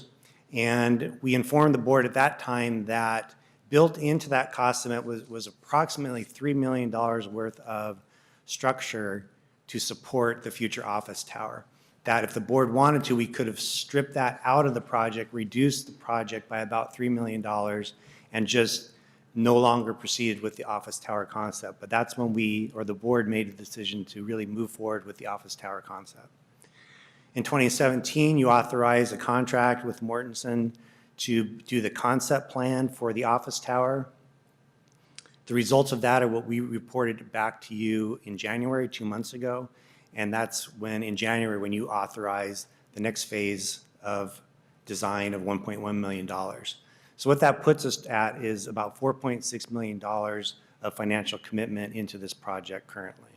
S2: And we informed the board at that time that built into that cost estimate was approximately $3 million worth of structure to support the future office tower. That if the board wanted to, we could have stripped that out of the project, reduced the project by about $3 million, and just no longer proceeded with the office tower concept. But that's when the board made the decision to really move forward with the office tower concept. In 2017, you authorized a contract with Mortensen to do the concept plan for the office tower. The results of that are what we reported back to you in January, 2 months ago. And that's when, in January, when you authorized the next phase of design of $1.1 million. So what that puts us at is about $4.6 million of financial commitment into this project currently.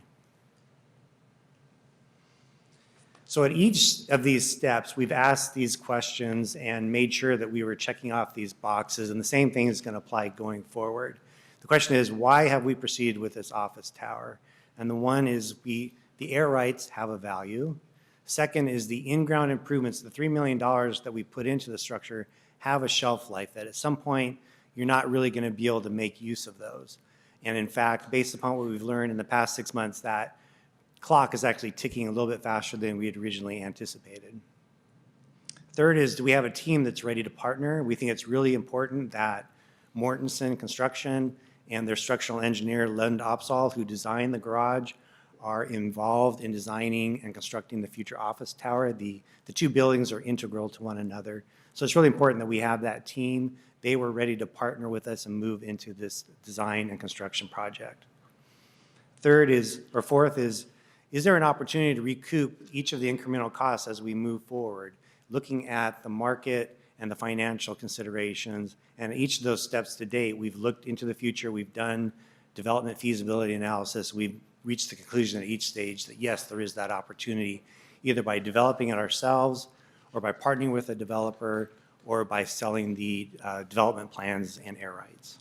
S2: So at each of these steps, we've asked these questions and made sure that we were checking off these boxes, and the same thing is going to apply going forward. The question is, why have we proceeded with this office tower? And the one is the air rights have a value. Second is the in-ground improvements, the $3 million that we put into the structure have a shelf life that at some point you're not really going to be able to make use of those. And in fact, based upon what we've learned in the past 6 months, that clock is actually ticking a little bit faster than we had originally anticipated. Third is, do we have a team that's ready to partner? We think it's really important that Mortensen Construction and their structural engineer, Lentz, who designed the garage, are involved in designing and constructing the future office tower. The two buildings are integral to one another. So it's really important that we have that team. They were ready to partner with us and move into this design and construction project. Fourth is there an opportunity to recoup each of the incremental costs as we move forward, looking at the market and the financial considerations? And each of those steps to date, we've looked into the future, we've done development feasibility analysis, we've reached the conclusion at each stage that yes, there is that opportunity, either by developing it ourselves or by partnering with a developer or by selling the development plans and air rights.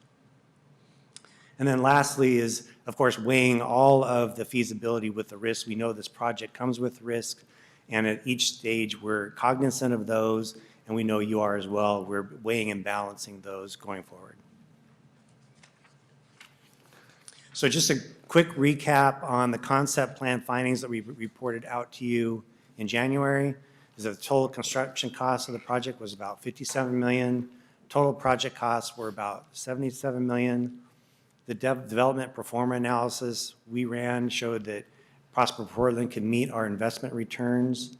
S2: And then lastly is, of course, weighing all of the feasibility with the risk. We know this project comes with risk, and at each stage we're cognizant of those, and we know you are as well. We're weighing and balancing those going forward. So just a quick recap on the concept plan findings that we reported out to you in January is that the total construction cost of the project was about $57 million. Total project costs were about $77 million. The development pro forma analysis we ran showed that Prosper Portland could meet our investment returns.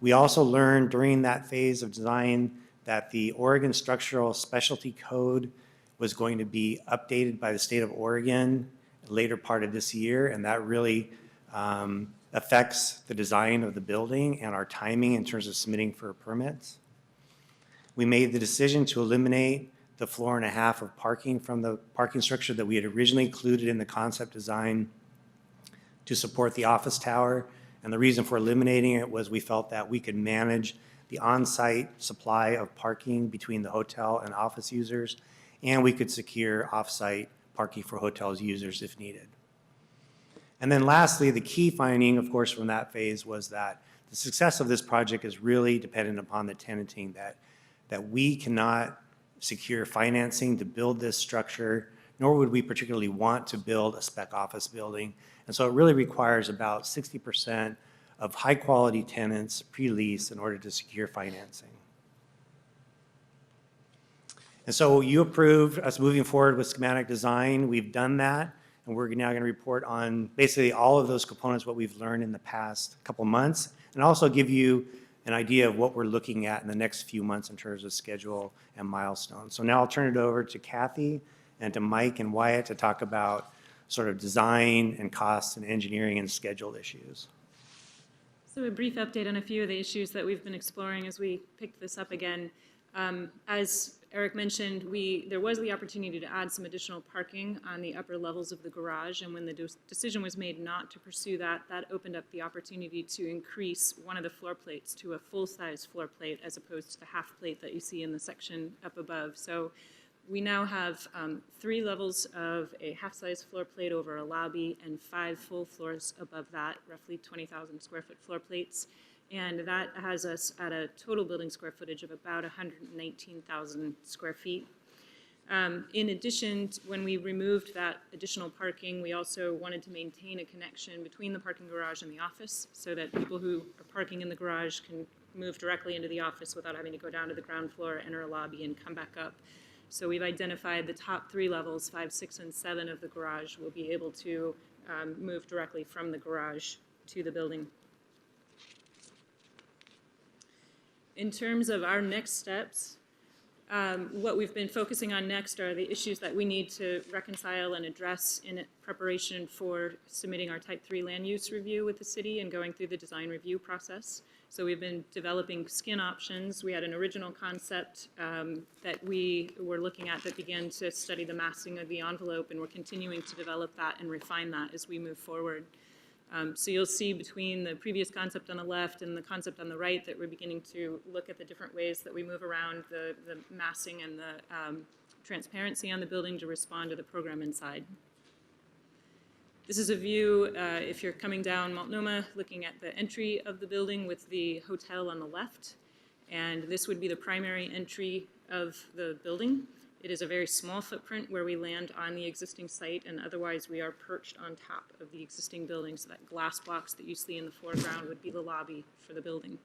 S2: We also learned during that phase of design that the Oregon Structural Specialty Code was going to be updated by the state of Oregon later part of this year, and that really affects the design of the building and our timing in terms of submitting for permits. We made the decision to eliminate the floor and a half of parking from the parking structure that we had originally included in the concept design to support the office tower. And the reason for eliminating it was we felt that we could manage the on-site supply of parking between the hotel and office users, and we could secure off-site parking for hotels users if needed. And then lastly, the key finding, of course, from that phase was that the success of this project is really dependent upon the tenanting, that we cannot secure financing to build this structure, nor would we particularly want to build a spec office building. And so it really requires about 60% of high-quality tenants pre-lease in order to secure financing. And so you approved us moving forward with schematic design. We've done that, and we're now going to report on basically all of those components, what we've learned in the past couple months, and also give you an idea of what we're looking at in the next few months in terms of schedule and milestones. So now I'll turn it over to Kathy and to Mike and Wyatt to talk about sort of design and costs and engineering and schedule issues.
S26: So a brief update on a few of the issues that we've been exploring as we picked this up again. As Eric mentioned, there was the opportunity to add some additional parking on the upper levels of the garage, and when the decision was made not to pursue that, that opened up the opportunity to increase one of the floor plates to a full-size floor plate as opposed to the half plate that you see in the section up above. So we now have 3 levels of a half-size floor plate over a lobby and 5 full floors above that, roughly 20,000 square foot floor plates. And that has us at a total building square footage of about 119,000 square feet. In addition, when we removed that additional parking, we also wanted to maintain a connection between the parking garage and the office so that people who are parking in the garage can move directly into the office without having to go down to the ground floor, enter a lobby, and come back up. So we've identified the top 3 levels, 5, 6, and 7 of the garage will be able to move directly from the garage to the building. In terms of our next steps, What we've been focusing on next are the issues that we need to reconcile and address in preparation for submitting our Type 3 land use review with the city and going through the design review process. So we've been developing skin options. We had an original concept that we were looking at that began to study the massing of the envelope, and we're continuing to develop that and refine that as we move forward. So you'll see between the previous concept on the left and the concept on the right that we're beginning to look at the different ways that we move around the massing and the transparency on the building to respond to the program inside. This is a view, if you're coming down Multnomah, looking at the entry of the building with the hotel on the left. And this would be the primary entry of the building. It is a very small footprint where we land on the existing site, and otherwise we are perched on top of the existing building. So that glass box that you see in the foreground would be the lobby for the building.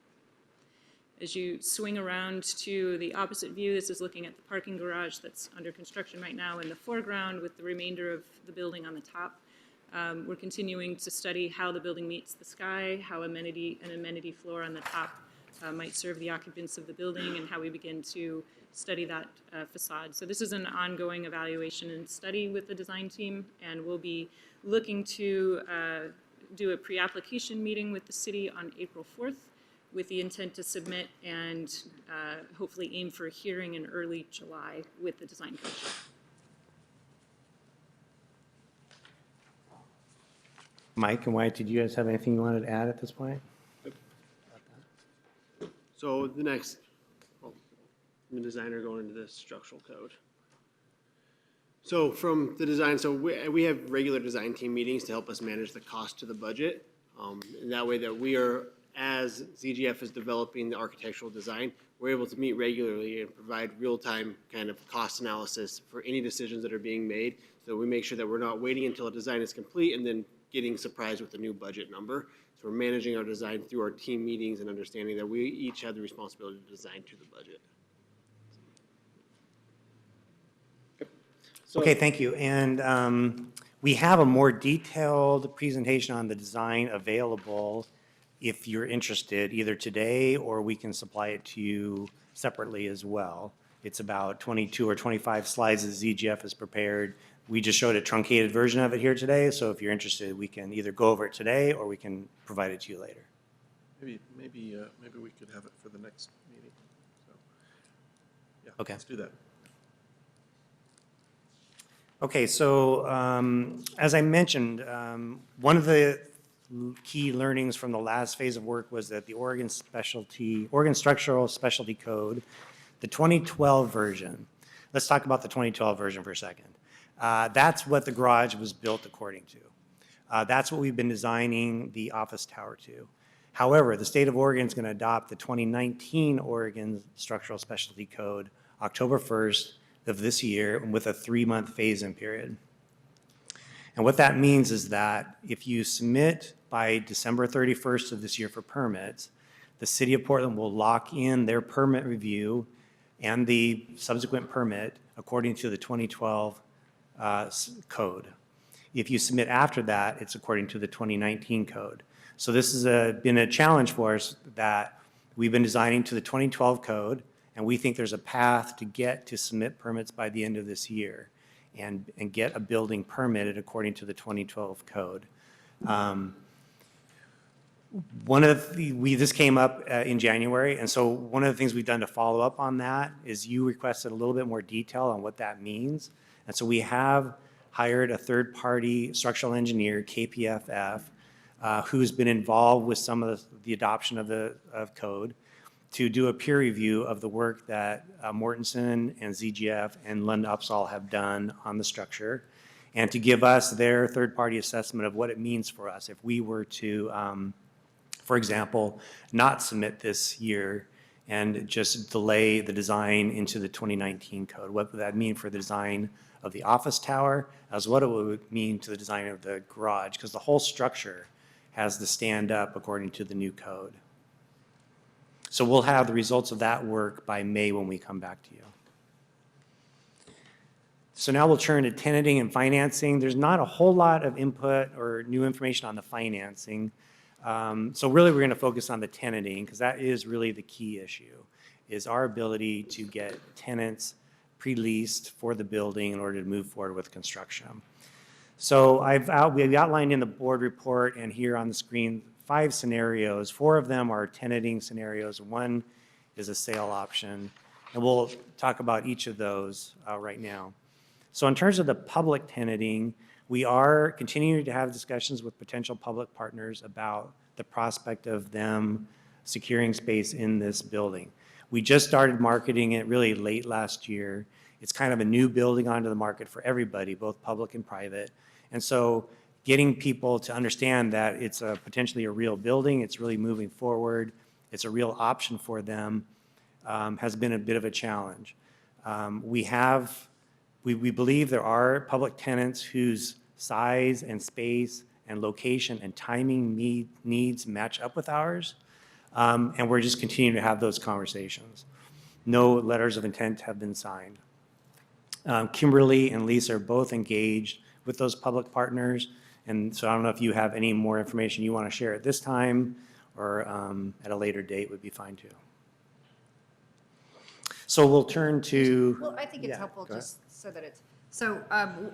S26: As you swing around to the opposite view, this is looking at the parking garage that's under construction right now in the foreground with the remainder of the building on the top. We're continuing to study how the building meets the sky, how an amenity floor on the top might serve the occupants of the building, and how we begin to study that facade. So this is an ongoing evaluation and study with the design team, and we'll be looking to do a pre-application meeting with the city on April 4th with the intent to submit and hopefully aim for a hearing in early July with the design commission.
S2: Mike and Wyatt, did you guys have anything you wanted to add at this point?
S22: So the next, well, I'm a designer going into the structural code. So from the design, so we have regular design team meetings to help us manage the cost to the budget. And that way that we are, as ZGF is developing the architectural design, we're able to meet regularly and provide real-time kind of cost analysis for any decisions that are being made. So we make sure that we're not waiting until a design is complete and then getting surprised with a new budget number. So we're managing our design through our team meetings and understanding that we each have the responsibility to design to the budget.
S2: Okay, thank you. And we have a more detailed presentation on the design available if you're interested, either today or we can supply it to you separately as well. It's about 22 or 25 slides that ZGF has prepared. We just showed a truncated version of it here today, so if you're interested, we can either go over it today or we can provide it to you later.
S1: Maybe we could have it for the next meeting. So, yeah,
S2: Okay.
S1: Let's do that.
S2: Okay, so as I mentioned, one of the key learnings from the last phase of work was that the Oregon Structural Specialty Code, the 2012 version, let's talk about the 2012 version for a second. That's what the garage was built according to. That's what we've been designing the office tower to. However, the state of Oregon is going to adopt the 2019 Oregon Structural Specialty Code October 1st of this year with a 3-month phase-in period. And what that means is that if you submit by December 31st of this year for permits, the city of Portland will lock in their permit review and the subsequent permit according to the 2012 code. If you submit after that, it's according to the 2019 code. So this has been a challenge for us that we've been designing to the 2012 code, and we think there's a path to get to submit permits by the end of this year and get a building permitted according to the 2012 code. This came up in January, and so one of the things we've done to follow up on that is you requested a little bit more detail on what that means. And so we have hired a third-party structural engineer, KPFF, who's been involved with some of the adoption of code to do a peer review of the work that Mortensen and ZGF and Lund Upsall have done on the structure, and to give us their third-party assessment of what it means for us if we were to, for example, not submit this year and just delay the design into the 2019 code. What would that mean for the design of the office tower, as what it would mean to the design of the garage, because the whole structure has to stand up according to the new code. So we'll have the results of that work by May when we come back to you. So now we'll turn to tenanting and financing. There's not a whole lot of input or new information on the financing. So really we're going to focus on the tenanting because that is really the key issue. is our ability to get tenants pre-leased for the building in order to move forward with construction. So we've outlined in the board report and here on the screen 5 scenarios. 4 of them are tenanting scenarios. 1 is a sale option. And we'll talk about each of those right now. So in terms of the public tenanting, we are continuing to have discussions with potential public partners about the prospect of them securing space in this building. We just started marketing it really late last year. It's kind of a new building onto the market for everybody, both public and private. And so getting people to understand that it's potentially a real building, it's really moving forward, it's a real option for them, has been a bit of a challenge. We believe there are public tenants whose size and space and location and timing needs match up with ours, and we're just continuing to have those conversations. No letters of intent have been signed. Kimberly and Lisa are both engaged with those public partners, and so I don't know if you have any more information you want to share at this time, or at a later date would be fine too. So we'll turn to.
S11: Well, I think it's
S2: yeah,
S11: helpful
S2: go ahead.
S11: just so that it's, so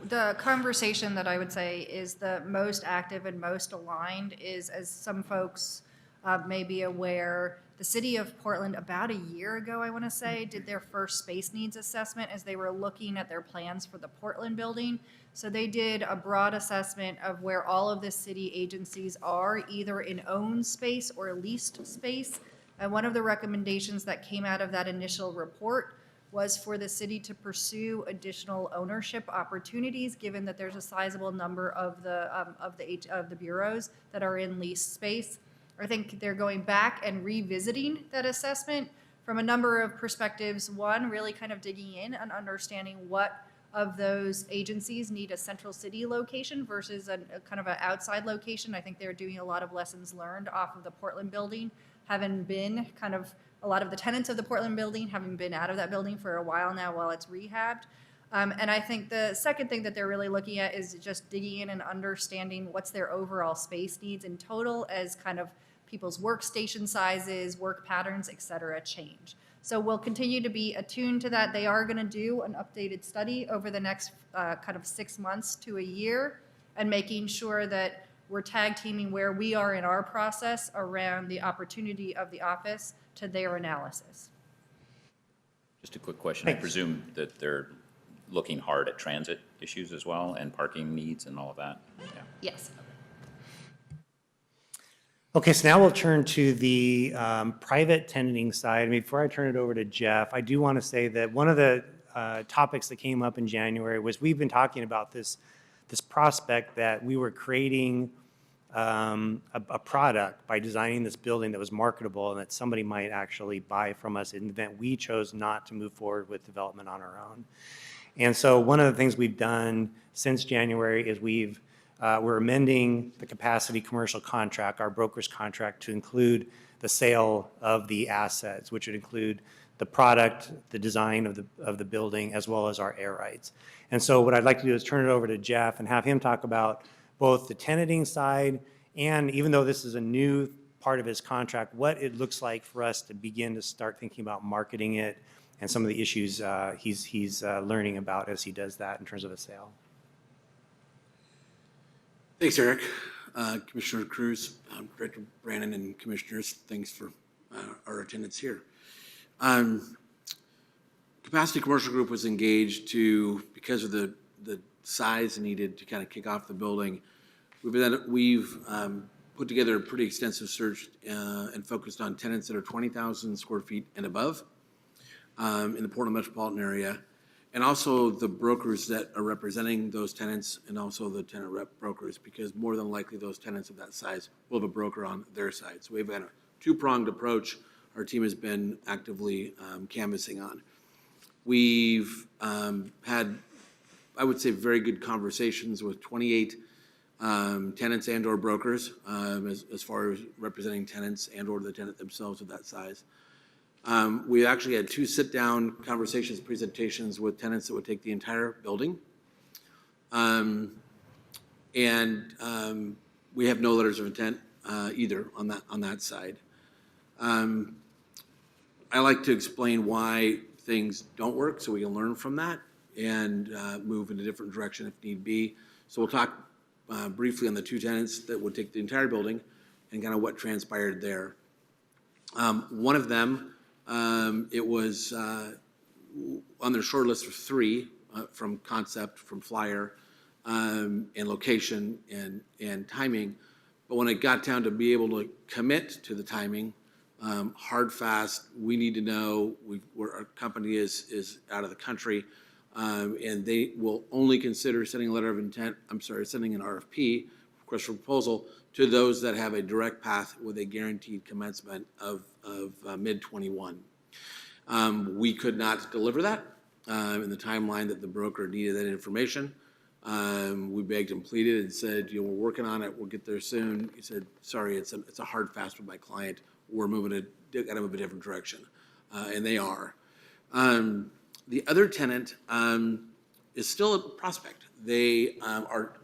S11: the conversation that I would say is the most active and most aligned is, as some folks may be aware, the city of Portland about a year ago, I want to say, did their first space needs assessment as they were looking at their plans for the Portland building. So they did a broad assessment of where all of the city agencies are, either in owned space or leased space. And one of the recommendations that came out of that initial report was for the city to pursue additional ownership opportunities, given that there's a sizable number of the bureaus that are in leased space. I think they're going back and revisiting that assessment from a number of perspectives. One, really kind of digging in and understanding what of those agencies need a central city location versus a kind of an outside location. I think they're doing a lot of lessons learned off of the Portland building, having been kind of a lot of the tenants of the Portland building, having been out of that building for a while now while it's rehabbed. And I think the second thing that they're really looking at is just digging in and understanding what's their overall space needs in total as kind of people's workstation sizes, work patterns, et cetera, change. So we'll continue to be attuned to that. They are going to do an updated study over the next kind of 6 months to a year, and making sure that we're tag teaming where we are in our process around the opportunity of the office to their analysis.
S3: Just a quick question. I presume that they're looking hard at transit issues as well and parking needs and all of that? Yeah.
S11: Yes.
S2: Okay, so now we'll turn to the private tenanting side. I mean, before I turn it over to Jeff, I do want to say that one of the topics that came up in January was we've been talking about this prospect that we were creating a product by designing this building that was marketable and that somebody might actually buy from us in the event we chose not to move forward with development on our own. And so one of the things we've done since January is we're amending the capacity commercial contract, our broker's contract, to include the sale of the assets, which would include the product, the design of the building, as well as our air rights. And so what I'd like to do is turn it over to Jeff and have him talk about both the tenanting side and, even though this is a new part of his contract, what it looks like for us to begin to start thinking about marketing it and some of the issues he's learning about as he does that in terms of a sale.
S24: Thanks, Eric. Commissioner Cruz, Director Brandon, and Commissioners, thanks for our attendance here. Capacity Commercial Group was engaged because of the size needed to kind of kick off the building. We've put together a pretty extensive search and focused on tenants that are 20,000 square feet and above in the Portland metropolitan area, and also the brokers that are representing those tenants, and also the tenant rep brokers, because more than likely those tenants of that size will have a broker on their side. So we've had a two-pronged approach our team has been actively canvassing on. We've had, I would say, very good conversations with 28 tenants and or brokers as far as representing tenants and or the tenant themselves of that size. We actually had 2 sit-down conversations, presentations with tenants that would take the entire building. And we have no letters of intent either on that side. I like to explain why things don't work so we can learn from that and move in a different direction if need be. So we'll talk briefly on the two tenants that would take the entire building and kind of what transpired there. One of them, it was on their short list of three from concept, from flyer, and location and timing. But when it got down to be able to commit to the timing, hard, fast, we need to know our company is out of the country, and they will only consider sending a letter of intent, sending an RFP, request for proposal, to those that have a direct path with a guaranteed commencement of mid-21. We could not deliver that in the timeline that the broker needed that information. We begged and pleaded and said, we're working on it, we'll get there soon. He said, sorry, it's a hard fast with my client. We're gotta move a different direction. And they are. The other tenant is still a prospect. They are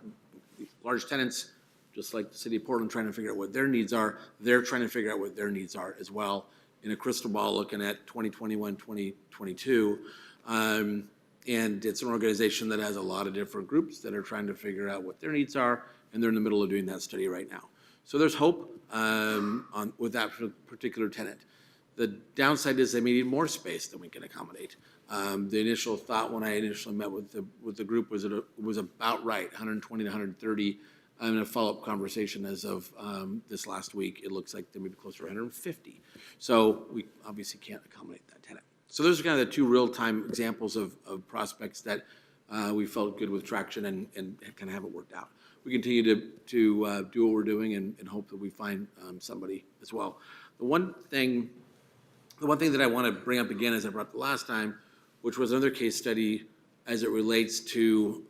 S24: large tenants, just like the city of Portland, trying to figure out what their needs are. They're trying to figure out what their needs are as well in a crystal ball looking at 2021, 2022. And it's an organization that has a lot of different groups that are trying to figure out what their needs are, and they're in the middle of doing that study right now. So there's hope with that particular tenant. The downside is they may need more space than we can accommodate. The initial thought when I initially met with the group was that it was about right, 120 to 130. In a follow-up conversation as of this last week, it looks like they may be closer to 150. So we obviously can't accommodate that tenant. So those are kind of the two real-time examples of prospects that we felt good with traction and kind of haven't worked out. We continue to do what we're doing and hope that we find somebody as well. The one thing that I want to bring up again, as I brought the last time, which was another case study as it relates to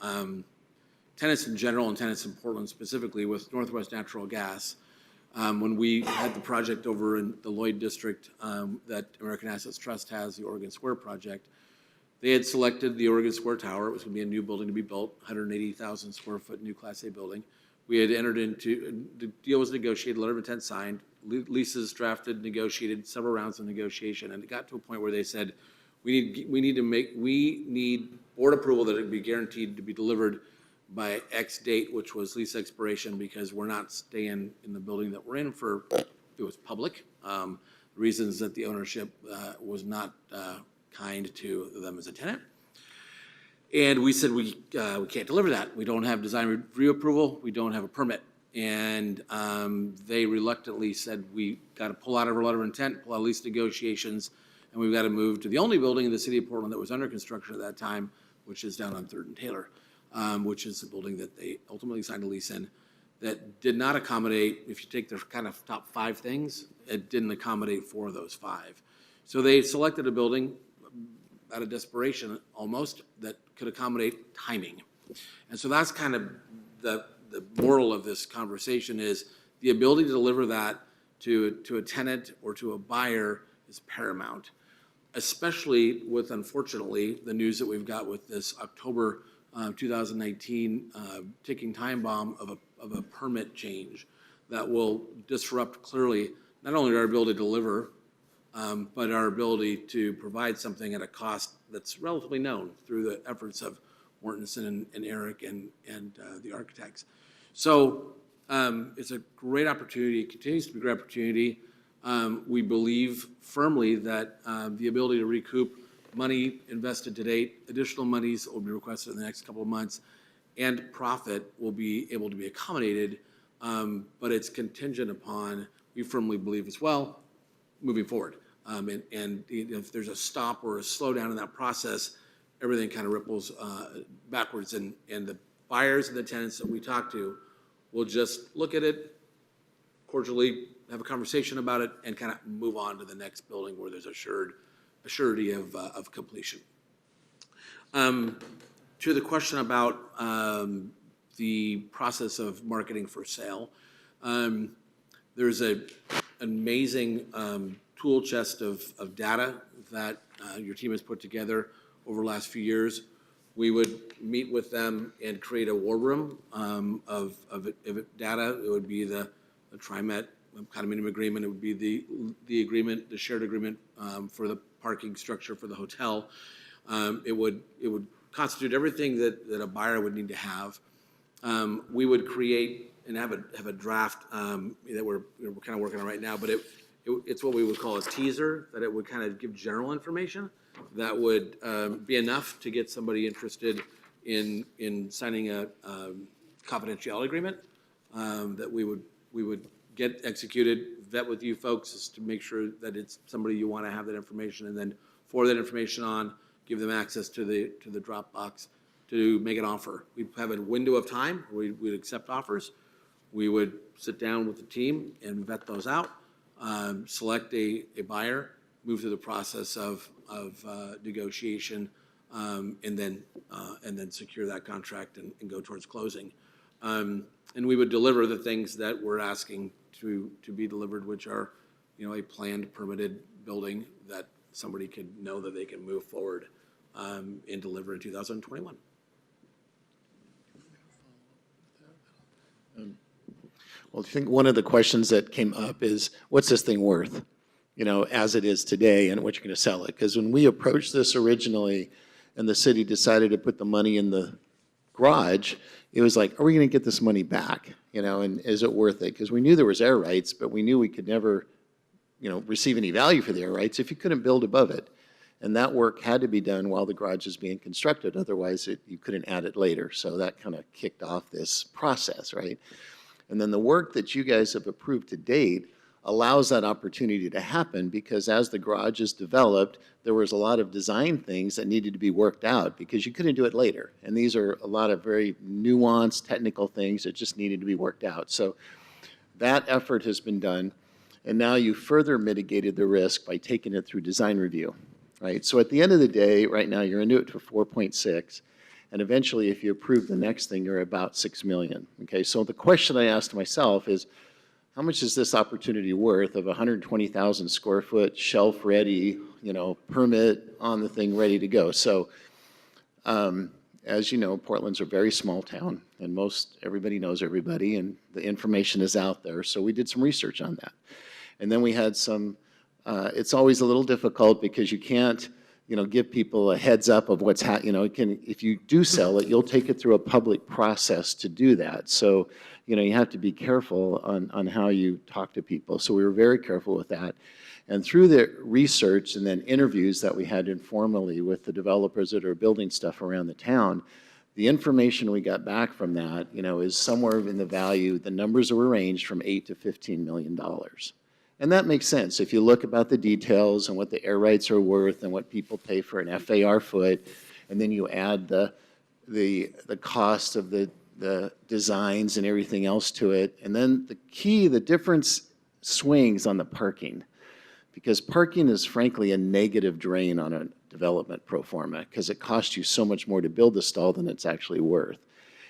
S24: tenants in general and tenants in Portland specifically with Northwest Natural Gas. When we had the project over in the Lloyd District that American Assets Trust has, the Oregon Square project, they had selected the Oregon Square Tower. It was going to be a new building to be built, 180,000 square foot new Class A building. We had entered into, the deal was negotiated, letter of intent signed, leases drafted, negotiated, several rounds of negotiation, and it got to a point where they said, we need board approval that it would be guaranteed to be delivered by X date, which was lease expiration, because we're not staying in the building that we're in for, it was public, reasons that the ownership was not kind to them as a tenant. And we said, we can't deliver that. We don't have design review approval. We don't have a permit. And they reluctantly said, we got to pull out of our letter of intent, pull out of lease negotiations, and we've got to move to the only building in the city of Portland that was under construction at that time, which is down on 3rd and Taylor, which is the building that they ultimately signed a lease in, that did not accommodate, if you take their kind of top 5 things, it didn't accommodate 4 of those 5. So they selected a building out of desperation almost that could accommodate timing. And so that's kind of the moral of this conversation is the ability to deliver that to a tenant or to a buyer is paramount, especially with, unfortunately, the news that we've got with this October 2019 ticking time bomb of a permit change that will disrupt clearly not only our ability to deliver, but our ability to provide something at a cost that's relatively known through the efforts of Mortensen and Eric and the architects. So it's a great opportunity. It continues to be a great opportunity. We believe firmly that the ability to recoup money invested to date, additional monies that will be requested in the next couple of months, and profit will be able to be accommodated, but it's contingent upon, we firmly believe as well, moving forward. And if there's a stop or a slowdown in that process, everything kind of ripples backwards, and the buyers and the tenants that we talk to will just look at it cordially, have a conversation about it, and kind of move on to the next building where there's a surety of completion. To the question about the process of marketing for sale, there's an amazing tool chest of data that your team has put together over the last few years. We would meet with them and create a war room of data. It would be the TriMet condominium agreement, it would be the agreement, the shared agreement for the parking structure for the hotel. It would constitute everything that a buyer would need to have. We would create and have a draft that we're kind of working on right now, but it's what we would call a teaser, that it would kind of give general information that would be enough to get somebody interested in signing a confidentiality agreement that we would get executed, vet with you folks to make sure that it's somebody you want to have that information, and then forward that information on, give them access to the Dropbox to make an offer. We have a window of time where we'd accept offers. We would sit down with the team and vet those out, select a buyer, move through the process of negotiation, and then secure that contract and go towards closing. And we would deliver the things that we're asking to be delivered, which are, a planned, permitted building that somebody can know that they can move forward and deliver in 2021.
S23: Well, I think one of the questions that came up is, what's this thing worth, as it is today, and what you're going to sell it? Because when we approached this originally and the city decided to put the money in the garage, it was like, are we going to get this money back? And is it worth it? Because we knew there was air rights, but we knew we could never, receive any value for the air rights if you couldn't build above it. And that work had to be done while the garage is being constructed. Otherwise, you couldn't add it later. So that kind of kicked off this process, right? And then the work that you guys have approved to date allows that opportunity to happen, because as the garage is developed, there was a lot of design things that needed to be worked out because you couldn't do it later. And these are a lot of very nuanced technical things that just needed to be worked out. So that effort has been done. And now you further mitigated the risk by taking it through design review, right? So at the end of the day, right now, you're into it for 4.6. And eventually, if you approve the next thing, you're about $6 million. Okay, so the question I asked myself is, how much is this opportunity worth of 120,000 square foot, shelf ready, permit on the thing ready to go? So, as you know, Portland's a very small town, and everybody knows everybody, and the information is out there. So we did some research on that, and then we had some. It's always a little difficult because you can't, give people a heads up of what's happening. If you do sell it, you'll take it through a public process to do that. So, you have to be careful on how you talk to people. So we were very careful with that. And through the research and then interviews that we had informally with the developers that are building stuff around the town, the information we got back from that, is somewhere in the value, the numbers were ranged from $8 to $15 million. And that makes sense. If you look about the details and what the air rights are worth and what people pay for an FAR foot, and then you add the cost of the designs and everything else to it. And then the difference swings on the parking, because parking is frankly a negative drain on a development pro forma, because it costs you so much more to build the stall than it's actually worth.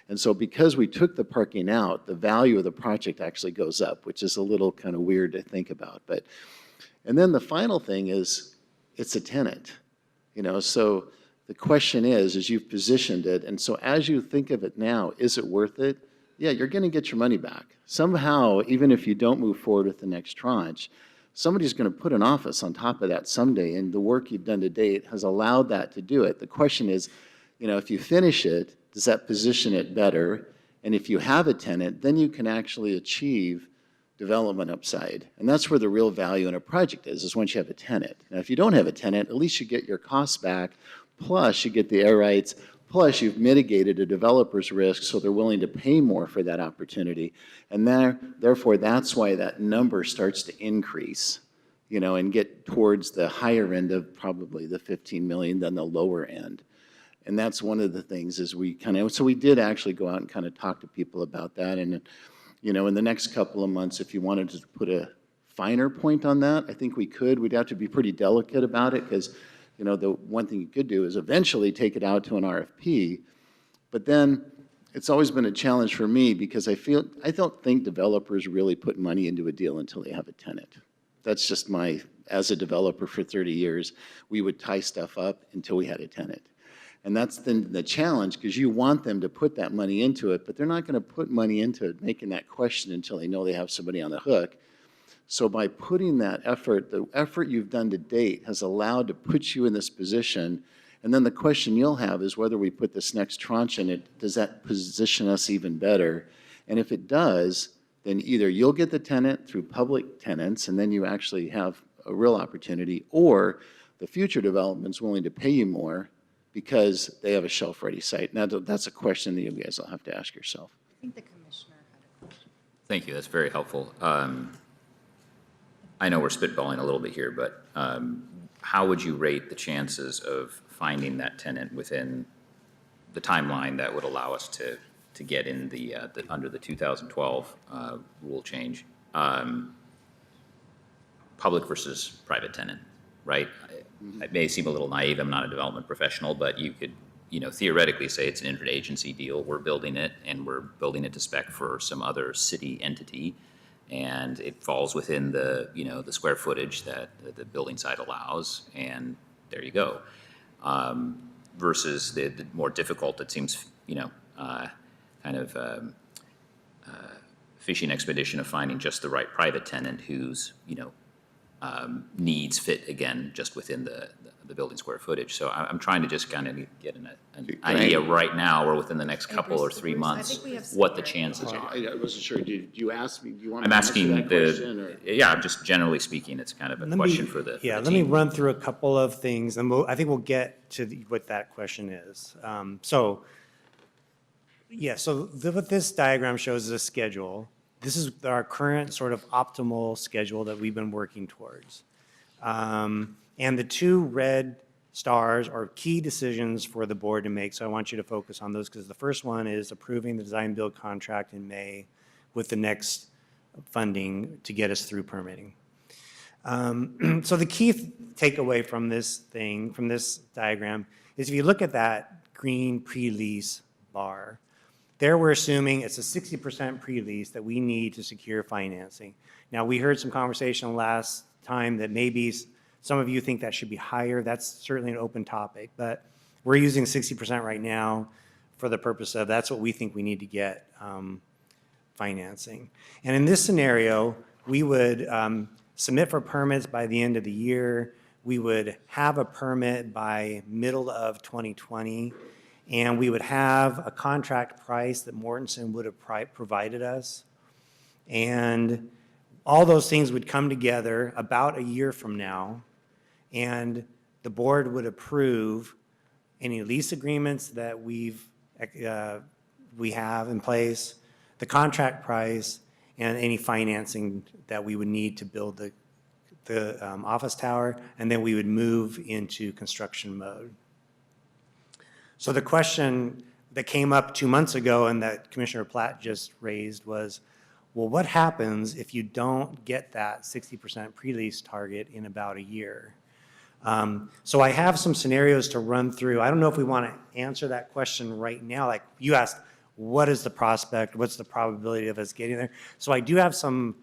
S23: And so because we took the parking out, the value of the project actually goes up, which is a little kind of weird to think about. And then the final thing is, it's a tenant, so the question is you've positioned it, and so as you think of it now, is it worth it? Yeah, you're going to get your money back. Somehow, even if you don't move forward with the next tranche, somebody's going to put an office on top of that someday, and the work you've done to date has allowed that to do it. The question is, if you finish it, does that position it better? And if you have a tenant, then you can actually achieve development upside. And that's where the real value in a project is once you have a tenant. Now, if you don't have a tenant, at least you get your costs back, plus you get the air rights, plus you've mitigated a developer's risk, so they're willing to pay more for that opportunity. And therefore, that's why that number starts to increase, and get towards the higher end of probably the 15 million than the lower end. And that's one of the things is so we did actually go out and kind of talk to people about that. And, in the next couple of months, if you wanted to put a finer point on that, I think we could. We'd have to be pretty delicate about it because, the one thing you could do is eventually take it out to an RFP. But then it's always been a challenge for me because I don't think developers really put money into a deal until they have a tenant. That's just as a developer for 30 years, we would tie stuff up until we had a tenant. And that's then the challenge, because you want them to put that money into it, but they're not going to put money into it, making that question until they know they have somebody on the hook. So by putting that effort, the effort you've done to date has allowed to put you in this position. And then the question you'll have is whether we put this next tranche in it, does that position us even better? And if it does, then either you'll get the tenant through public tenants, and then you actually have a real opportunity, or the future development's willing to pay you more because they have a shelf-ready site. Now, that's a question that you guys will have to ask yourself.
S11: I think the commissioner had a question.
S3: Thank you, that's very helpful. I know we're spitballing a little bit here, but how would you rate the chances of finding that tenant within the timeline that would allow us to get in under the 2012 rule change? Public versus private tenant, right? It may seem a little naive, I'm not a development professional, but you could, theoretically say it's an interagency deal. We're building it, and we're building it to spec for some other city entity, and it falls within the, the square footage that the building site allows, and there you go. Versus the more difficult, it seems, kind of fishing expedition of finding just the right private tenant whose, needs fit, again, just within the building square footage. So I'm trying to just kind of get an idea right now, or within the next couple or 3 months, what the chances are.
S23: I wasn't sure. Did you ask me? Do you want
S3: I'm
S23: me to answer
S3: asking
S23: that question, or?
S3: yeah, just generally speaking, it's kind of a question for the
S2: Yeah,
S3: for the
S2: let me
S3: team.
S2: run through a couple of things, and I think we'll get to what that question is. So what this diagram shows is a schedule. This is our current sort of optimal schedule that we've been working towards. And the two red stars are key decisions for the board to make, so I want you to focus on those, because the first one is approving the design build contract in May with the next funding to get us through permitting. So the key takeaway from this diagram, is if you look at that green pre-lease bar, there we're assuming it's a 60% pre-lease that we need to secure financing. Now, we heard some conversation last time that maybe some of you think that should be higher. That's certainly an open topic, but we're using 60% right now for the purpose of that's what we think we need to get financing. And in this scenario, we would submit for permits by the end of the year. We would have a permit by middle of 2020, and we would have a contract price that Mortenson would have provided us. And all those things would come together about a year from now, and the board would approve any lease agreements that we have in place, the contract price, and any financing that we would need to build the office tower, and then we would move into construction mode. So the question that came up 2 months ago and that Commissioner Platt just raised was, well, what happens if you don't get that 60% pre-lease target in about a year? So I have some scenarios to run through. I don't know if we want to answer that question right now. Like you asked, what is the prospect? What's the probability of us getting there? So I do have some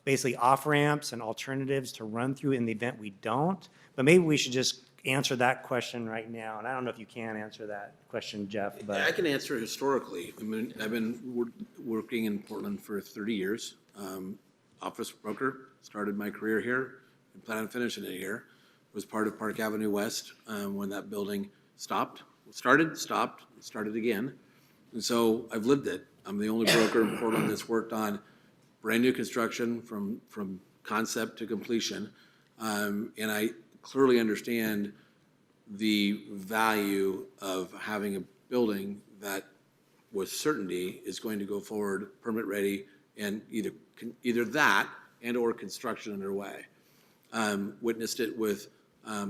S2: basically off-ramps and alternatives to run through in the event we don't, but maybe we should just answer that question right now. And I don't know if you can answer that question, Jeff, but.
S24: I can answer it historically. I mean, I've been working in Portland for 30 years. Office broker, started my career here, and plan on finishing it here. Was part of Park Avenue West when that building stopped. Started again. And so I've lived it. I'm the only broker in Portland that's worked on brand new construction from concept to completion. And I clearly understand the value of having a building that with certainty is going to go forward, permit ready, and either that and or construction underway. Witnessed it with,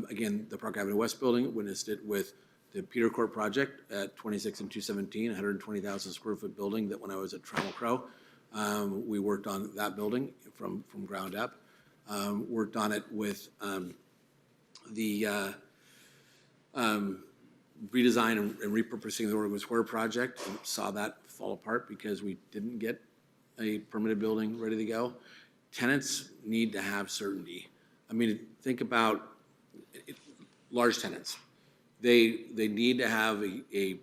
S24: again, the Park Avenue West building, witnessed it with the Peter Court project at 26 and 217, 120,000 square foot building that when I was at Trammell Crow, we worked on that building from ground up. Worked on it with the redesign and repurposing the Oregon Square project, and saw that fall apart because we didn't get a permitted building ready to go. Tenants need to have certainty. I mean, think about large tenants. They need to have a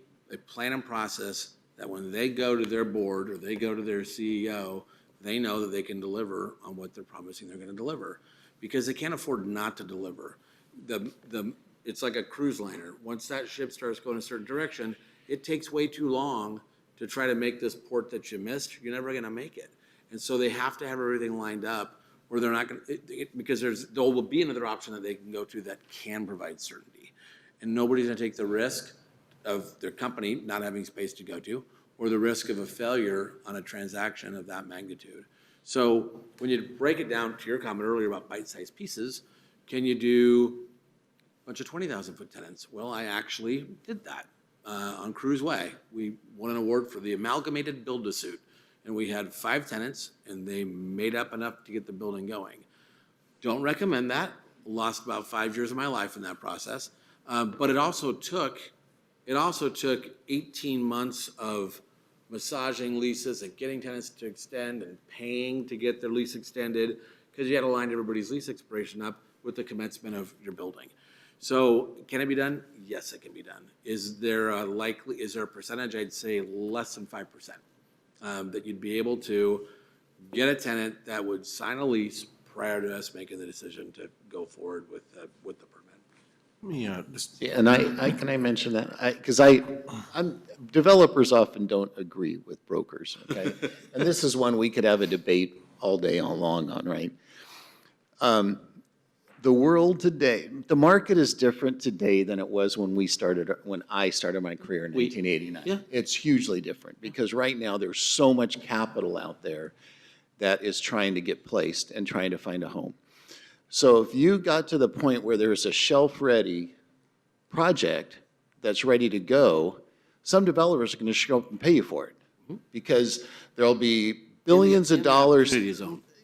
S24: plan and process that when they go to their board or they go to their CEO, they know that they can deliver on what they're promising they're going to deliver, because they can't afford not to deliver. It's like a cruise liner. Once that ship starts going a certain direction, it takes way too long to try to make this port that you missed. You're never going to make it. And so they have to have everything lined up where they're not going to, because there will be another option that they can go to that can provide certainty. And nobody's going to take the risk of their company not having space to go to, or the risk of a failure on a transaction of that magnitude. So when you break it down to your comment earlier about bite-sized pieces, can you do a bunch of 20,000-foot tenants? Well, I actually did that on Cruise Way. We won an award for the amalgamated build-to-suit, and we had 5 tenants, and they made up enough to get the building going. Don't recommend that. Lost about 5 years of my life in that process, but it also took 18 months of massaging leases and getting tenants to extend and paying to get their lease extended, because you had to line everybody's lease expiration up with the commencement of your building. So can it be done? Yes, it can be done. Is there a percentage? I'd say less than 5%, that you'd be able to get a tenant that would sign a lease prior to us making the decision to go forward with the permit.
S23: Can I mention that? Because developers often don't agree with brokers, okay? And this is one we could have a debate all day long on, right? The world today, the market is different today than it was when I started my career in 1989.
S24: Yeah.
S23: It's hugely different, because right now there's so much capital out there that is trying to get placed and trying to find a home. So if you got to the point where there's a shelf-ready project that's ready to go, some developers are going to show up and pay you for it, because there'll be billions of dollars in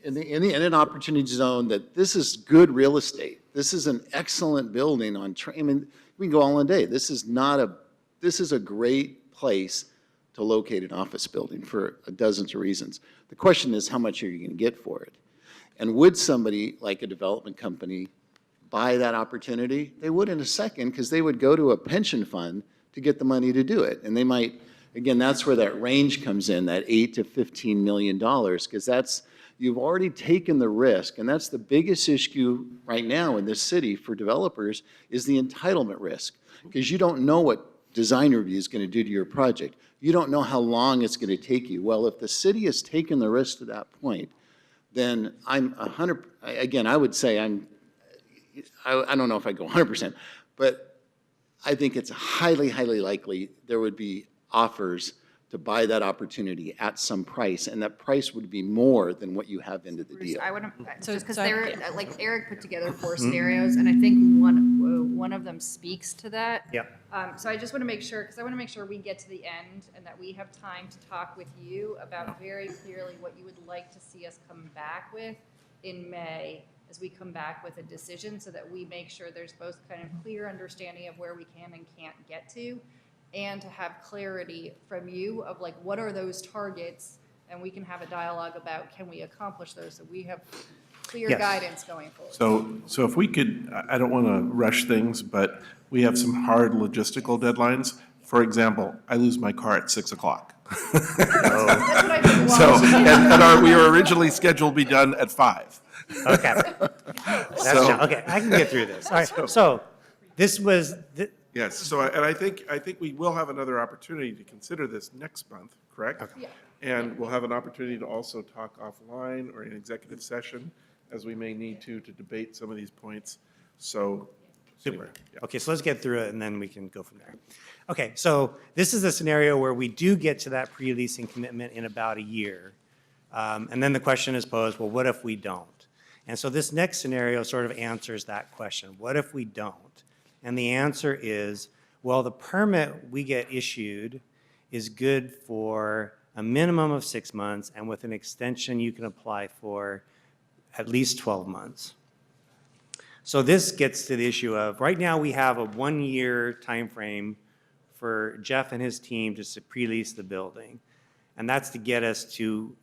S23: an opportunity zone. That this is good real estate. This is an excellent building on. I mean, we can go all in day. This is a great place to locate an office building for dozens of reasons. The question is, how much are you going to get for it? And would somebody like a development company buy that opportunity? They would in a second, because they would go to a pension fund to get the money to do it. And they might, again, that's where that range comes in, that $8 to $15 million, because you've already taken the risk. And that's the biggest issue right now in this city for developers, is the entitlement risk, because you don't know what design review is going to do to your project. You don't know how long it's going to take you. Well, if the city has taken the risk to that point, then I'm I would say I don't know if I go 100%, but I think it's highly, highly likely there would be offers to buy that opportunity at some price, and that price would be more than what you have into the deal.
S11: I would, just because like Eric put together 4 scenarios, and I think one of them speaks to that.
S2: Yep.
S11: So I just want to make sure, because I want to make sure we get to the end and that we have time to talk with you about very clearly what you would like to see us come back with in May, as we come back with a decision, so that we make sure there's both kind of clear understanding of where we can and can't get to, and to have clarity from you of like, what are those targets, and we can have a dialogue about, can we accomplish those, so we have clear
S2: Yes.
S11: guidance going forward.
S1: So if we could, I don't want to rush things, but we have some hard logistical deadlines. For example, I lose my car at 6 o'clock.
S11: That's what I've been
S1: So,
S11: watching.
S1: we were originally scheduled to be done at 5.
S2: Okay. Okay, I can get through this. All right, so this was,
S1: Yes, so, and I think we will have another opportunity to consider this next month, correct?
S11: Yeah.
S1: And we'll have an opportunity to also talk offline or in executive session, as we may need to debate some of these points. So,
S2: super. Okay, so let's get through it, and then we can go from there. Okay, so this is a scenario where we do get to that pre-leasing commitment in about a year. And then the question is posed, well, what if we don't? And so this next scenario sort of answers that question. What if we don't? And the answer is, well, the permit we get issued is good for a minimum of 6 months, and with an extension, you can apply for at least 12 months. So this gets to the issue of, right now we have a 1-year timeframe for Jeff and his team just to pre-lease the building. And that's to get us to,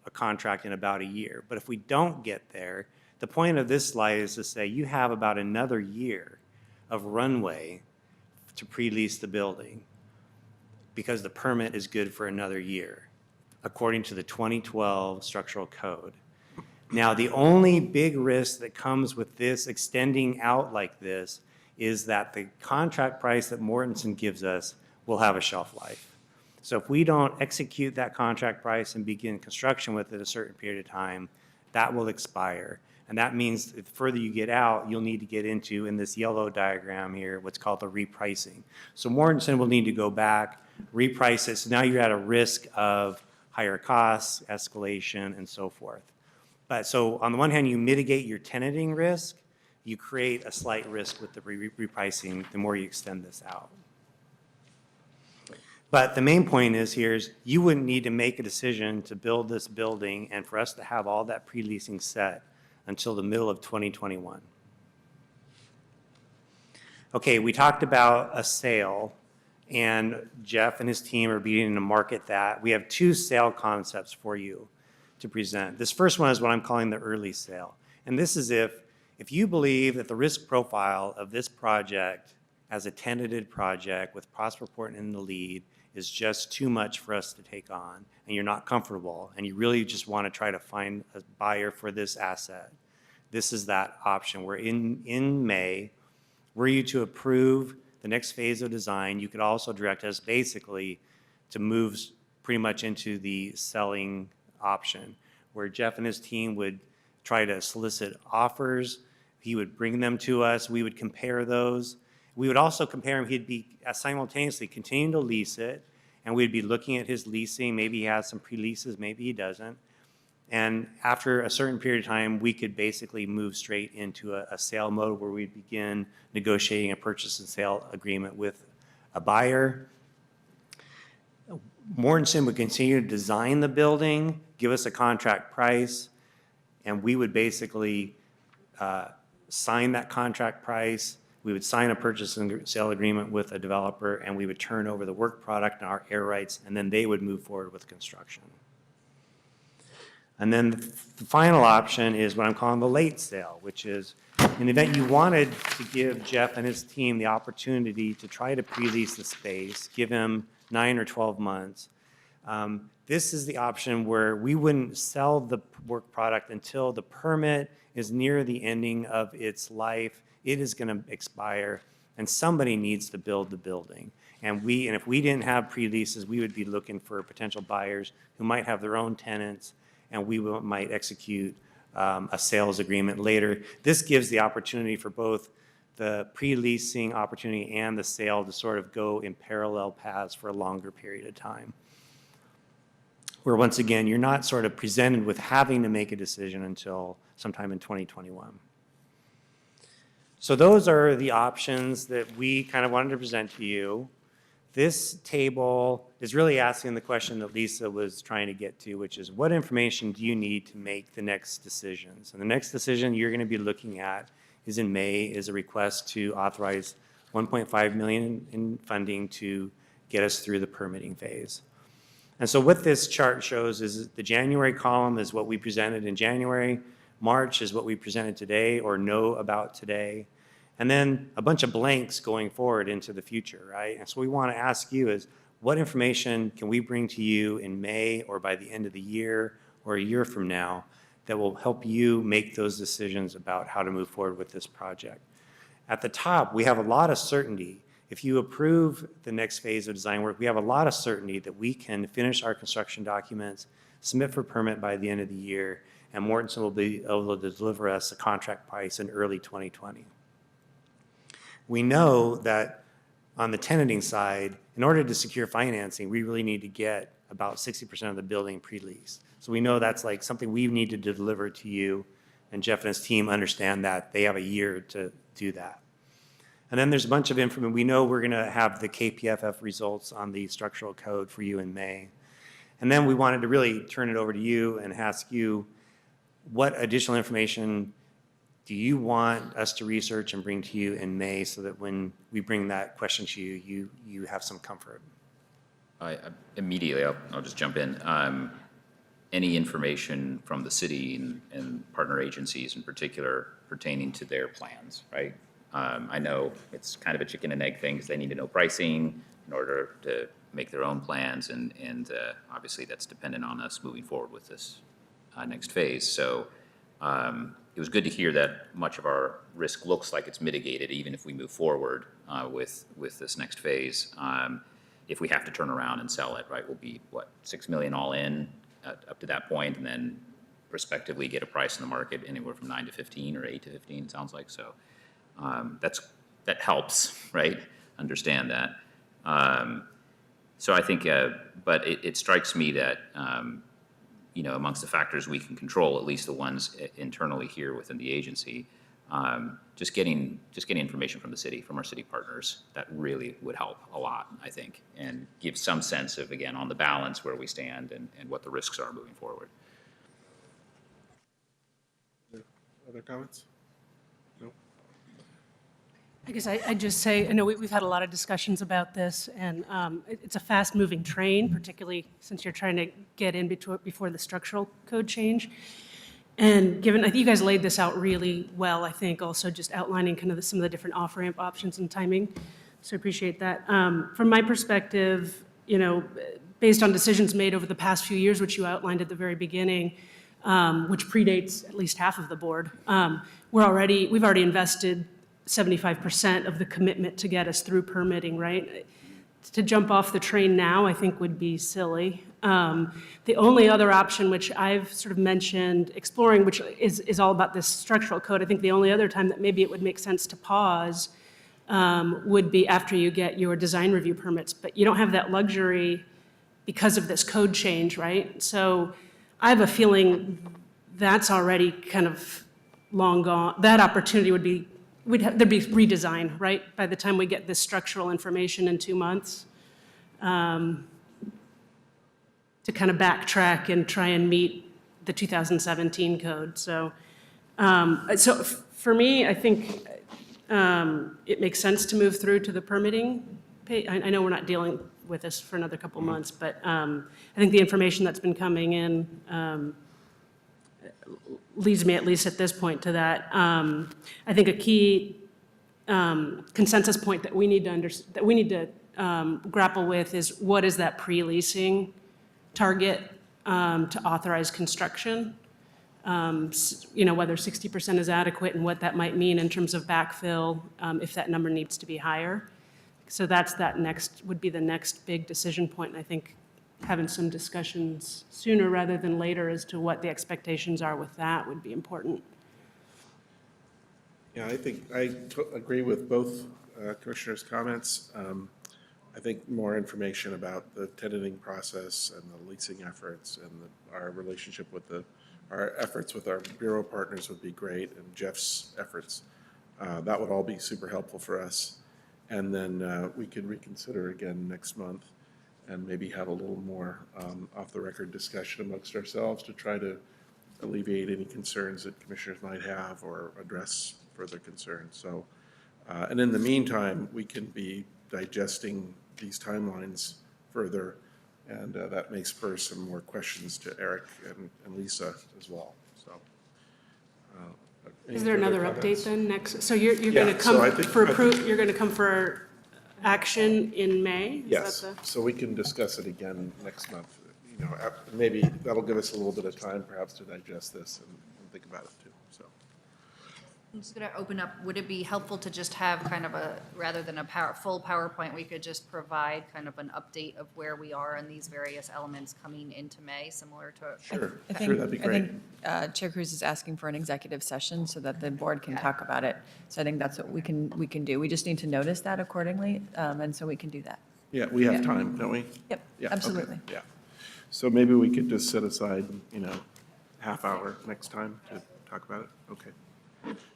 S2: a contract in about a year. But if we don't get there, the point of this slide is to say you have about another year of runway to pre-lease the building, because the permit is good for another year. according to the 2012 structural code. Now, the only big risk that comes with this extending out like this is that the contract price that Mortenson gives us will have a shelf life. So if we don't execute that contract price and begin construction with it a certain period of time, that will expire. And that means the further you get out, you'll need to get into, in this yellow diagram here, what's called the repricing. So Mortenson will need to go back, reprice it. So now you're at a risk of higher costs, escalation, and so forth. But so on the one hand, you mitigate your tenanting risk, you create a slight risk with the repricing the more you extend this out. But the main point is here is you wouldn't need to make a decision to build this building and for us to have all that pre-leasing set until the middle of 2021. Okay, we talked about a sale, and Jeff and his team are beginning to market that. We have 2 sale concepts for you to present. This first one is what I'm calling the early sale. And this is if you believe that the risk profile of this project as a tenanted project with Prosper Portland in the lead is just too much for us to take on, and you're not comfortable, and you really just want to try to find a buyer for this asset, this is that option. Where in May, were you to approve the next phase of design, you could also direct us basically to move pretty much into the selling option, where Jeff and his team would try to solicit offers. He would bring them to us. We would compare those. We would also compare him. He'd be simultaneously continuing to lease it, and we'd be looking at his leasing. Maybe he has some pre-leases, maybe he doesn't. And after a certain period of time, we could basically move straight into a sale mode where we'd begin negotiating a purchase and sale agreement with a buyer. Mortenson would continue to design the building, give us a contract price, and we would basically sign that contract price. We would sign a purchase and sale agreement with a developer, and we would turn over the work product and our air rights, and then they would move forward with construction. And then the final option is what I'm calling the late sale, which is in the event you wanted to give Jeff and his team the opportunity to try to pre-lease the space, give him 9 or 12 months. This is the option where we wouldn't sell the work product until the permit is near the ending of its life. It is going to expire, and somebody needs to build the building. And if we didn't have pre-leases, we would be looking for potential buyers who might have their own tenants, and we might execute a sales agreement later. This gives the opportunity for both the pre-leasing opportunity and the sale to sort of go in parallel paths for a longer period of time. Where once again, you're not sort of presented with having to make a decision until sometime in 2021. So those are the options that we kind of wanted to present to you. This table is really asking the question that Lisa was trying to get to, which is what information do you need to make the next decisions? And the next decision you're going to be looking at is in May, is a request to authorize $1.5 million in funding to get us through the permitting phase. And so what this chart shows is the January column is what we presented in January. March is what we presented today or know about today. And then a bunch of blanks going forward into the future, right? And so we want to ask you is what information can we bring to you in May or by the end of the year or a year from now that will help you make those decisions about how to move forward with this project? At the top, we have a lot of certainty. If you approve the next phase of design work, we have a lot of certainty that we can finish our construction documents, submit for permit by the end of the year, and Mortenson will be able to deliver us a contract price in early 2020. We know that on the tenanting side, in order to secure financing, we really need to get about 60% of the building pre-leased. So we know that's like something we need to deliver to you, and Jeff and his team understand that. They have a year to do that. And then there's a bunch of information. We know we're going to have the KPFF results on the structural code for you in May. And then we wanted to really turn it over to you and ask you what additional information do you want us to research and bring to you in May so that when we bring that question to you, you have some comfort?
S3: Immediately, I'll just jump in. Any information from the city and partner agencies in particular pertaining to their plans, right? I know it's kind of a chicken and egg thing because they need to know pricing in order to make their own plans, and obviously that's dependent on us moving forward with this next phase. So it was good to hear that much of our risk looks like it's mitigated, even if we move forward with this next phase. If we have to turn around and sell it, right, we'll be, what, $6 million all in up to that point, and then prospectively get a price in the market anywhere from 9 to 15 or 8 to 15, it sounds like. So that helps, right? Understand that. So I think, but it strikes me that, you know, amongst the factors we can control, at least the ones internally here within the agency, just getting information from the city, from our city partners, that really would help a lot, I think, and give some sense of, again, on the balance where we stand and what the risks are moving forward.
S1: Other comments? No?
S4: I guess I'd just say, I know we've had a lot of discussions about this, and it's a fast-moving train, particularly since you're trying to get in before the structural code change. And given, I think you guys laid this out really well, I think, also just outlining kind of some of the different off-ramp options and timing. So I appreciate that. From my perspective, you know, based on decisions made over the past few years, which you outlined at the very beginning, which predates at least half of the board, we've already invested 75% of the commitment to get us through permitting, right? To jump off the train now, I think would be silly. The only other option, which I've sort of mentioned exploring, which is all about this structural code, I think the only other time that maybe it would make sense to pause would be after you get your design review permits. But you don't have that luxury because of this code change, right? So I have a feeling that's already kind of long gone. That opportunity would be, there'd be redesign, right? By the time we get this structural information in 2 months. To kind of backtrack and try and meet the 2017 code. So, for me, I think it makes sense to move through to the permitting. I know we're not dealing with this for another couple months, but I think the information that's been coming in leads me, at least at this point, to that. I think a key consensus point that we need to grapple with is what is that pre-leasing target to authorize construction, you know, whether 60% is adequate and what that might mean in terms of backfill, if that number needs to be higher. So would be the next big decision point. And I think having some discussions sooner rather than later as to what the expectations are with that would be important.
S1: Yeah, I think I agree with both commissioners' comments. I think more information about the tenanting process and the leasing efforts and our relationship with our efforts with our bureau partners would be great, and Jeff's efforts. That would all be super helpful for us. And then we could reconsider again next month and maybe have a little more off-the-record discussion amongst ourselves to try to alleviate any concerns that commissioners might have or address further concerns. So, and in the meantime, we can be digesting these timelines further, and that may spur some more questions to Eric and Lisa as well. So,
S4: is there another update then next? So you're going to come you're going to come for action in May?
S1: Yes. So we can discuss it again next month. You know, maybe that'll give us a little bit of time, perhaps, to digest this and think about it too. So.
S11: I'm just going to open up, would it be helpful to just have kind of rather than a full PowerPoint, we could just provide kind of an update of where we are in these various elements coming into May, similar to?
S1: Sure, that'd be great.
S6: I think Chair Cruz is asking for an executive session so that the board can talk about it. So I think that's what we can do. We just need to notice that accordingly, and so we can do that.
S1: Yeah, we have time, don't we?
S6: Yep,
S1: Yeah,
S6: absolutely.
S1: okay, yeah. So maybe we could just set aside, you know, half hour next time to talk about it? Okay.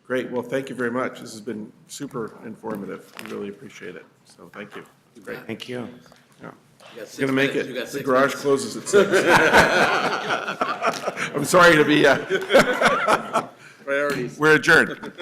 S1: Great, well, thank you very much. This has been super informative. We really appreciate it. So thank you. Great.
S2: Thank you.
S1: Yeah.
S24: You got 6
S1: Going to make
S24: minutes.
S1: it.
S24: You got
S1: The
S24: 6
S1: garage
S24: minutes.
S1: closes at 6. I'm sorry to be,
S24: Priorities.
S1: we're adjourned.